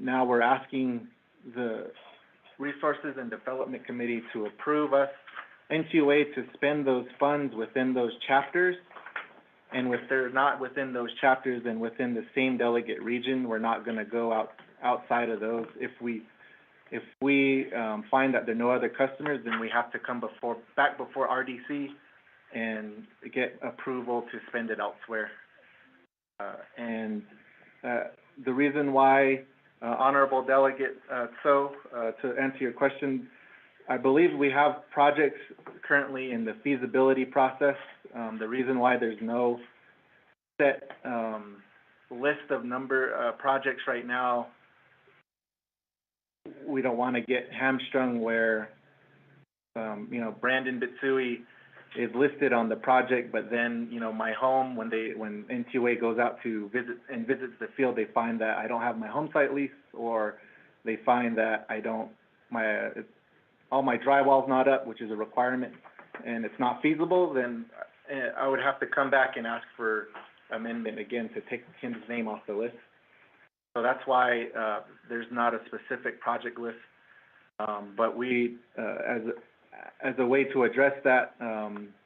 [SPEAKER 13] now we're asking the Resources and Development Committee to approve us, NTUA, to spend those funds within those chapters. And if they're not within those chapters, then within the same delegate region, we're not going to go outside of those. If we find that there are no other customers, then we have to come back before RDC and get approval to spend it elsewhere. The reason why, Honorable Delegate to answer your question, I believe we have projects currently in the feasibility process. The reason why there's no set list of projects right now, we don't want to get hamstrung where, Brandon Bitsui is listed on the project, but then, my home, when NTUA goes out to visits the field, they find that I don't have my home site lease, or they find that all my drywall's not up, which is a requirement, and it's not feasible, then I would have to come back and ask for amendment again to take Tim's name off the list. So that's why there's not a specific project list. But we, as a way to address that,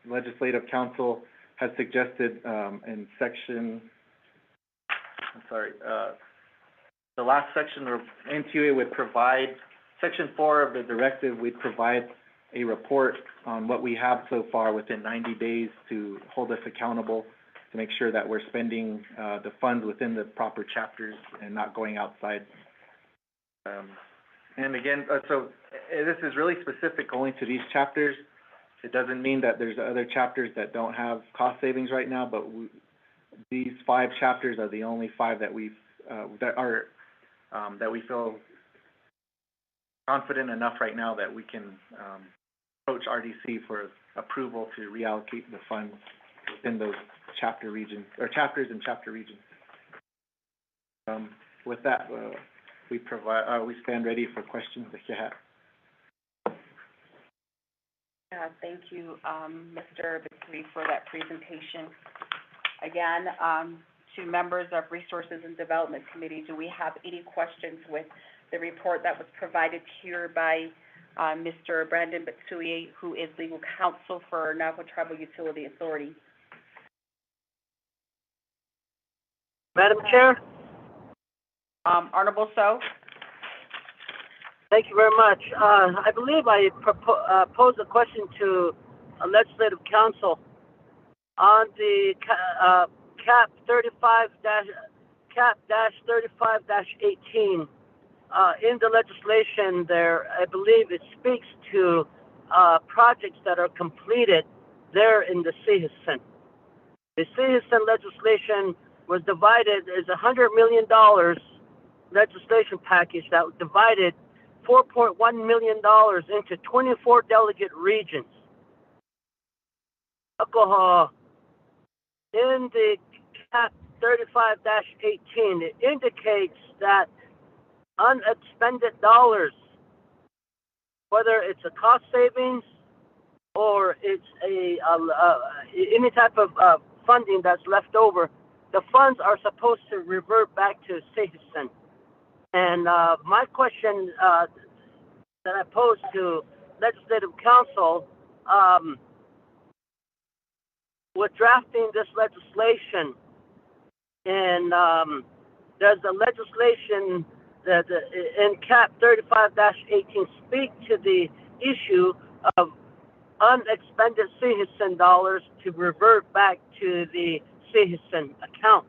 [SPEAKER 13] Legislative Council has suggested in the last section where NTUA would provide, Section 4 of the directive, we'd provide a report on what we have so far within 90 days to hold us accountable, to make sure that we're spending the funds within the proper chapters and not going outside. And again, so this is really specific only to these chapters. It doesn't mean that there's other chapters that don't have cost savings right now, but these 5 chapters are the only 5 that we feel confident enough right now that we can approach RDC for approval to reallocate the funds within those chapter regions, or chapters and chapter regions. With that, we stand ready for questions that you have.
[SPEAKER 3] Thank you, Mr. Bitsui, for that presentation. Again, to members of Resources and Development Committee, do we have any questions with the report that was provided here by Mr. Brandon Bitsui, who is legal counsel for Navajo Tribal Utility Authority?
[SPEAKER 8] Madam Chair?
[SPEAKER 3] Honorable So?
[SPEAKER 8] Thank you very much. I believe I posed a question to Legislative Council on the cap 35-18. In the legislation there, I believe it speaks to projects that are completed there in the Sehisan. The Sehisan legislation was divided as $100 million legislation package that was divided $4.1 million into 24 delegate regions. In the cap 35-18, it indicates that unexpended dollars, whether it's a cost savings or it's any type of funding that's left over, the funds are supposed to revert back to Sehisan. And my question that I posed to Legislative Council with drafting this legislation, and does the legislation that in Cap 35-18 speak to the issue of unexpended citizen dollars to revert back to the citizen account?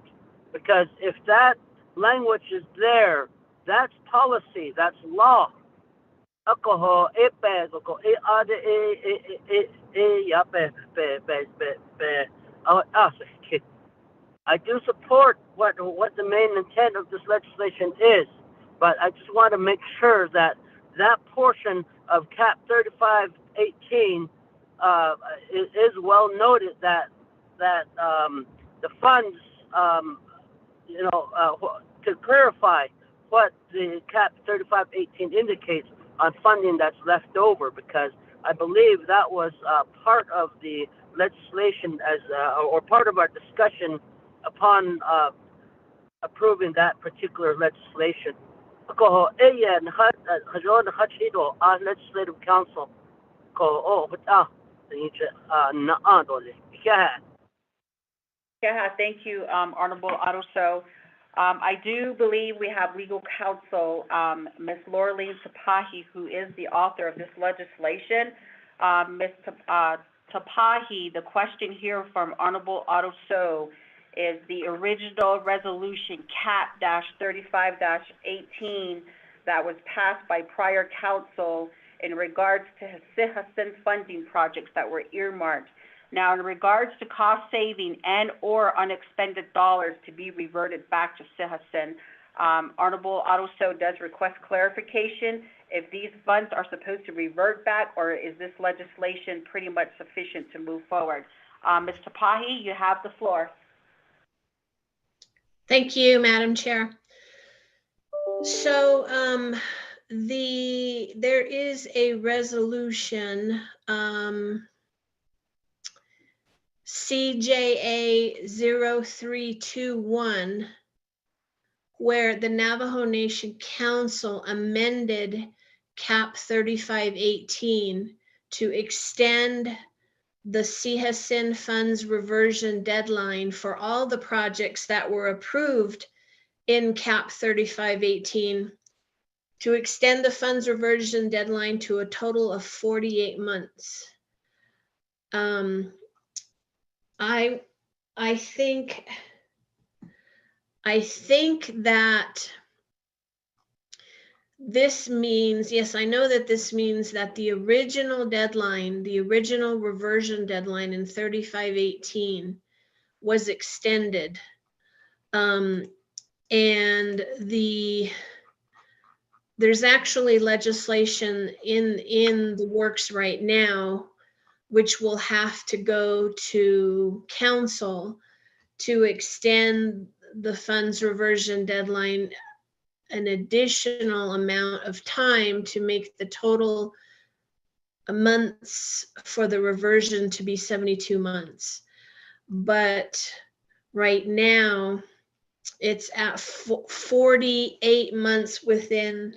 [SPEAKER 8] Because if that language is there, that's policy, that's law. I do support what the main intent of this legislation is, but I just want to make sure that that portion of Cap 35-18 is well noted, that the funds, to clarify what the Cap 35-18 indicates on funding that's left over, because I believe that was part of the legislation or part of our discussion upon approving that particular legislation. Legislative Council.
[SPEAKER 3] Yeah, thank you, Honorable Aruso. I do believe we have legal counsel, Ms. Laureline Tapahi, who is the author of this legislation. Ms. Tapahi, the question here from Honorable Aruso is the original resolution CAP-35-18 that was passed by prior council in regards to CIHSN funding projects that were earmarked. Now, in regards to cost saving and or unexpended dollars to be reverted back to CIHSN, Honorable Aruso does request clarification if these funds are supposed to revert back, or is this legislation pretty much sufficient to move forward? Ms. Tapahi, you have the floor.
[SPEAKER 14] Thank you, Madam Chair. So there is a resolution, CJA 0321, where the Navajo Nation Council amended Cap 35-18 to extend the CIHSN funds reversion deadline for all the projects that were approved in Cap 35-18 to extend the funds reversion deadline to a total of 48 months. I think that this means, yes, I know that this means that the original deadline, the original reversion deadline in 35-18 was extended. And there's actually legislation in the works right now, which will have to go to council to extend the funds reversion deadline an additional amount of time to make the total months for the reversion to be 72 months. But right now, it's at 48 months within,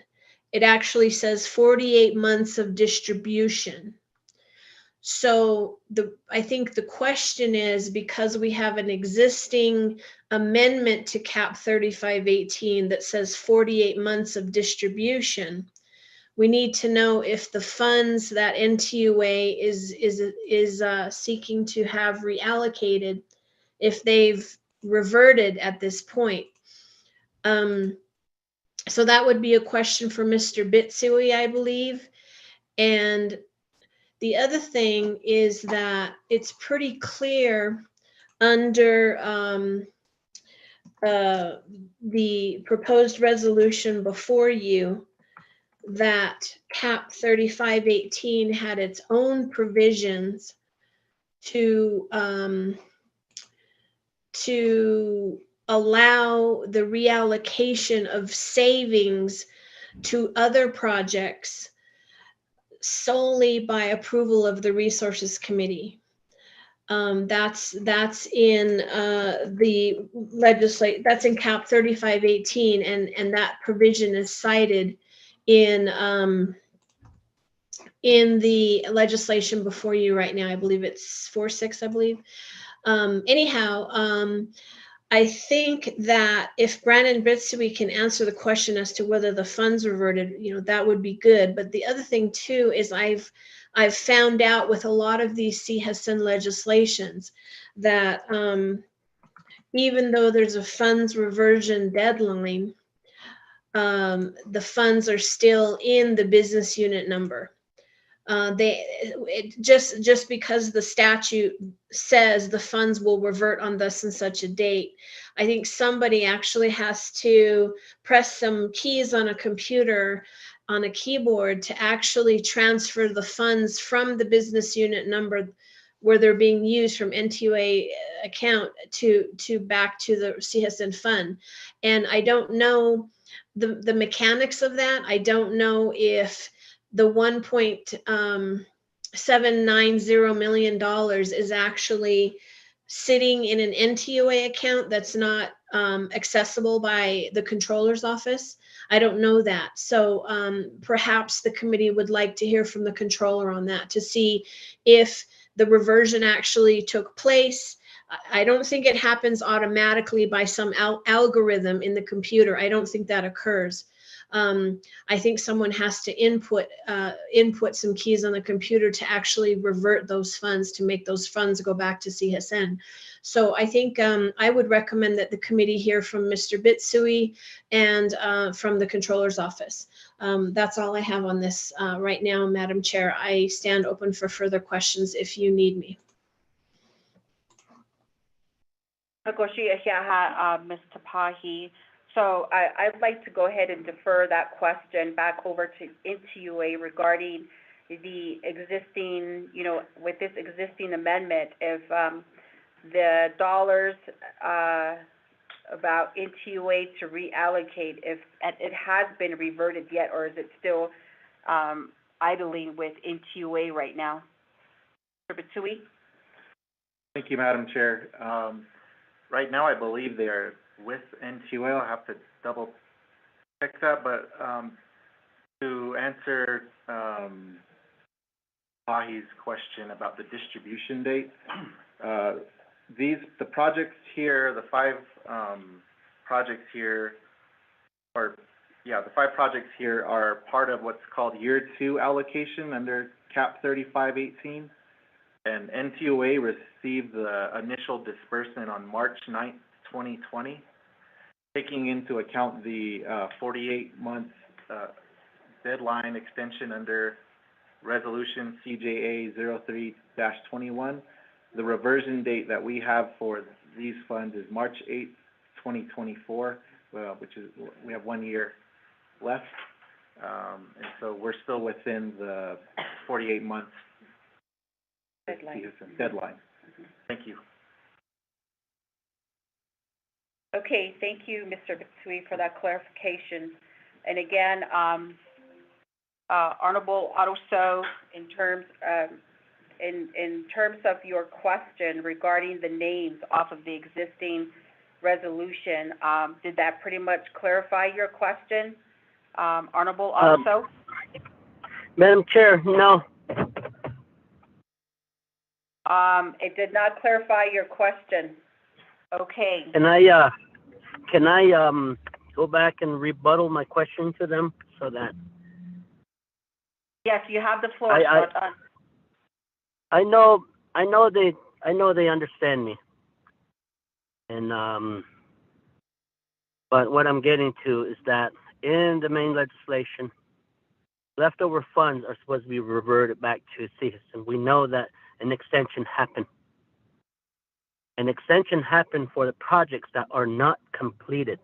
[SPEAKER 14] it actually says 48 months of distribution. So I think the question is, because we have an existing amendment to Cap 35-18 that says 48 months of distribution, we need to know if the funds that NTUA is seeking to have reallocated, if they've reverted at this point. So that would be a question for Mr. Bitsui, I believe. And the other thing is that it's pretty clear under the proposed resolution before you that Cap 35-18 had its own provisions to allow the reallocation of savings to other projects solely by approval of the Resources Committee. That's in the legislate. That's in Cap 35-18, and that provision is cited in the legislation before you right now. I believe it's 4.6. I believe. Anyhow, I think that if Brandon Bitsui can answer the question as to whether the funds reverted, that would be good. But the other thing too is I've found out with a lot of these CHSN legislations that even though there's a funds reversion deadline, the funds are still in the business unit number. Just because the statute says the funds will revert on thus and such a date, I think somebody actually has to press some keys on a computer, on a keyboard, to actually transfer the funds from the business unit number where they're being used from NTUA account to back to the CHSN fund. And I don't know the mechanics of that. I don't know if the $1.790 million is actually sitting in an NTUA account that's not accessible by the controller's office. I don't know that. So perhaps the committee would like to hear from the controller on that to see if the reversion actually took place. I don't think it happens automatically by some algorithm in the computer. I don't think that occurs. I think someone has to input some keys on the computer to actually revert those funds, to make those funds go back to CHSN. So I think I would recommend that the committee hear from Mr. Bitsui and from the controller's office. That's all I have on this right now, Madam Chair. I stand open for further questions if you need me.
[SPEAKER 3] Ms. Tapahi. So I'd like to go ahead and defer that question back over to NTUA regarding the existing, with this existing amendment, if the dollars about NTUA to reallocate, if it has been reverted yet, or is it still idling with NTUA right now? Mr. Bitsui?
[SPEAKER 13] Thank you, Madam Chair. Right now, I believe they're with NTUA. I'll have to double check that, but to answer Pahi's question about the distribution date, the projects here, the five projects here are part of what's called Year 2 allocation under CAP 3518. And NTUA received the initial disbursement on March 9th, 2020, taking into account the 48-month deadline extension under Resolution CJA 03-21. The reversion date that we have for these funds is March 8th, 2024, which is, we have 1 year left. And so we're still within the 48 months deadline. Thank you.
[SPEAKER 3] Okay, thank you, Mr. Bitsui, for that clarification. And again, Honorable Aruso, in terms of your question regarding the names off of the existing resolution, did that pretty much clarify your question, Honorable Aruso?
[SPEAKER 8] Madam Chair, no.
[SPEAKER 3] It did not clarify your question. Okay.
[SPEAKER 8] Can I go back and rebuttal my question to them so that?
[SPEAKER 3] Yes, you have the floor.
[SPEAKER 8] I know they understand me, and but what I'm getting to is that in the main legislation, leftover funds are supposed to be reverted back to CHSN. We know that an extension happened. An extension happened for the projects that are not completed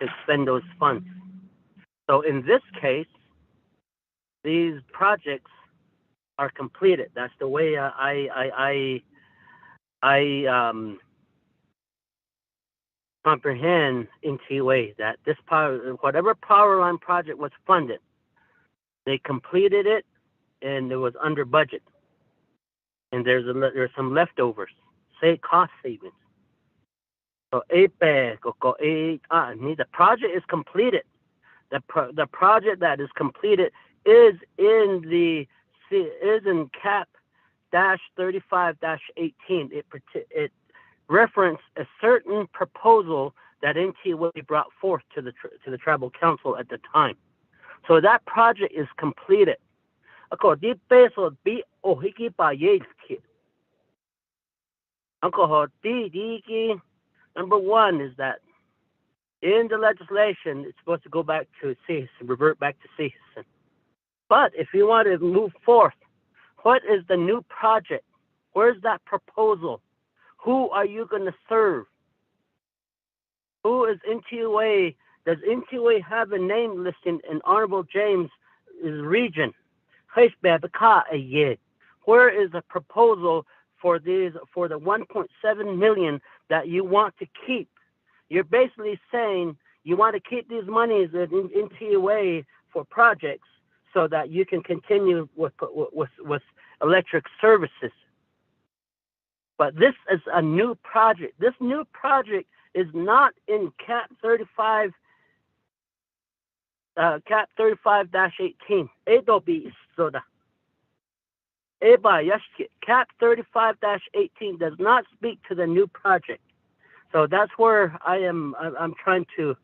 [SPEAKER 8] to spend those funds. So in this case, these projects are completed. That's the way I comprehend NTUA, that this whatever power line project was funded, they completed it, and it was under budget. And there's some leftovers, say cost savings. So the project is completed. The project that is completed is in CAP 35-18. It referenced a certain proposal that NTWA brought forth to the tribal council at the time. So that project is completed. Ako di peso bi ohiki pa yeki. Ako di number one is that in the legislation it's supposed to go back to citizen, revert back to citizen. But if you want to move forth, what is the new project? Where's that proposal? Who are you going to serve? Who is NTUA? Does NTUA have a name listing in Honorable James' region? Where is the proposal for the 1.7 million that you want to keep? You're basically saying you want to keep these monies in NTUA for projects so that you can continue with electric services. But this is a new project. This new project is not in Cap 35. Cap 35-18. Cap 35-18 does not speak to the new project. So that's where I'm trying to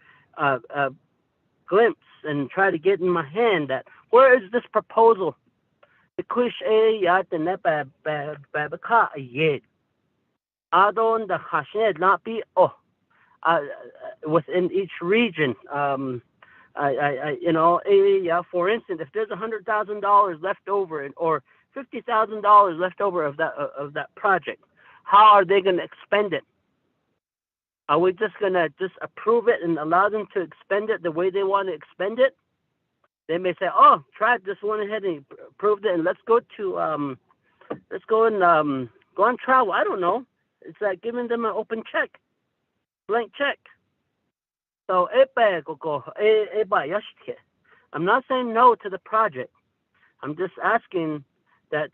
[SPEAKER 8] glimpse and try to get in my hand that where is this proposal? Not be within each region. For instance, if there's $100,000 left over or $50,000 left over of that project, how are they going to expend it? Are we just going to just approve it and allow them to expend it the way they want to expend it? They may say, "Oh, tribe just went ahead and approved it, and let's go and go on travel." I don't know. It's like giving them an open check, blank check. So I'm not saying no to the project. I'm just asking that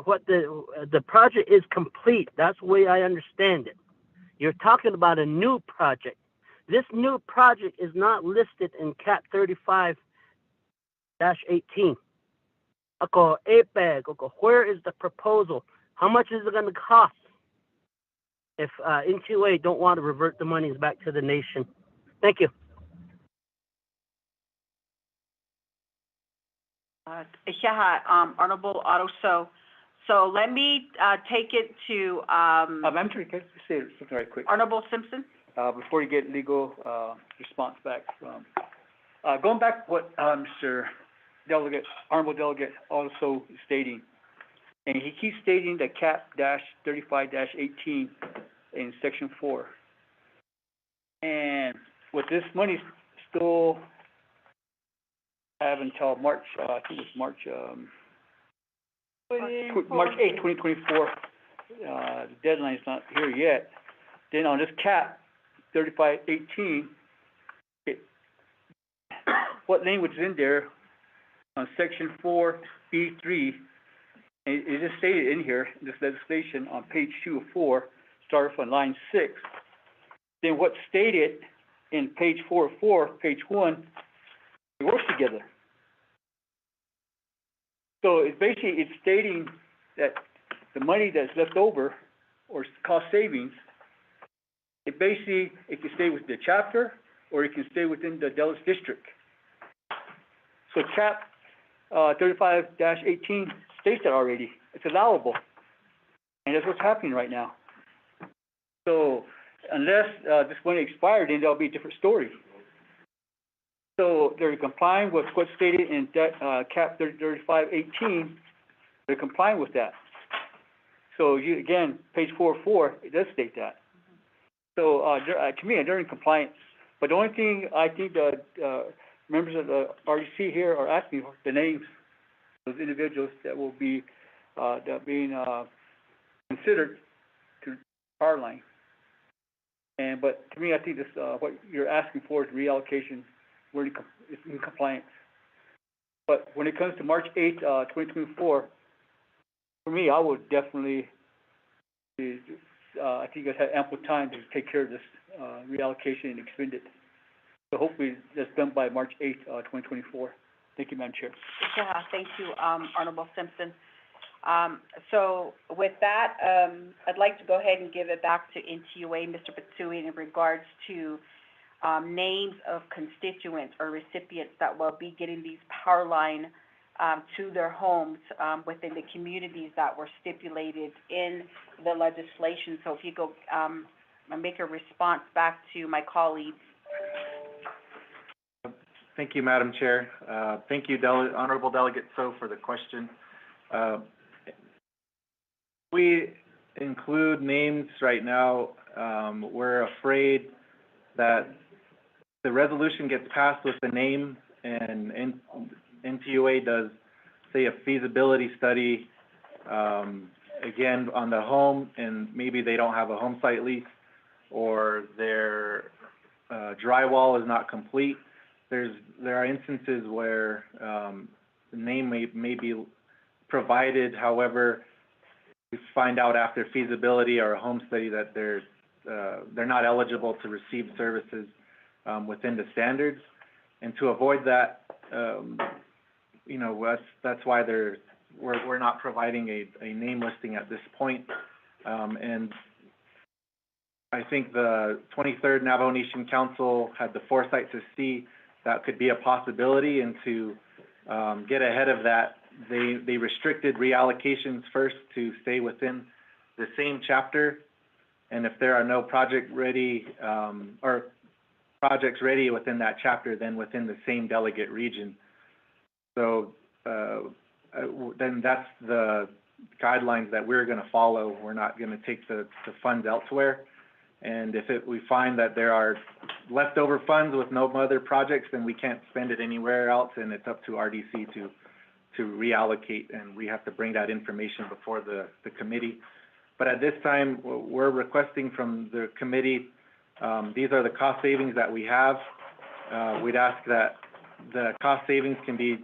[SPEAKER 8] what the project is complete. That's the way I understand it. You're talking about a new project. This new project is not listed in Cap 35-18. Where is the proposal? How much is it going to cost if NTUA don't want to revert the monies back to the nation? Thank you.
[SPEAKER 3] Honorable Otto, so let me take it to
[SPEAKER 5] I'm trying to say something right quick.
[SPEAKER 3] Honorable Simpson.
[SPEAKER 5] Before you get legal response back from going back to what Mr. Delegate, Honorable Delegate, also stating, and he keeps stating that Cap-35-18 in Section 4, and with this money still have until March, I think it's March 8, 2024. The deadline is not here yet. Then on this cap 35-18, what language is in there on Section 4B3? It is stated in here, this legislation on page 2 of 4, starting from line 6. Then what's stated in page 4 of 4, page 1, it works together. So it's basically, it's stating that the money that's left over, or cost savings, it basically, it can stay with the chapter, or it can stay within the Dallas district. So Cap 35-18 states that already. It's allowable. And that's what's happening right now. So unless this money expired, then there'll be a different story. So they're complying with what's stated in Cap 35-18. They're complying with that. So you, again, page 404, it does state that. So to me, they're in compliance. But the only thing I think the members of the RDC here are asking for the names of those individuals that will be being considered to power line. But to me, I think this what you're asking for is reallocation. It's in compliance. But when it comes to March 8, 2024, for me, I would definitely, I think you guys have ample time to take care of this reallocation and expend it. So hopefully that's done by March 8, 2024. Thank you, Madam Chair.
[SPEAKER 3] Yeah, thank you, Honorable Simpson. So with that, I'd like to go ahead and give it back to NTUA, Mr. Bitsui, in regards to names of constituents or recipients that will be getting these power line to their homes within the communities that were stipulated in the legislation. So if you go make a response back to my colleagues.
[SPEAKER 13] Thank you, Madam Chair. Thank you, Honorable Delegate So, for the question. We include names right now. We're afraid that the resolution gets passed with the name and NTUA does, say, a feasibility study, again, on the home, and maybe they don't have a home site lease or their drywall is not complete. There are instances where the name may be provided, however, we find out after feasibility or a home study that they're not eligible to receive services within the standards. And to avoid that, you know, that's why we're not providing a name listing at this point. And I think the 23rd Navajo Nation Council had the foresight to see that could be a possibility, and to get ahead of that, they restricted reallocations first to stay within the same chapter, and if there are no projects ready within that chapter, then within the same delegate region. So then that's the guidelines that we're going to follow. We're not going to take the funds elsewhere. And if we find that there are leftover funds with no other projects, then we can't spend it anywhere else, and it's up to RDC to reallocate, and we have to bring that information before the committee. But at this time, we're requesting from the committee, these are the cost savings that we have. We'd ask that the cost savings can be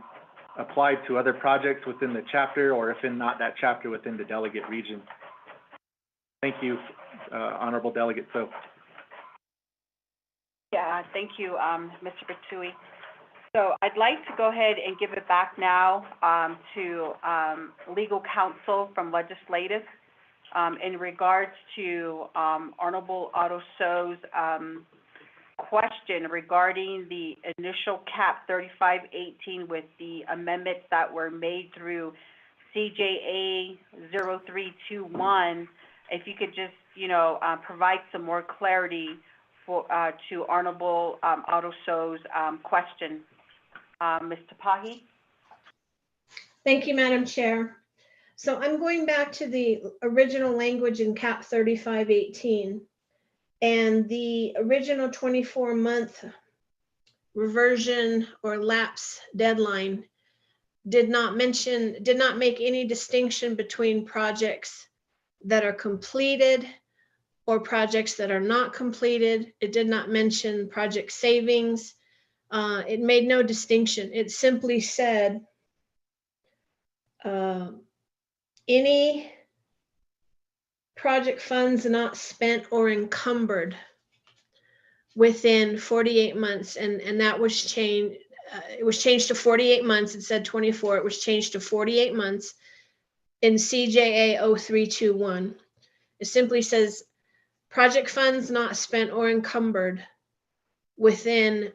[SPEAKER 13] applied to other projects within the chapter, or if in not that chapter, within the delegate region. Thank you, Honorable Delegate So.
[SPEAKER 3] Yeah, thank you, Mr. Bitsui. So I'd like to go ahead and give it back now to legal counsel from legislative in regards to Honorable Otto So's question regarding the initial cap 3518 with the amendments that were made through CJA 0321. If you could just, you know, provide some more clarity for to Honorable Otto So's question. Ms. Tapahi?
[SPEAKER 14] Thank you, Madam Chair. So I'm going back to the original language in CAP 3518, and the original 24-month reversion or lapse deadline did not make any distinction between projects that are completed or projects that are not completed. It did not mention project savings. It made no distinction. It simply said any project funds not spent or encumbered within 48 months, and that was changed. It was changed to 48 months. It said 24. It was changed to 48 months in CJA 0321. It simply says project funds not spent or encumbered within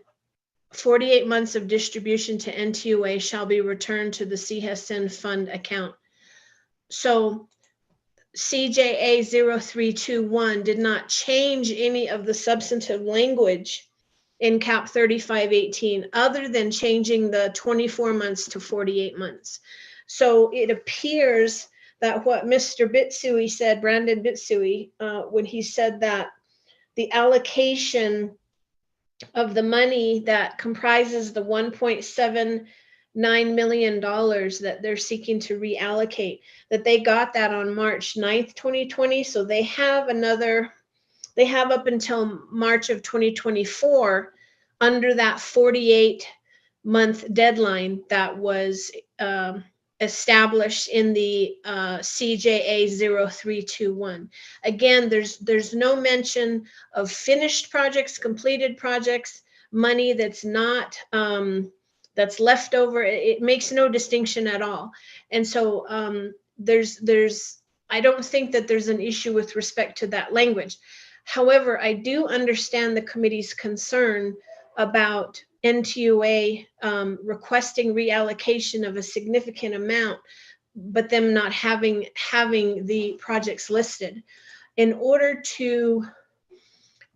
[SPEAKER 14] 48 months of distribution to NTUA shall be returned to the CHESN fund account. So CJA 0321 did not change any of the substantive language in CAP 3518 other than changing the 24 months to 48 months. So it appears that what Mr. Bitsui said, Brandon Bitsui, when he said that the allocation of the money that comprises the $1.79 million that they're seeking to reallocate, that they got that on March 9th, 2020. So they have up until March of 2024 under that 48-month deadline that was established in the CJA 0321. Again, there's no mention of finished projects, completed projects, money that's not that's left over. It makes no distinction at all. And so I don't think that there's an issue with respect to that language. However, I do understand the committee's concern about NTUA requesting reallocation of a significant amount, but them not having the projects listed. In order to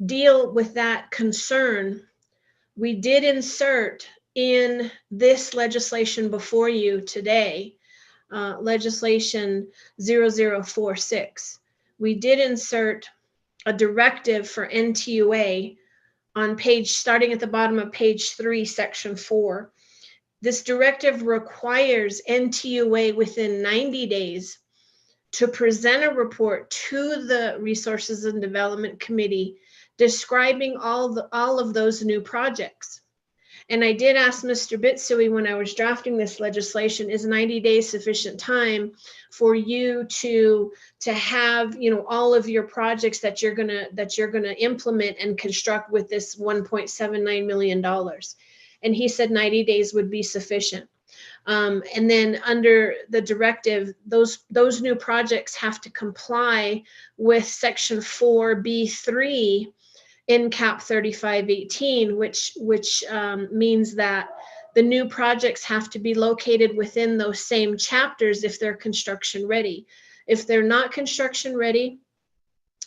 [SPEAKER 14] deal with that concern, we did insert in this legislation before you today, legislation 0046. We did insert a directive for NTUA on starting at the bottom of page 3, section 4. This directive requires NTUA within 90 days to present a report to the Resources and Development Committee describing all of those new projects. And I did ask Mr. Bitsui when I was drafting this legislation, is 90 days sufficient time for you to have, all of your projects that you're gonna implement and construct with this $1.79 million? And he said 90 days would be sufficient. And then under the directive, those new projects have to comply with section 4B3 in CAP 3518, which means that the new projects have to be located within those same chapters if they're construction ready. If they're not construction ready,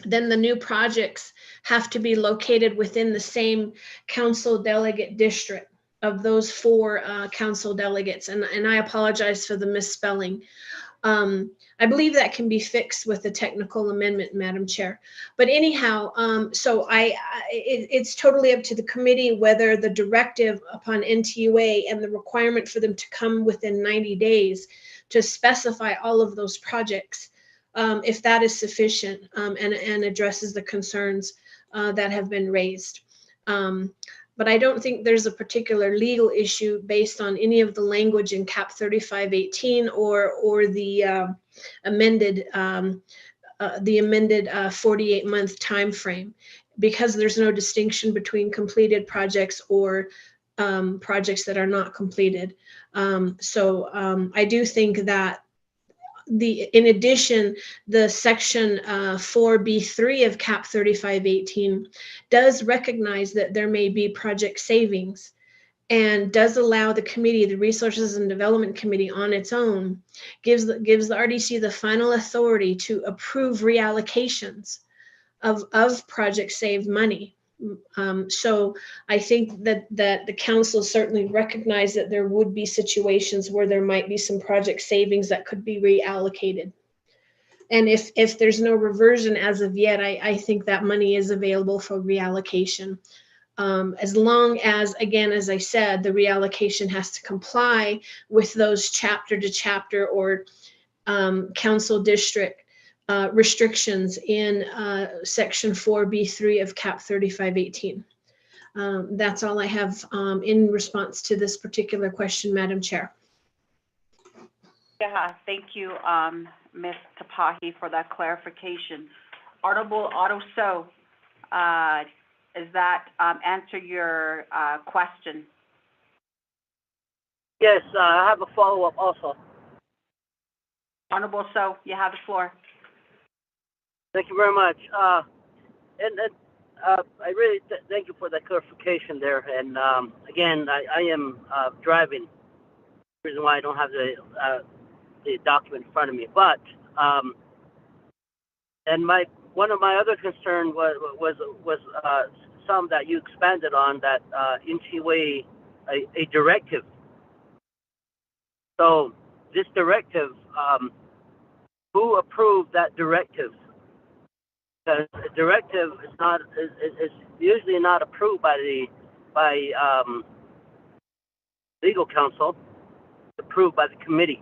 [SPEAKER 14] then the new projects have to be located within the same council delegate district of those 4 council delegates. And I apologize for the misspelling. I believe that can be fixed with a technical amendment, Madam Chair. But anyhow, so it's totally up to the committee whether the directive upon NTUA and the requirement for them to come within 90 days to specify all of those projects, if that is sufficient and addresses the concerns that have been raised. But I don't think there's a particular legal issue based on any of the language in CAP 3518 or the amended 48-month time frame, because there's no distinction between completed projects or projects that are not completed. So I do think that in addition, the section 4B3 of CAP 3518 does recognize that there may be project savings and does allow the committee, the Resources and Development Committee on its own, gives the RDC the final authority to approve reallocations of project saved money. So I think that the council certainly recognized that there would be situations where there might be some project savings that could be reallocated. And if there's no reversion as of yet, I think that money is available for reallocation. As long as, again, as I said, the reallocation has to comply with those chapter to chapter or council district restrictions in section 4B3 of CAP 3518. That's all I have in response to this particular question, Madam Chair.
[SPEAKER 3] Yeah, thank you, Ms. Tapahi, for that clarification. Honorable Otto So, does that answer your question?
[SPEAKER 8] Yes, I have a follow-up also.
[SPEAKER 3] Honorable So, you have the floor.
[SPEAKER 8] Thank you very much. I really thank you for that clarification there. And again, I am driving. The reason why I don't have the document in front of me. But and one of my other concerns was some that you expanded on, that into a directive. So this directive, who approved that directive? Because the directive is usually not approved by legal counsel. It's approved by the committee.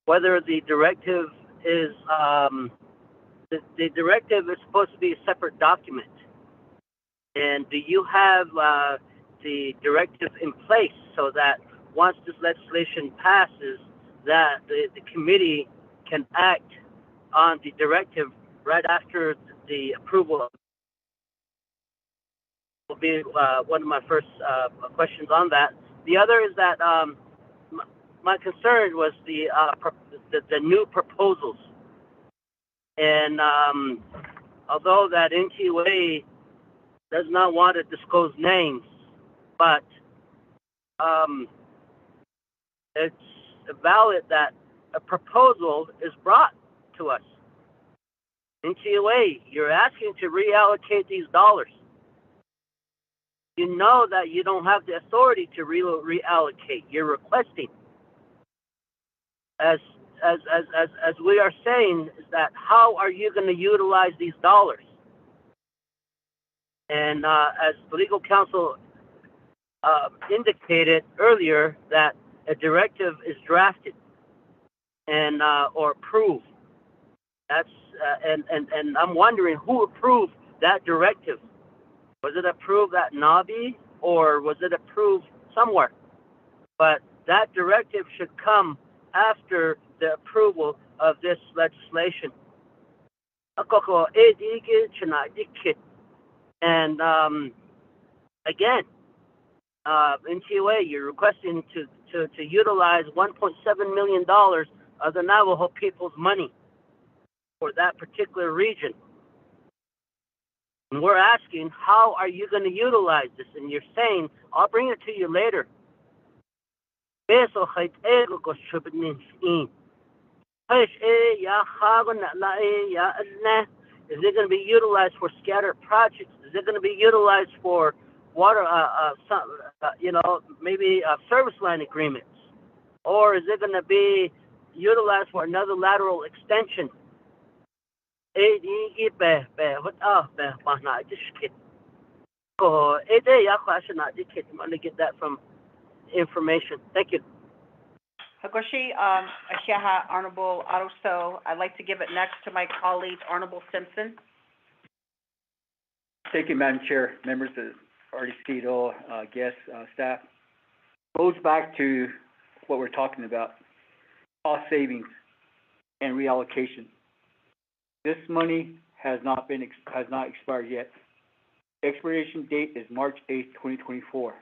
[SPEAKER 8] Whether the directive is the directive is supposed to be a separate document. And do you have the directive in place so that once this legislation passes, that the committee can act on the directive right after the approval? Will be one of my first questions on that. The other is that my concern was the new proposals. And although that NTUA does not want to disclose names, but it's valid that a proposal is brought to us. NTUA, you're asking to reallocate these dollars. You know that you don't have the authority to reallocate. You're requesting. As we are saying, is that how are you going to utilize these dollars? And as the legal counsel indicated earlier, that a directive is drafted and or approved. That's and I'm wondering who approved that directive. Was it approved at NABI or was it approved somewhere? But that directive should come after the approval of this legislation. And again, NTUA, you're requesting to utilize $1.7 million of the Navajo people's money for that particular region. And we're asking, how are you going to utilize this? And you're saying, I'll bring it to you later. Is it going to be utilized for scattered projects? Is it going to be utilized for water, maybe service line agreements? Or is it going to be utilized for another lateral extension? I'm going to get that from information. Thank you.
[SPEAKER 3] Hagoshi, Ashiaha, Honorable Aruso. I'd like to give it next to my colleague, Honorable Simpson.
[SPEAKER 5] Thank you, Madam Chair, members of RDC, guests, staff. Goes back to what we're talking about, cost savings and reallocation. This money has not expired yet. Expiration date is March 8th, 2024.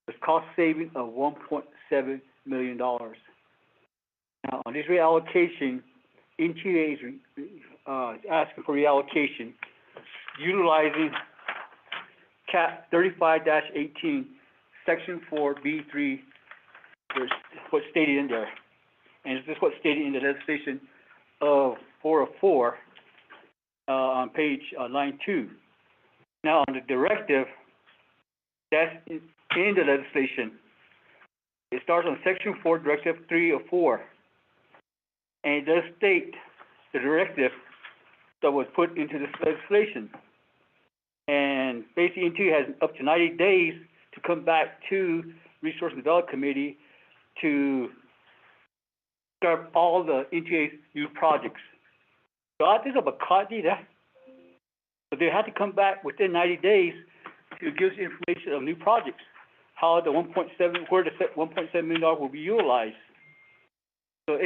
[SPEAKER 5] There's cost saving of $1.7 million. Now, on this reallocation, NTA is asking for reallocation utilizing Cap 35-18, Section 4B3. There's what's stated in there. And this is what's stated in the legislation of 404 on page line 2. Now, on the directive, that's in the legislation. It starts on Section 4, Directive 304. And it does state the directive that was put into this legislation. And basically, NT has up to 90 days to come back to Resource and Development Committee to start all the NTA's new projects. So I think about that. But they had to come back within 90 days to give us information of new projects, how the where the $1.7 million will be utilized. So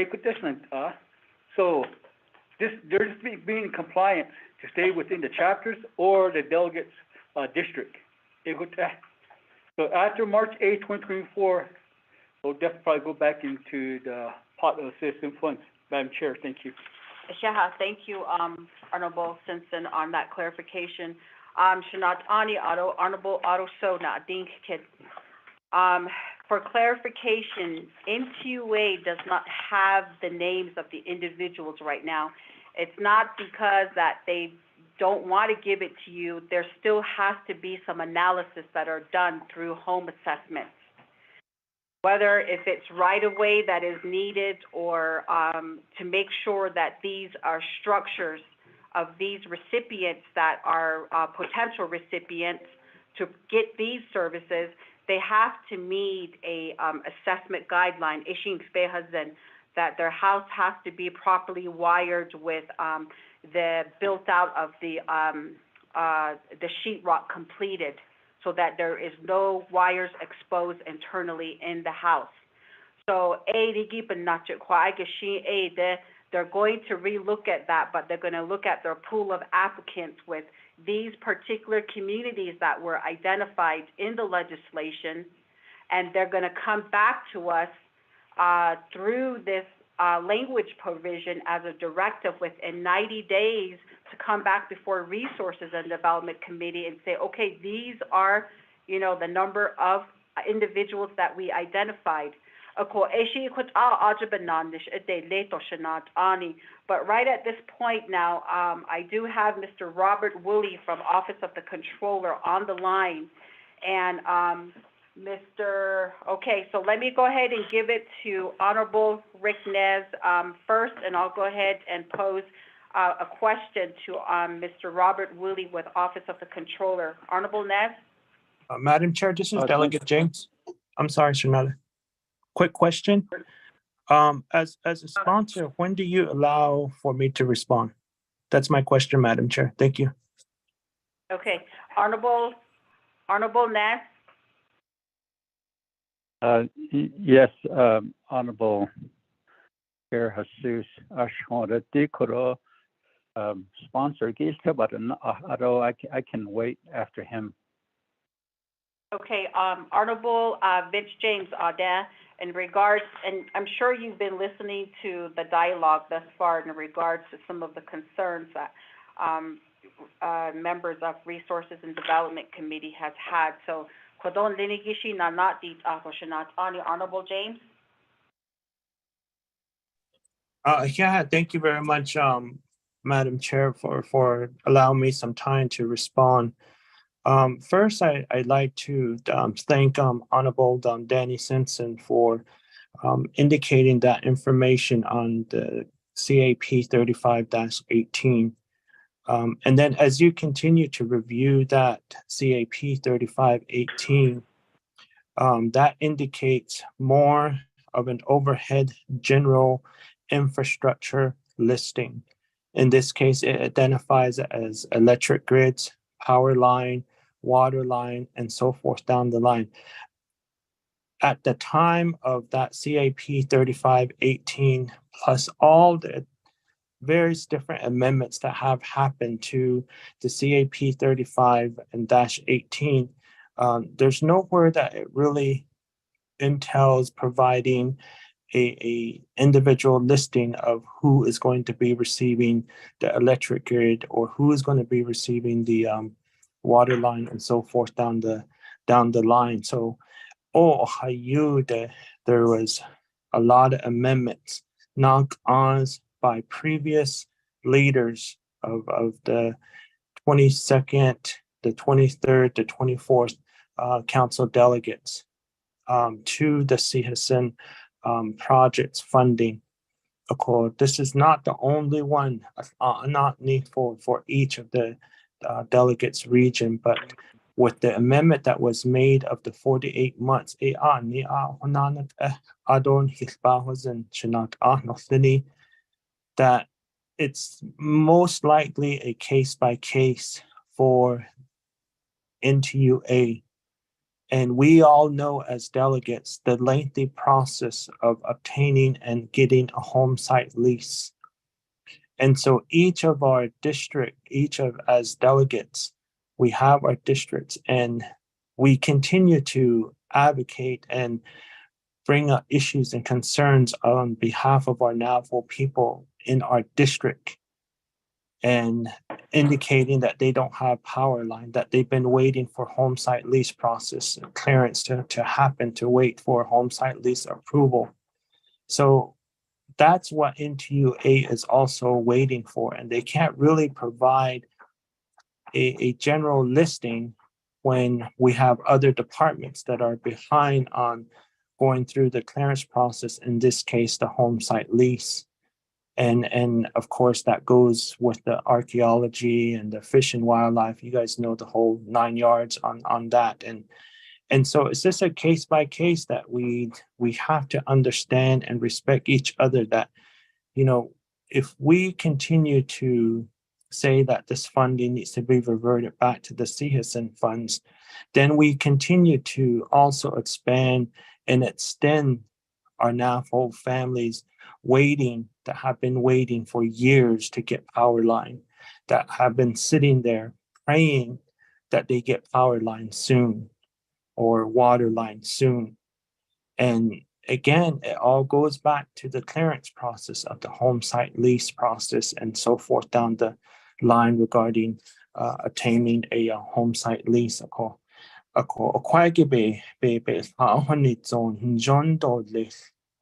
[SPEAKER 5] they're just being in compliance to stay within the chapters or the delegates district. So after March 8, 2024, we'll definitely probably go back into the pot of citizen funds. Madam Chair, thank you.
[SPEAKER 3] Ashiaha, thank you, Honorable Simpson, on that clarification. Honorable Aruso na ding kid. For clarification, NTUA does not have the names of the individuals right now. It's not because that they don't want to give it to you. There still has to be some analysis that are done through home assessments. Whether if it's right-of-way that is needed or to make sure that these are structures of these recipients that are potential recipients to get these services, they have to meet a assessment guideline, that their house has to be properly wired with the built out of the sheetrock completed, so that there is no wires exposed internally in the house. So they're going to relook at that, but they're going to look at their pool of applicants with these particular communities that were identified in the legislation, and they're going to come back to us through this language provision as a directive within 90 days to come back before Resources and Development Committee and say, okay, these are, the number of individuals that we identified. But right at this point now, I do have Mr. Robert Woolley from Office of the Controller on the line. And so let me go ahead and give it to Honorable Rick Nez first, and I'll go ahead and pose a question to Mr. Robert Woolley with Office of the Controller. Honorable Nez?
[SPEAKER 12] Madam Chair, this is Delegate James. I'm sorry, Shanada. Quick question. As a sponsor, when do you allow for me to respond? That's my question, Madam Chair. Thank you.
[SPEAKER 3] Okay. Honorable Nez?
[SPEAKER 11] Yes, Honorable Chair Jesus Ashwanda Dikoro, sponsor Gilta, but I can wait after him.
[SPEAKER 3] Okay, Honorable Vince James Audin, in regards, and I'm sure you've been listening to the dialogue thus far in regards to some of the concerns that members of Resources and Development Committee has had. So, Honorable James?
[SPEAKER 12] Yeah, thank you very much, Madam Chair, for allowing me some time to respond. First, I'd like to thank Honorable Danny Simpson for indicating that information on the CAP 35-18. And then as you continue to review that CAP 35-18, that indicates more of an overhead general infrastructure listing. In this case, it identifies it as electric grids, power line, water line, and so forth down the line. At the time of that CAP 35-18, plus all the various different amendments that have happened to the CAP 35-18, there's nowhere that it really entails providing a individual listing of who is going to be receiving the electric grid or who is going to be receiving the water line and so forth down the line. So, there was a lot of amendments, knock-ons by previous leaders of the 22nd, the 23rd, the 24th council delegates to the CHSN projects funding. Of course, this is not the only one, not need for each of the delegates region, but with the amendment that was made of the 48 months, that it's most likely a case by case for NTUA. And we all know as delegates the lengthy process of obtaining and getting a home site lease. And so each of our district, as delegates, we have our districts and we continue to advocate and bring up issues and concerns on behalf of our NAVO people in our district, and indicating that they don't have power line, that they've been waiting for home site lease process clearance to happen, to wait for home site lease approval. So that's what NTUA is also waiting for, and they can't really provide a general listing when we have other departments that are behind on going through the clearance process, in this case, the home site lease. And of course, that goes with the archaeology and the fish and wildlife. You guys know the whole 9 yards on that. And so it's just a case by case that we have to understand and respect each other, that, if we continue to say that this funding needs to be reverted back to the CHSN funds, then we continue to also expand and extend our NAVO families that have been waiting for years to get power line, that have been sitting there praying that they get power line soon or water line soon. And again, it all goes back to the clearance process of the home site lease process and so forth down the line regarding attaining a home site lease. Ako kwagi be honit zone John Dodley.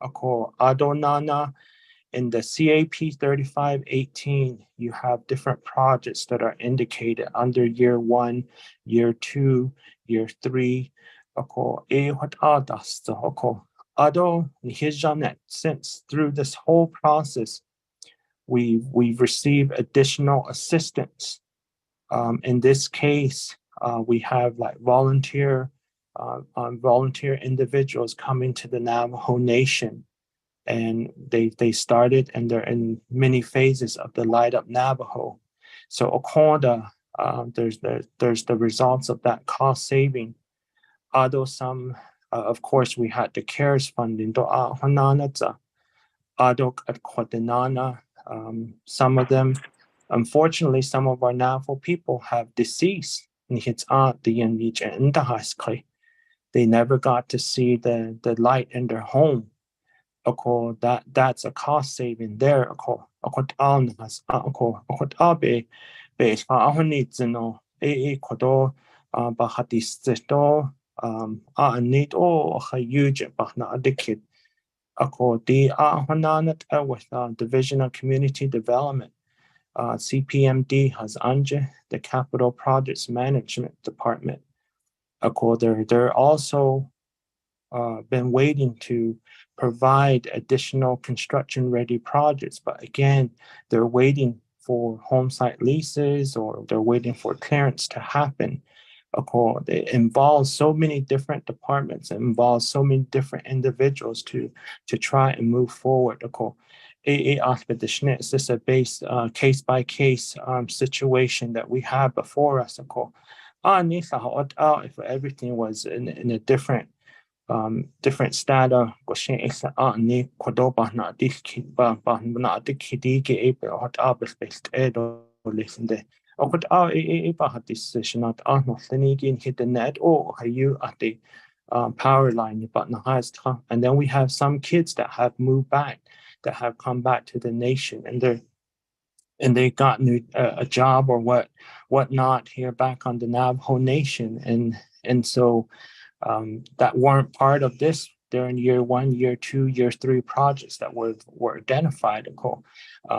[SPEAKER 12] Ako adonana in the CAP 3518, you have different projects that are indicated under year 1, year 2, year 3. Ako what adas ako ado hijanet. Since through this whole process, we've received additional assistance. In this case, we have like volunteer individuals coming to the Navajo Nation, and they started and they're in many phases of the Light Up Navajo. So according, there's the results of that cost saving. Although some, of course, we had the CARES funding. Some of them, unfortunately, some of our Navajo people have deceased. They never got to see the light in their home. That's a cost saving there. With Division of Community Development, CPMD has the Capital Projects Management Department. They're also been waiting to provide additional construction-ready projects, but again, they're waiting for home site leases or they're waiting for clearance to happen. It involves so many different departments. It involves so many different individuals to try and move forward. This is a base case-by-case situation that we have before us. If everything was in a different strata, decision at hit the net you at the power line, and then we have some kids that have moved back, that have come back to the nation, and they got a job or whatnot here back on the Navajo Nation, and so that weren't part of this during year 1, year 2, year 3 projects that were identified.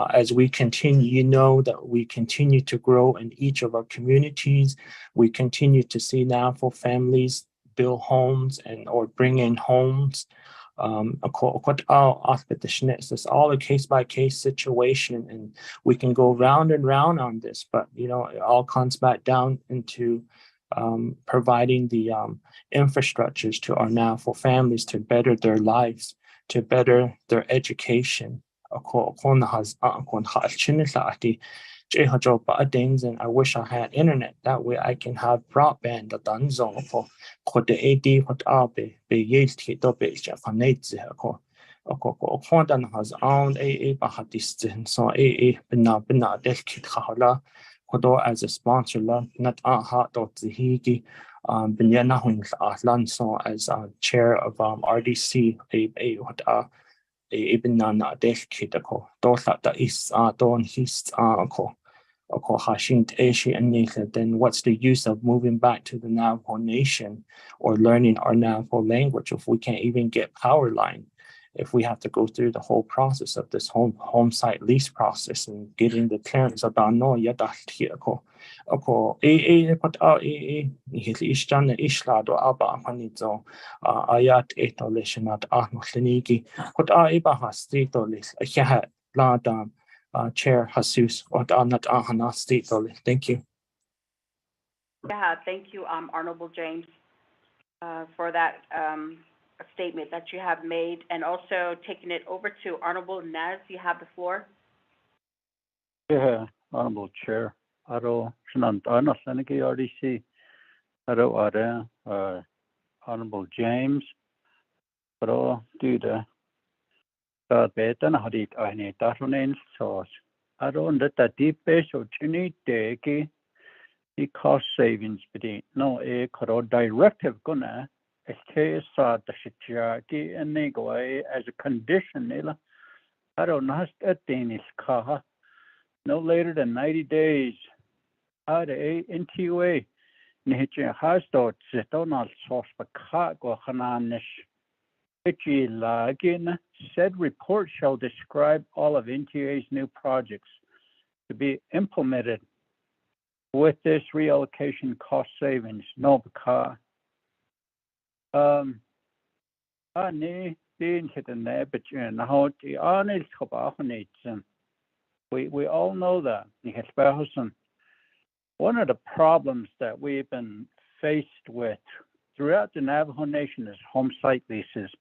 [SPEAKER 12] As we continue, that we continue to grow in each of our communities. We continue to see Navajo families build homes or bring in homes. It's all a case-by-case situation, and we can go round and round on this, but it all comes back down into providing the infrastructures to our Navajo families to better their lives, to better their education. And I wish I had internet. That way I can have broadband. As a sponsor, not as chair of RDC, then what's the use of moving back to the Navajo Nation or learning our Navajo language if we can't even get power line? If we have to go through the whole process of this home site lease process and getting the clearance about no Chair Jesus thank you.
[SPEAKER 3] Yeah, thank you, Honorable James, for that statement that you have made, and also taking it over to Honorable Naz. You have the floor.
[SPEAKER 11] Yeah, Honorable Chair. RDC. Honorable James. Betan hadit aine tarunen sauce. That deep base opportunity the cost savings between no a directive gonna case the shitjaki and negway as a condition, I don't know at Danish kaha. No later than 90 days. Out of NTUA. Nihitje hasdot zitonal sos baka go hananish. Itchy lagin said report shall describe all of NTUA's new projects to be implemented with this reallocation cost savings. No baka. Ani din hit a nebit in how the honest kabachanitzen. We all know that. One of the problems that we've been faced with throughout the Navajo Nation is home site leases.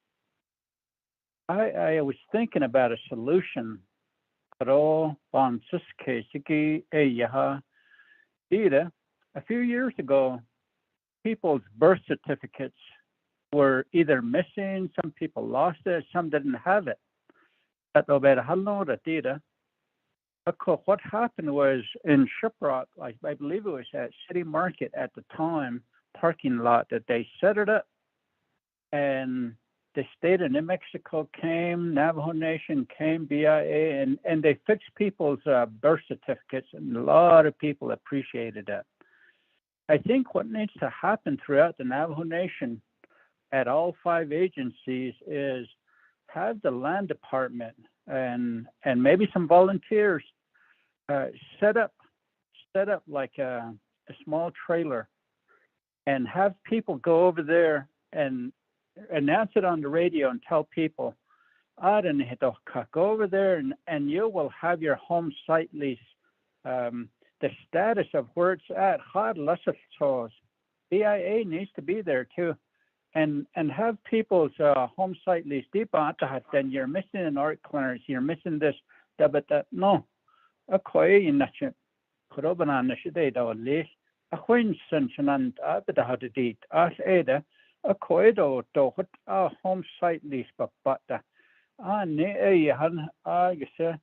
[SPEAKER 11] I was thinking about a solution. A few years ago, people's birth certificates were either missing, some people lost it, some didn't have it. What happened was in Shiprock, I believe it was at City Market at the time, parking lot, that they set it up, and the state of New Mexico came, Navajo Nation came, BIA, and they fixed people's birth certificates, and a lot of people appreciated that. I think what needs to happen throughout the Navajo Nation at all 5 agencies is have the land department and maybe some volunteers set up like a small trailer and have people go over there and announce it on the radio and tell people, go over there and you will have your home site lease, the status of where it's at. BIA needs to be there too. And have people's home site lease deep on that, then you're missing an art clearance, you're missing this, but no. A koi in that Koroban Nashide or lease, a Queen Sunshine, but the had deed, as Ada, a coido do what a home site lease, but you say,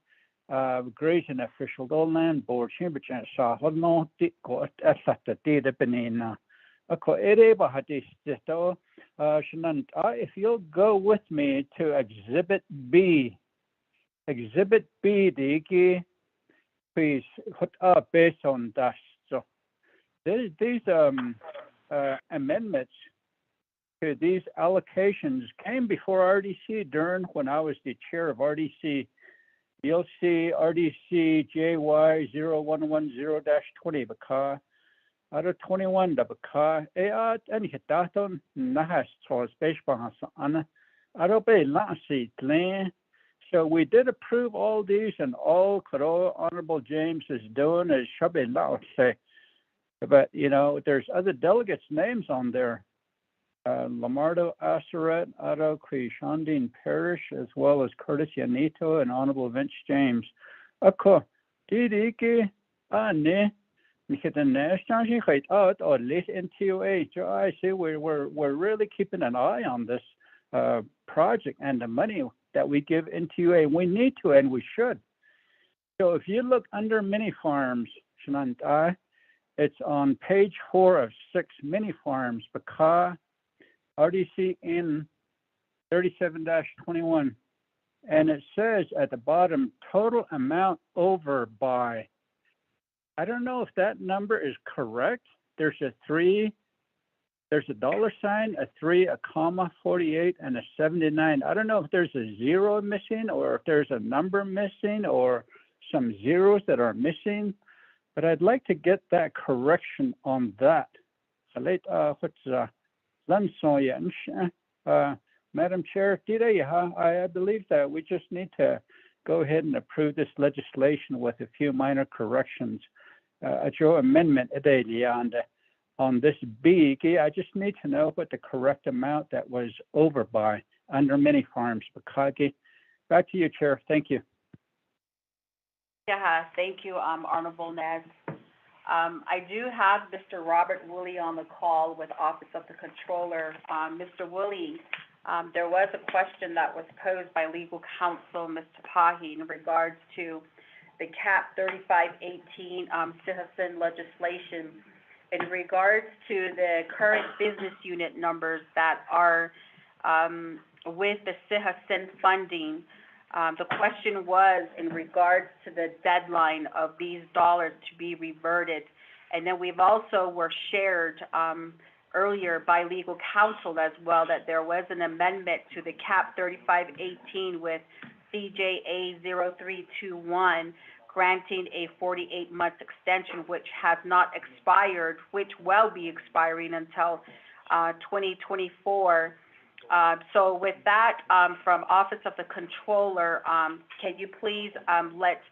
[SPEAKER 11] grazing official, the land board, chamber chance, saw, no, got at the deed of Benina. A coido had this, if you'll go with me to Exhibit B, Digi. Please put based on that. So these amendments to these allocations came before RDC during when I was the chair of RDC. You'll see RDC JY 0110-20 baka out of 21 the baka and hit that on nahas so space bahasa ana out of a lasi lane. So we did approve all these, and all Honorable James is doing is Shabby Lao say. But, there's other delegates' names on there. Lamardo Asseret, Otto Crishandine Parish, as well as Curtis Yanito and Honorable Vince James. Didiki, ne, out or late NTOA. So I see we're really keeping an eye on this project and the money that we give NTUA. We need to, and we should. So if you look under mini farms, it's on page 4 of 6 mini farms, Baka, RDC in 37-21. And it says at the bottom, total amount over by. I don't know if that number is correct. There's a 3. There's a $sign, a 3, a comma, 48, and a 79. I don't know if there's a 0 missing or if there's a number missing or some zeros that are missing, but I'd like to get that correction on that. Madam Chair, I believe that we just need to go ahead and approve this legislation with a few minor corrections. At your amendment, on this B, I just need to know what the correct amount that was over by under mini farms. Bakagi, back to you, Chair. Thank you.
[SPEAKER 3] Yeah, thank you, Honorable Nez. I do have Mr. Robert Woolley on the call with Office of the Controller. Mr. Woolley, there was a question that was posed by Legal Counsel, Ms. Tapahi, in regards to the CAP 3518 citizen legislation in regards to the current business unit numbers that are, with the CIHSN funding, the question was in regards to the deadline of these dollars to be reverted. And then we've also were shared, earlier by legal counsel as well, that there was an amendment to the CAP 3518 with CJA 0321, granting a 48-month extension, which has not expired, which will be expiring until 2024. So with that, from Office of the Controller, can you please let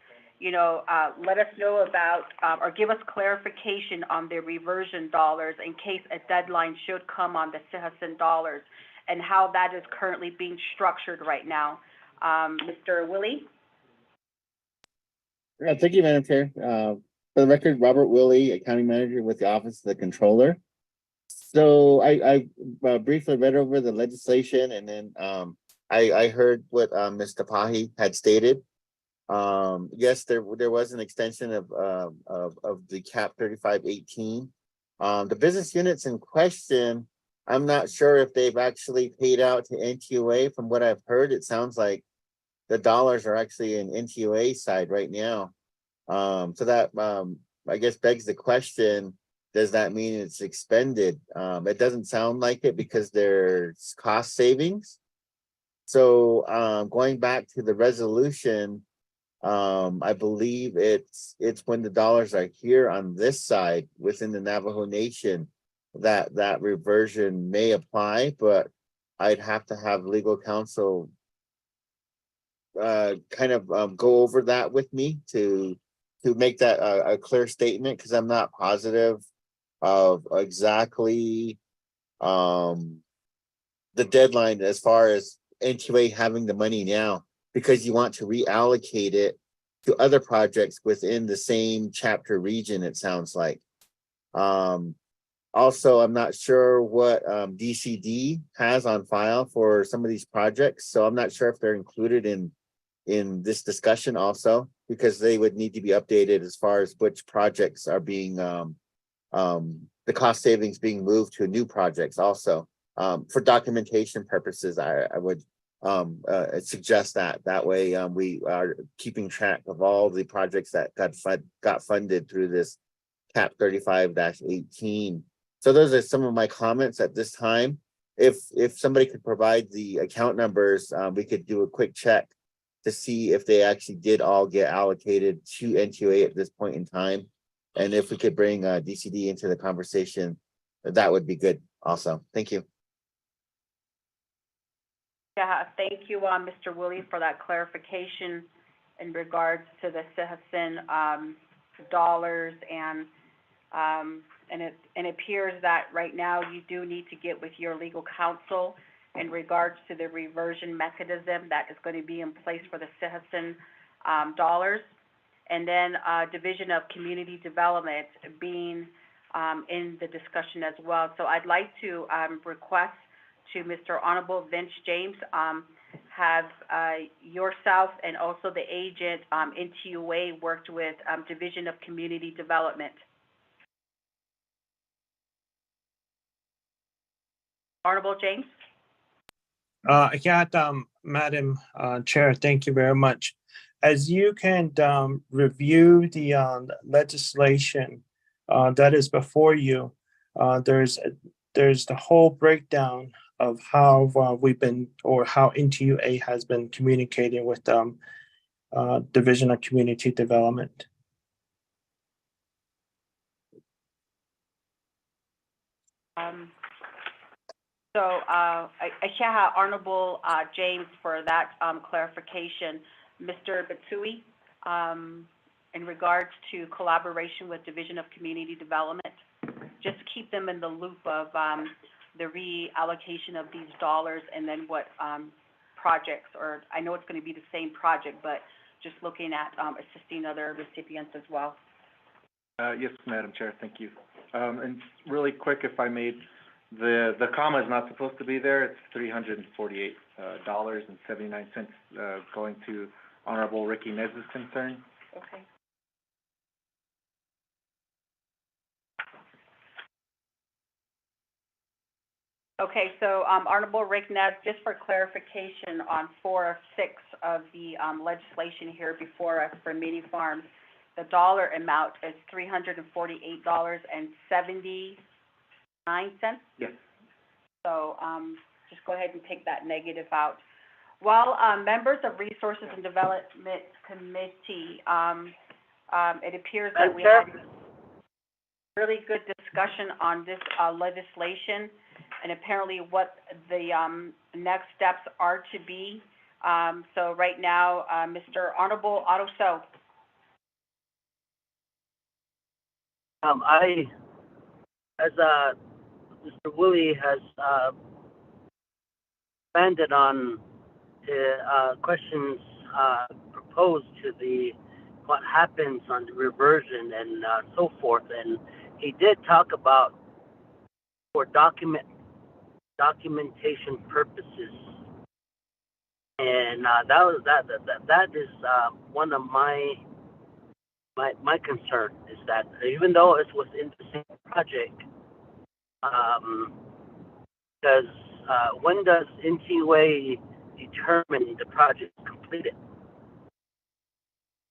[SPEAKER 3] us know about, or give us clarification on the reversion dollars in case a deadline should come on the CIHSN dollars, and how that is currently being structured right now. Mr. Willie?
[SPEAKER 15] Thank you, Madam Chair. For the record, Robert Willie, Accounting Manager with the Office of the Controller. So I briefly read over the legislation, and then I heard what Ms. Tapahi had stated. Yes, there was an extension of the CAP 3518. The business units in question, I'm not sure if they've actually paid out to NTUA. From what I've heard, it sounds like the dollars are actually in NTUA side right now. So that I guess begs the question, does that mean it's expended? It doesn't sound like it because there's cost savings. So going back to the resolution, I believe it's when the dollars are here on this side within the Navajo Nation that reversion may apply, but I'd have to have legal counsel kind of go over that with me to make that a clear statement, because I'm not positive of exactly the deadline as far as NTA having the money now, because you want to reallocate it to other projects within the same chapter region, it sounds like. Also, I'm not sure what DCD has on file for some of these projects, so I'm not sure if they're included in this discussion also, because they would need to be updated as far as which projects are being the cost savings being moved to new projects also. For documentation purposes, I would suggest that way we are keeping track of all the projects that got funded through this CAP 35-18. So those are some of my comments at this time. If somebody could provide the account numbers, we could do a quick check to see if they actually did all get allocated to NTUA at this point in time. And if we could bring DCD into the conversation, that would be good also. Thank you.
[SPEAKER 3] Yeah, thank you, Mr. Willie, for that clarification in regards to the CIHSN dollars, and it appears that right now you do need to get with your legal counsel in regards to the reversion mechanism that is going to be in place for the CIHSN dollars, and then Division of Community Development being in the discussion as well. So I'd like to request to Mr. Honorable Vince James, have yourself and also the agent NTUA worked with Division of Community Development. Honorable James?
[SPEAKER 12] Madam Chair, thank you very much. As you can review the legislation that is before you, there's the whole breakdown of how we've been, or how NTUA has been communicating with Division of Community Development.
[SPEAKER 3] So I shall have Honorable James for that clarification. Mr. Batsui, in regards to collaboration with Division of Community Development, just keep them in the loop of the reallocation of these dollars, and then what projects, or I know it's going to be the same project, but just looking at assisting other recipients as well.
[SPEAKER 13] Yes, Madam Chair, thank you. And really quick, if I may, the comma is not supposed to be there. It's $348.79 going to Honorable Ricky Nez's concern.
[SPEAKER 3] Okay. Okay, so, Honorable Rick Ness, just for clarification on 4 of 6 of the, legislation here before us for mini farms, the dollar amount is $348.79.
[SPEAKER 5] Yes.
[SPEAKER 3] So, just go ahead and take that negative out. While, members of Resources and Development Committee, it appears that we had really good discussion on this, legislation, and apparently what the, next steps are to be. So right now, Mr. Honorable Otto So.
[SPEAKER 8] As Mr. Willie has expanded on the questions proposed to the what happens on the reversion and so forth, and he did talk about for documentation purposes, and that is one of my concern is that even though it's within the same project, because when does NTUA determine the project is completed?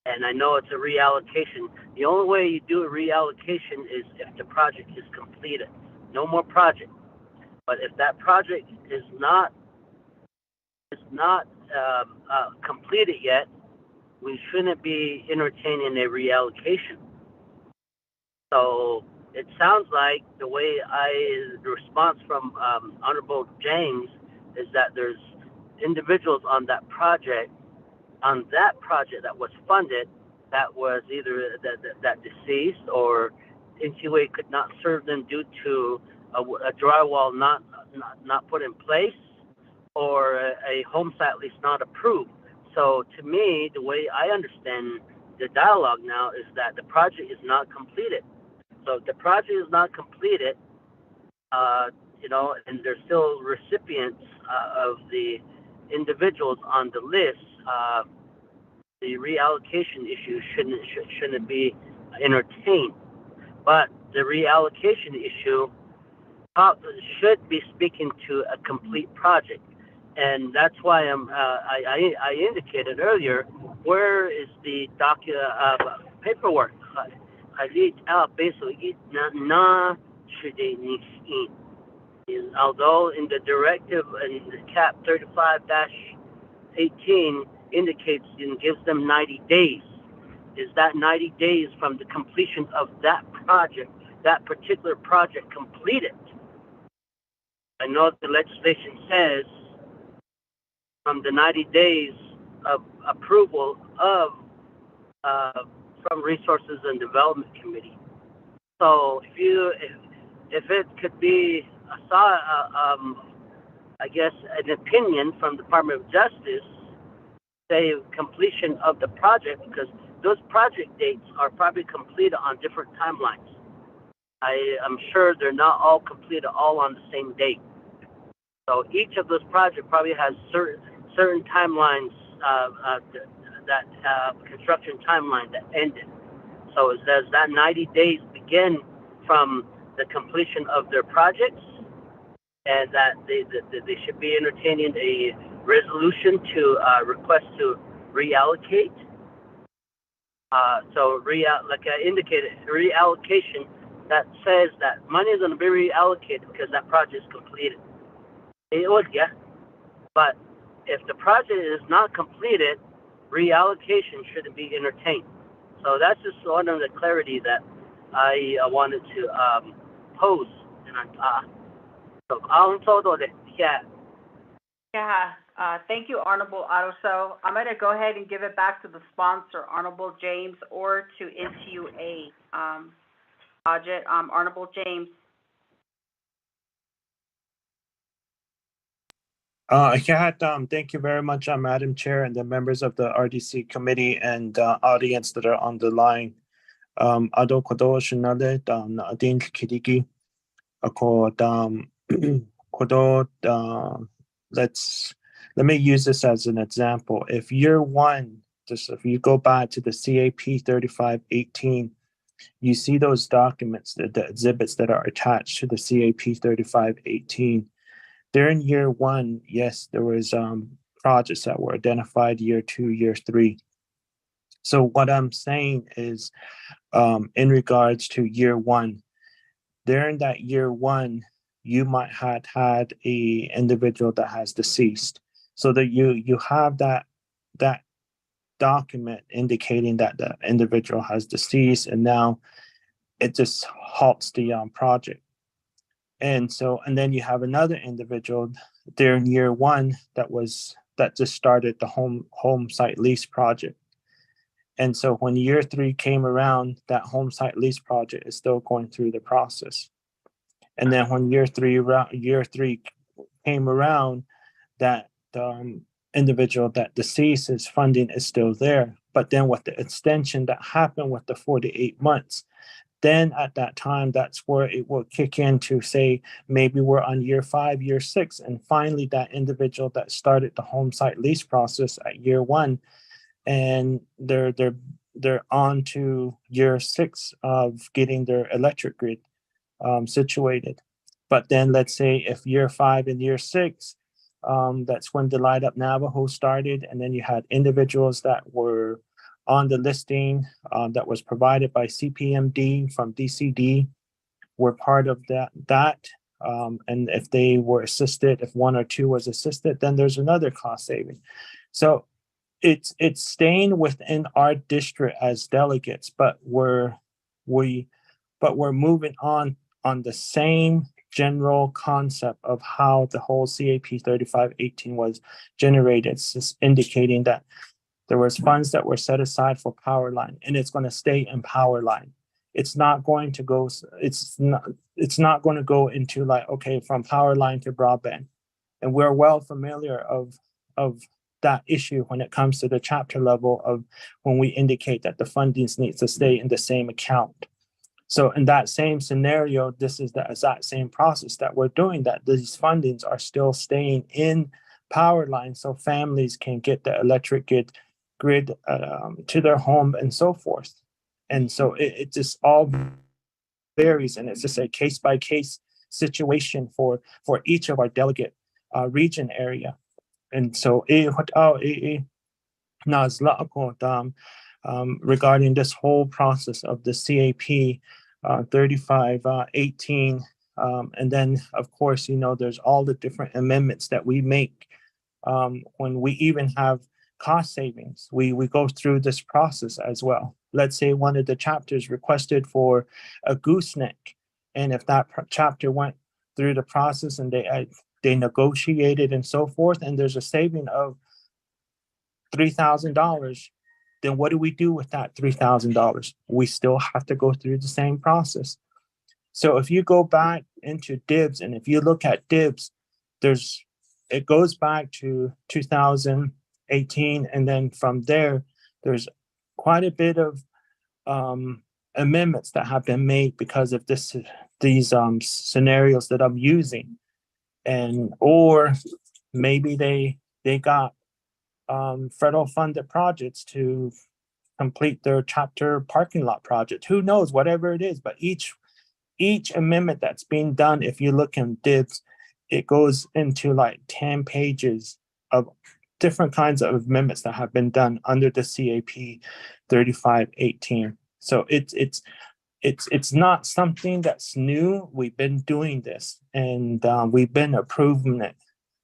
[SPEAKER 8] And I know it's a reallocation. The only way you do a reallocation is if the project is completed. No more project. But if that project is not completed yet, we shouldn't be entertaining a reallocation. So it sounds like the response from Honorable James is that there's individuals on that project that was funded that was either that deceased or NTUA could not serve them due to a drywall not put in place or a home site lease not approved. So to me, the way I understand the dialogue now is that the project is not completed. So if the project is not completed, and there's still recipients of the individuals on the list, the reallocation issue shouldn't be entertained. But the reallocation issue should be speaking to a complete project, and that's why I indicated earlier where is the paperwork. Although in the directive in the cap 35-18 indicates and gives them 90 days. Is that 90 days from the completion of that project, that particular project completed? I know the legislation says from the 90 days of approval of from Resources and Development Committee. So if it could be I guess an opinion from the Department of Justice, say completion of the project, because those project dates are probably completed on different timelines. I'm sure they're not all completed all on the same date. So each of those projects probably has certain timelines, that construction timeline that ended. So does that 90 days begin from the completion of their projects, and that they should be entertaining a resolution to request to reallocate? Like I indicated, reallocation that says that money is going to be reallocated because that project is completed. It would, yeah. But if the project is not completed, reallocation shouldn't be entertained. So that's just one of the clarity that I wanted to pose. So on total, yeah.
[SPEAKER 3] Yeah, thank you, Honorable Otto. So I'm going to go ahead and give it back to the sponsor, Honorable James, or to NTUA. Honorable James.
[SPEAKER 12] Thank you very much, Madam Chair, and the members of the RDC committee and audience that are on the line. Ado kodo shinade na adin kidiki ako kodo let me use this as an example. If year one, if you go back to the CAP 3518, you see those documents, the exhibits that are attached to the CAP 3518. During year one, yes, there was projects that were identified year 2, year 3. So what I'm saying is, in regards to year one, during that year one, you might have had a individual that has deceased, so that you have that document indicating that the individual has deceased, and now it just halts the project. And then you have another individual there in year one that just started the home site lease project. And so when year 3 came around, that home site lease project is still going through the process. And then when year three came around, that individual that deceased's funding is still there. But then with the extension that happened with the 48 months, then at that time, that's where it will kick in to say, maybe we're on year 5, year 6, and finally that individual that started the home site lease process at year 1, and they're on to year 6 of getting their electric grid situated. But then let's say if year 5 and year 6, that's when the Light Up Navajo started, and then you had individuals that were on the listing that was provided by CPMD from DCD were part of that. And if they were assisted, if 1 or 2 was assisted, then there's another cost saving. So it's staying within our district as delegates, but we're moving on the same general concept of how the whole CAP 3518 was generated. It's just indicating that there was funds that were set aside for power line, and it's going to stay in power line. It's not going to go. It's not going to go into like, okay, from power line to broadband. And we're well familiar of that issue when it comes to the chapter level of when we indicate that the fundings needs to stay in the same account. So in that same scenario, this is the exact same process that we're doing, that these fundings are still staying in power line so families can get the electric grid to their home and so forth. And so it just all varies, and it's just a case by case situation for each of our delegate region area. And so regarding this whole process of the CAP 3518, and then of course, there's all the different amendments that we make when we even have cost savings. We go through this process as well. Let's say one of the chapters requested for a gooseneck, and if that chapter went through the process and they negotiated and so forth, and there's a saving of $3,000, then what do we do with that $3,000? We still have to go through the same process. So if you go back into DIBS, and if you look at DIBS, it goes back to 2018, and then from there's quite a bit of amendments that have been made because of these scenarios that I'm using, or maybe they got federal funded projects to complete their chapter parking lot project. Who knows, whatever it is, but each amendment that's being done, if you look in DIBS, it goes into like 10 pages of different kinds of amendments that have been done under the CAP 3518. So it's not something that's new. We've been doing this, and we've been approving it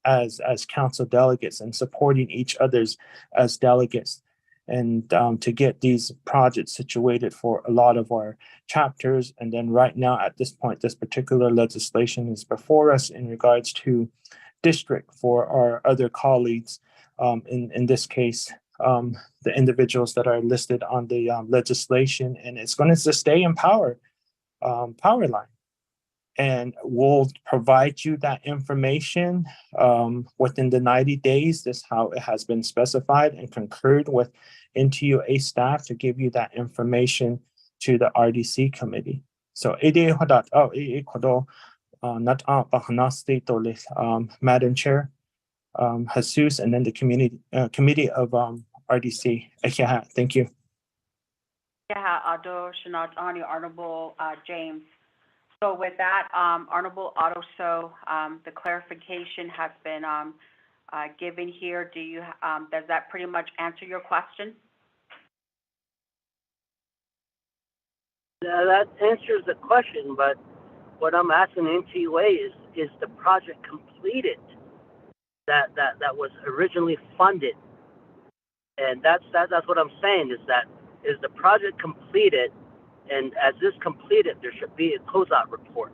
[SPEAKER 12] as council delegates and supporting each other's as delegates, and to get these projects situated for a lot of our chapters. And then right now at this point, this particular legislation is before us in regards to district for our other colleagues, in this case, the individuals that are listed on the legislation, and it's going to stay in power line. And we'll provide you that information within the 90 days. This is how it has been specified and concurred with NTUA staff to give you that information to the RDC committee. So Madam Chair, Jesus, and then the committee of RDC. Thank you.
[SPEAKER 3] Yeah, Honorable James. So with that, Honorable Otto, the clarification has been given here. Do you, does that pretty much answer your question?
[SPEAKER 8] That answers the question, but what I'm asking NTUA is the project completed that was originally funded? And that's what I'm saying is the project completed, and as this completed, there should be a closeout report.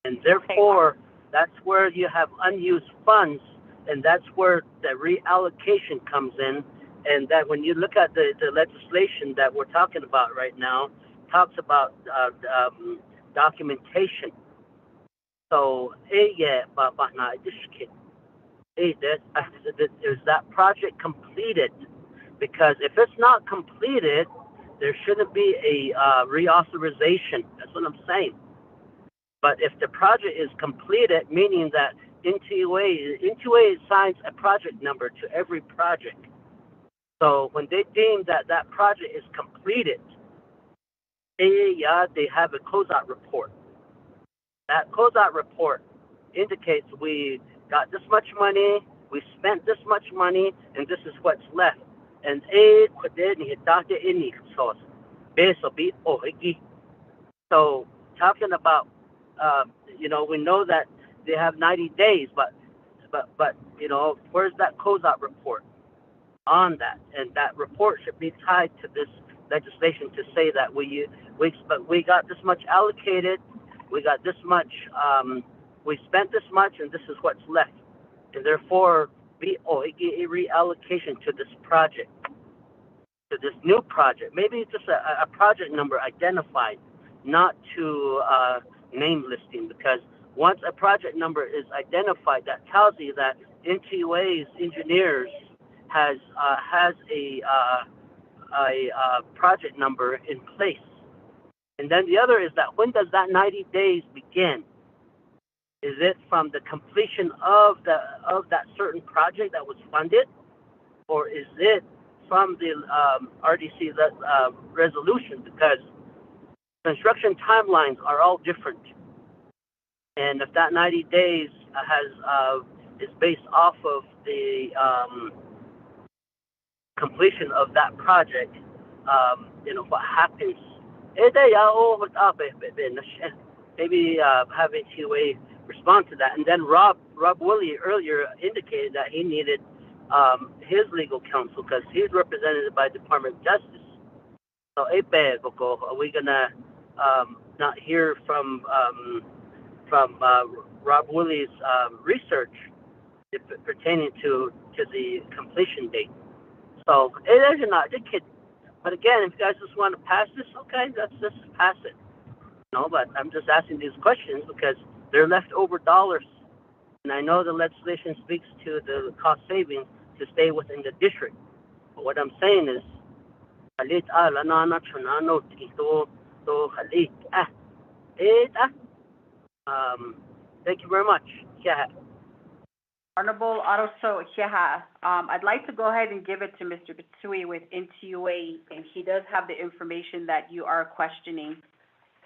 [SPEAKER 8] And therefore, that's where you have unused funds, and that's where the reallocation comes in. And that when you look at the legislation that we're talking about right now, talks about documentation. So, is that project completed? Because if it's not completed, there shouldn't be a reauthorization. That's what I'm saying. But if the project is completed, meaning that NTUA assigns a project number to every project. So when they deem that that project is completed, they have a closeout report. That closeout report indicates we got this much money, we spent this much money, and this is what's left. And so talking about, we know that they have 90 days, but where's that closeout report on that? And that report should be tied to this legislation to say that we got this much allocated, we got this much, we spent this much, and this is what's left. And therefore, a reallocation to this project, to this new project. Maybe it's just a project number identified, not to name listing, because once a project number is identified, that tells you that NTUA's engineers has a project number in place. And then the other is that when does that 90 days begin? Is it from the completion of that certain project that was funded, or is it from the RDC resolution? Because construction timelines are all different, and if that 90 days is based off of the completion of that project, what happens? Maybe have NTUA respond to that. And then Rob Willie earlier indicated that he needed his legal counsel because he's represented by Department of Justice. So, are we gonna not hear from Rob Willie's research pertaining to the completion date? So it is not the kid. But again, if you guys just want to pass this, okay, let's just pass it. But I'm just asking these questions because they're leftover dollars. And I know the legislation speaks to the cost savings to stay within the district. But what I'm saying is, thank you very much. Yeah.
[SPEAKER 3] Honorable Otto I'd like to go ahead and give it to Mr. Bitsui with NTUA, and he does have the information that you are questioning.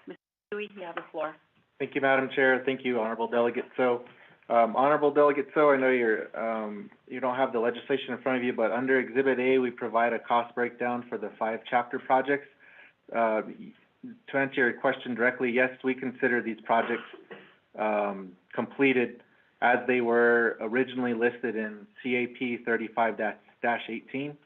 [SPEAKER 3] Mr. Bitsui, you have the floor.
[SPEAKER 13] Thank you, Madam Chair. Thank you, Honorable Delegate. So, Honorable Delegate, I know you don't have the legislation in front of you, but under Exhibit A, we provide a cost breakdown for the 5 chapter projects. To answer your question directly, yes, we consider these projects completed as they were originally listed in CAP 35-18.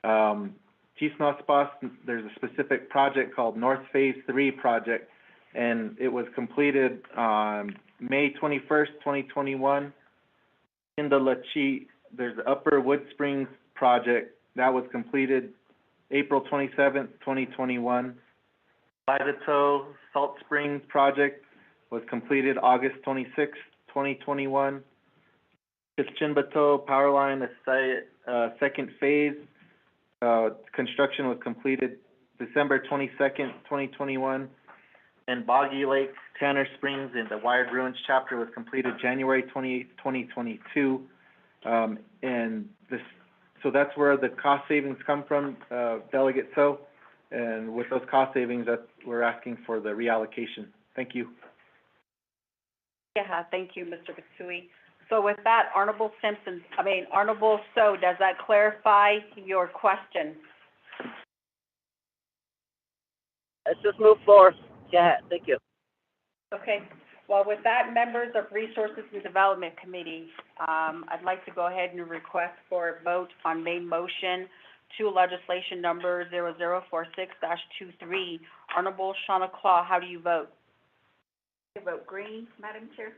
[SPEAKER 13] Tisnospas, there's a specific project called North Phase 3 project, and it was completed on May 21st, 2021. In the Lachi, there's the Upper Wood Springs project that was completed April 27th, 2021. Lidato Salt Springs project was completed August 26th, 2021. Chinbato Power Line, second phase, construction was completed December 22nd, 2021. And Boggy Lake, Tanner Springs, and the Wired Ruins chapter was completed January 28th, 2022. So that's where the cost savings come from, Delegate So. And with those cost savings, we're asking for the reallocation Thank you.
[SPEAKER 3] Yeah, thank you, Mr. Bitsui. So with that, Honorable So, does that clarify your question?
[SPEAKER 8] Let's just move forward. Yeah, thank you.
[SPEAKER 3] Okay, well, with that, members of Resources and Development Committee, I'd like to go ahead and request for a vote on main motion to legislation number 0046-23. Honorable Shauna Claw, how do you vote?
[SPEAKER 4] I vote green, Madam Chair.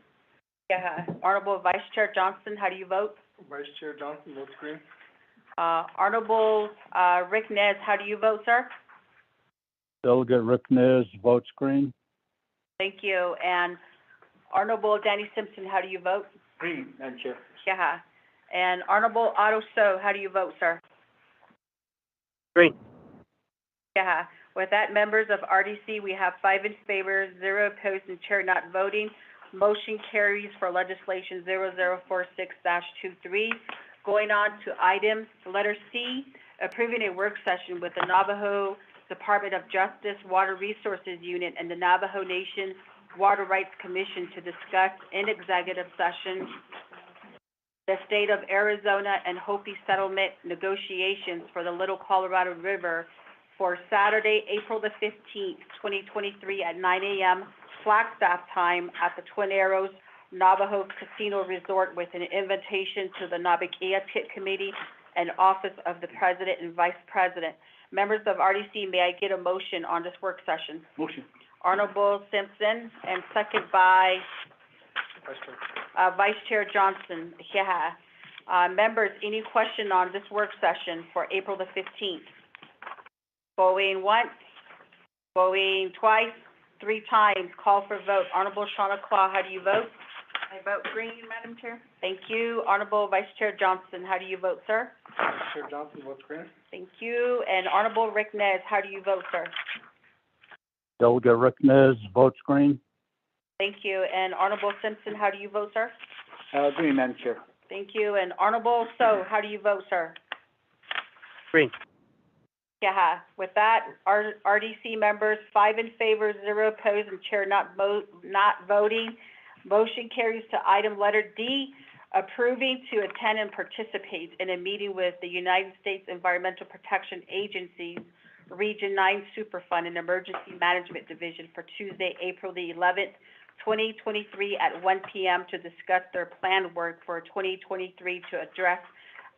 [SPEAKER 3] Yeah. Honorable Vice Chair Johnson, how do you vote?
[SPEAKER 10] Vice Chair Johnson votes green.
[SPEAKER 3] Honorable Rick Nez, how do you vote, sir?
[SPEAKER 11] Delegate Rick Nez votes green.
[SPEAKER 3] Thank you. And Honorable Danny Simpson, how do you vote?
[SPEAKER 5] Green, Madam Chair.
[SPEAKER 3] Yeah. And Honorable Otto So, how do you vote, sir?
[SPEAKER 8] Green.
[SPEAKER 3] Yeah. With that, members of RDC, we have 5 in favor, 0 opposed, and chair not voting. Motion carries for legislation 0046-23. Going on to items, letter C, approving a work session with the Navajo Department of Justice Water Resources Unit and the Navajo Nation Water Rights Commission to discuss in executive session the state of Arizona and Hopi settlement negotiations for the Little Colorado River for Saturday, April the 15th, 2023 at 9 a.m. Flagstaff time at the Twin Arrows Navajo Casino Resort with an invitation to the Nabaquea Pit Committee and Office of the President and Vice President. Members of RDC, may I get a motion on this work session?
[SPEAKER 5] Motion.
[SPEAKER 3] Honorable Simpson, and second by
[SPEAKER 10] Vice Chair.
[SPEAKER 3] Vice Chair Johnson. Yeah. Members, any question on this work session for April the 15th? Going once, going twice, 3 times, call for vote. Honorable Shauna Claw, how do you vote?
[SPEAKER 4] I vote green, Madam Chair.
[SPEAKER 3] Thank you. Honorable Vice Chair Johnson, how do you vote, sir?
[SPEAKER 10] Vice Chair Johnson votes green.
[SPEAKER 3] Thank you. And Honorable Rick Nez, how do you vote, sir?
[SPEAKER 11] Delegate Rick Nez votes green.
[SPEAKER 3] Thank you. And Honorable Simpson, how do you vote, sir?
[SPEAKER 5] Green, Madam Chair.
[SPEAKER 3] Thank you. And Honorable So, how do you vote, sir?
[SPEAKER 8] Green.
[SPEAKER 3] Yeah. With that, RDC members, 5 in favor, 0 opposed, and chair not voting. Motion carries to item letter D, approving to attend and participate in a meeting with the United States Environmental Protection Agency's Region 9 Superfund and Emergency Management Division for Tuesday, April the 11th, 2023 at 1 p.m. to discuss their planned work for 2023 to address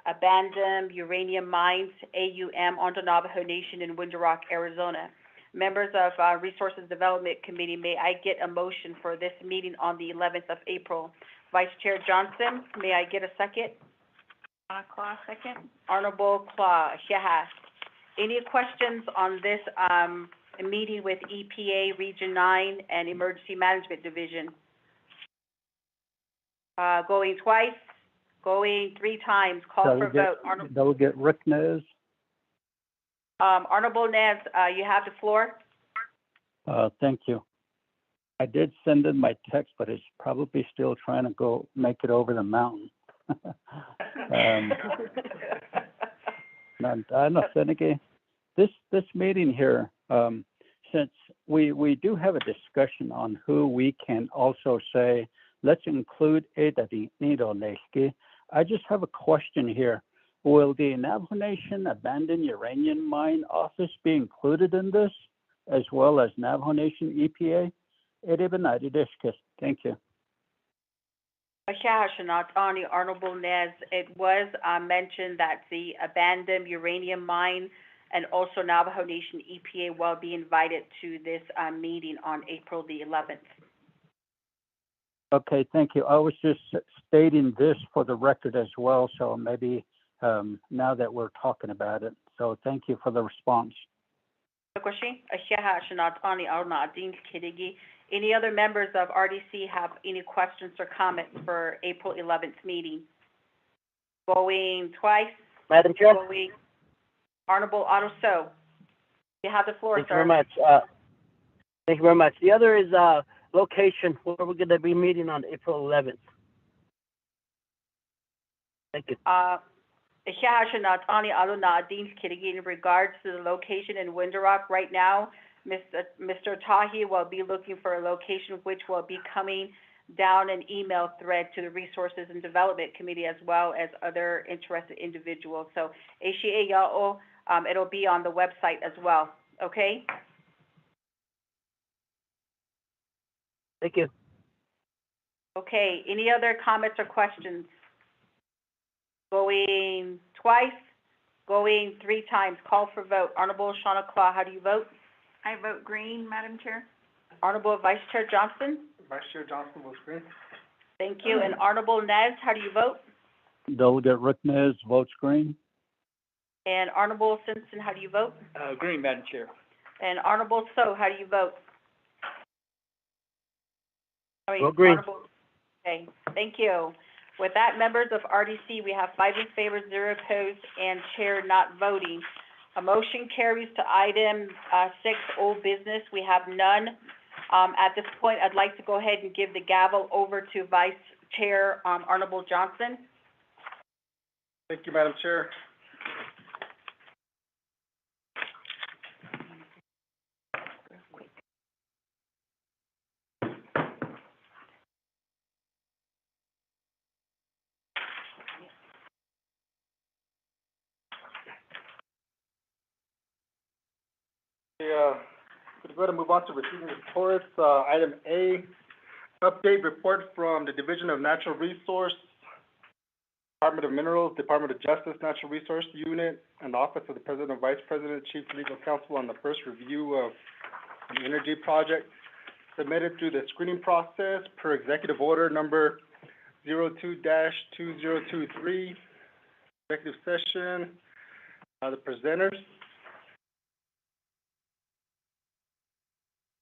[SPEAKER 3] abandoned uranium mines, AUM, on the Navajo Nation in Window Rock, Arizona. Members of Resources Development Committee, may I get a motion for this meeting on the 11th of April? Vice Chair Johnson, may I get a second?
[SPEAKER 4] Claw, second.
[SPEAKER 3] Honorable Claw, yeah. Any questions on this meeting with EPA Region 9 and Emergency Management Division? Going twice, going 3 times, call for vote.
[SPEAKER 11] Delegate Rick Nez.
[SPEAKER 3] Honorable Nez, you have the floor.
[SPEAKER 11] Thank you. I did send in my text, but it's probably still trying to go make it over the mountain. This meeting here, since we do have a discussion on who we can also say, let's include I just have a question here. Will the Navajo Nation Abandoned Uranium Mine Office be included in this, as well as Navajo Nation EPA? Thank you.
[SPEAKER 3] Honorable Nez, it was mentioned that the abandoned uranium mine and also Navajo Nation EPA will be invited to this meeting on April the 11th.
[SPEAKER 11] Okay, thank you. I was just stating this for the record as well, so maybe now that we're talking about it. So thank you for the response.
[SPEAKER 3] Any other members of RDC have any questions or comments for April 11th meeting? Going twice.
[SPEAKER 8] Madam Chair.
[SPEAKER 3] Going. Honorable Otto So. You have the floor,
[SPEAKER 8] Thank
[SPEAKER 3] sir.
[SPEAKER 8] you very much. Thank you very much. The other is location where we're going to be meeting on April 11th. Thank you.
[SPEAKER 3] In regards to the location in Window Rock, right now, Mr. Tahi will be looking for a location which will be coming down an email thread to the Resources and Development Committee as well as other interested individuals. So, it'll be on the website as well, okay?
[SPEAKER 8] Thank you.
[SPEAKER 3] Okay, any other comments or questions? Going twice, going 3 times, call for vote. Honorable Shawna Claw, how do you vote?
[SPEAKER 4] I vote green, Madam Chair.
[SPEAKER 3] Honorable Vice Chair Johnson?
[SPEAKER 10] Vice Chair Johnson votes green.
[SPEAKER 3] Thank you. And Honorable Nez, how do you vote?
[SPEAKER 11] Delegate Rick Nez votes green.
[SPEAKER 3] And Honorable Simpson, how do you vote?
[SPEAKER 5] Green, Madam Chair.
[SPEAKER 3] And Honorable So, how do you vote?
[SPEAKER 8] Vote green.
[SPEAKER 3] Okay, thank you. With that, members of RDC, we have 5 in favor, 0 opposed, and Chair not voting. A motion carries to item 6, old business. We have none. At this point, I'd like to go ahead and give the gavel over to Vice Chair Honorable Johnson.
[SPEAKER 10] Thank you, Madam Chair. We're going to move on to receiving reports. Item A, update report from the Division of Natural Resource, Department of Minerals, Department of Justice Natural Resource Unit, and the Office of the President and Vice President, Chief Legal Counsel on the first review of an energy project submitted through the screening process per Executive Order number 02-2023. Executive session. The presenters.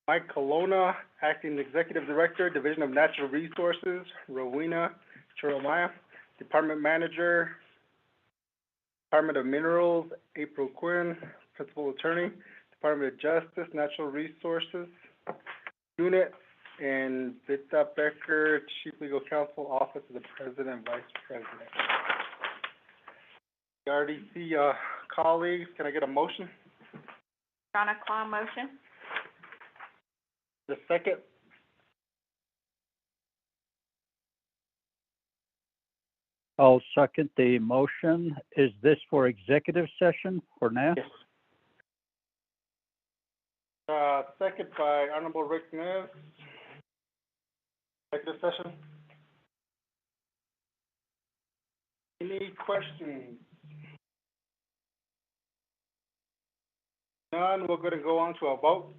[SPEAKER 10] Mike Colonna, Acting Executive Director, Division of Natural Resources, Rowena Chiromaya. Department Manager, Department of Minerals, April Quinn, Principal Attorney, Department of Justice, Natural Resources Unit, and Vita Becker, Chief Legal Counsel, Office of the President and Vice President. The RDC colleagues, can I get a motion?
[SPEAKER 4] Shawna Claw, motion.
[SPEAKER 10] The second.
[SPEAKER 11] I'll second the motion. Is this for executive session for now?
[SPEAKER 10] Yes. Second by Honorable Rick Nez. Executive session. Any questions? None, we're going to go on to a vote.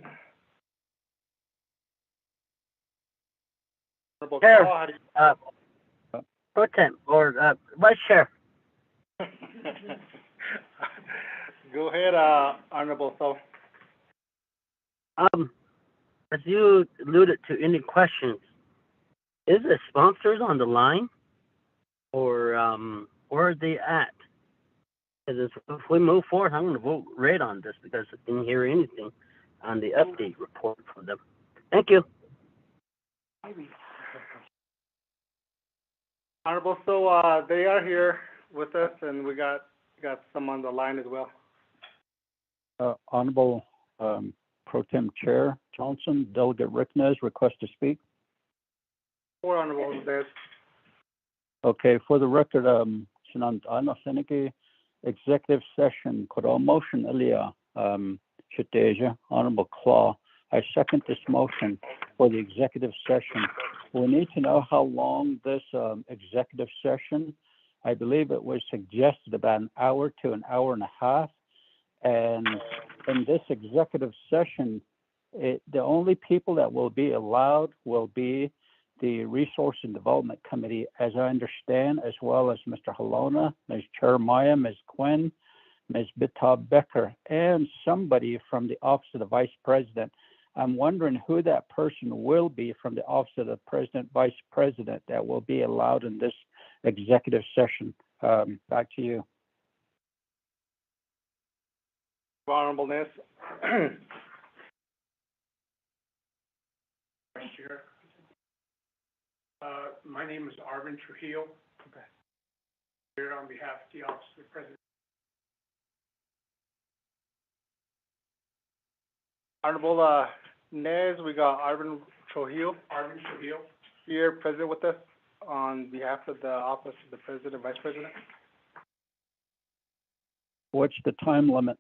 [SPEAKER 10] Honorable
[SPEAKER 8] Chair,
[SPEAKER 10] Claw, how do you...
[SPEAKER 8] Pro Tem, or Vice Chair.
[SPEAKER 10] Go ahead, Honorable So.
[SPEAKER 8] As you alluded to, any questions? Is the sponsors on the line, or where are they at? Because if we move forward, I'm going to vote red on this because I didn't hear anything on the update report from them. Thank you.
[SPEAKER 10] Honorable, so they are here with us, and we got some on the line as well.
[SPEAKER 11] Honorable Pro Tem Chair Johnson, Delegate Rick Nez, request to speak.
[SPEAKER 10] For Honorable Nez.
[SPEAKER 11] Okay, for the record, Sinan Seneke, executive session, Koro motion earlier, Shiteja, Honorable Claw. I second this motion for the executive session. We need to know how long this executive session, I believe it was suggested about an hour to an hour and a half. And in this executive session, the only people that will be allowed will be the Resource and Development Committee, as I understand, as well as Mr. Halona, Ms. Chiromaya, Ms. Quinn, Ms. Bitab Becker, and somebody from the Office of the Vice President. I'm wondering who that person will be from the Office of the President, Vice President that will be allowed in this executive session. Back to you.
[SPEAKER 10] Honorable Nez.
[SPEAKER 16] Vice Chair. My name is Arvin Trujillo. Okay. Here on behalf of the Office of the President.
[SPEAKER 10] Honorable, Nez, we got Arvin Trujillo here present with us on behalf of the Office of the President and Vice President.
[SPEAKER 11] What's the time limit?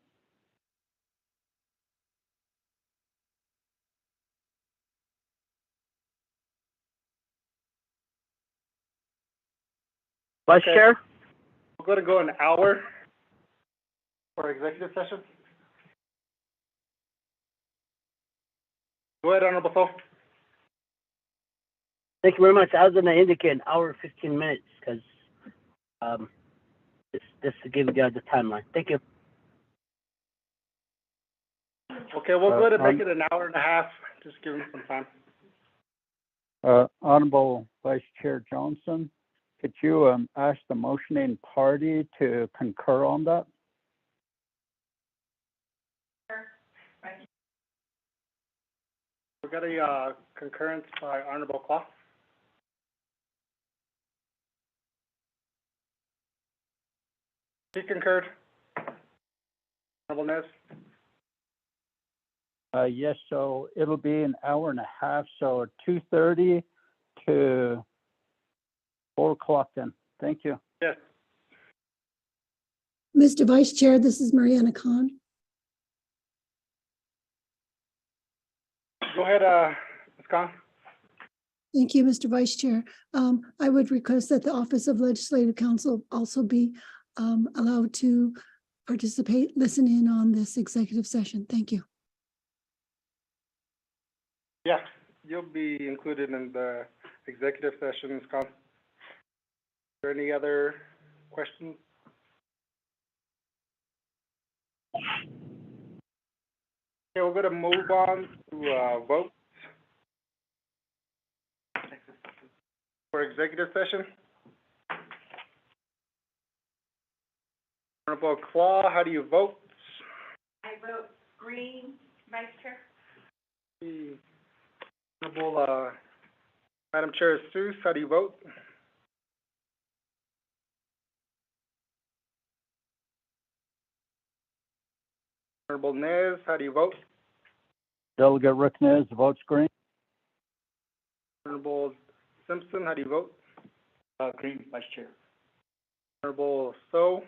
[SPEAKER 8] Vice
[SPEAKER 10] Okay.
[SPEAKER 8] Chair?
[SPEAKER 10] We're going to go an hour for executive session. Go ahead, Honorable Sol.
[SPEAKER 8] Thank you very much. I was gonna indicate an hour, 15 minutes, because, just to give you guys the timeline. Thank you.
[SPEAKER 10] Okay, we'll go ahead and make it an hour and a half. Just give him some time.
[SPEAKER 11] Honorable Vice Chair Johnson, could you ask the motioning party to concur on that?
[SPEAKER 10] We got a concurrence by Honorable Claw. He concurred. Honorable Nez.
[SPEAKER 11] Yes, so it'll be an hour and a half, so 2:30 to 4 o'clock then. Thank you.
[SPEAKER 10] Yes.
[SPEAKER 6] Mr. Vice Chair, this is Mariana Khan.
[SPEAKER 10] Go ahead, Ms. Khan.
[SPEAKER 6] Thank you, Mr. Vice Chair. I would request that the Office of Legislative Counsel also be allowed to participate, listen in on this executive session. Thank you.
[SPEAKER 10] Yeah, you'll be included in the executive session, Ms. Khan. Is there any other questions? Okay, we're gonna move on to votes for executive session. Honorable Claw, how do you vote?
[SPEAKER 4] I vote green, Vice Chair.
[SPEAKER 10] Honorable Madam Chair Seuss, how do you vote? Honorable Nez, how do you vote?
[SPEAKER 11] Delegate Rick Nez votes green.
[SPEAKER 10] Honorable Simpson, how do you vote?
[SPEAKER 5] Green, Vice Chair.
[SPEAKER 10] Honorable So,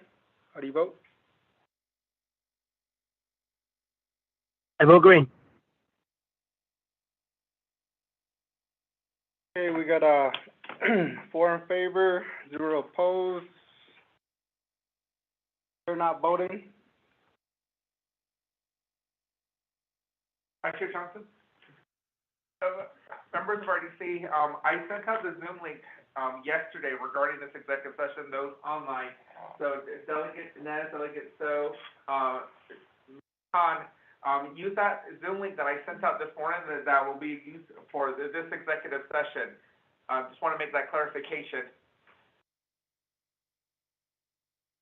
[SPEAKER 10] how do you vote?
[SPEAKER 8] I vote green.
[SPEAKER 10] Okay, we got 4 in favor, 0 opposed. They're not voting.
[SPEAKER 9] Vice Chair Johnson? Members of RDC, I sent out the Zoom link, yesterday regarding this executive session, those online. So Delegate Nez, Delegate So, use that Zoom link that I sent out this morning that will be used for this executive session. Just want to make that clarification.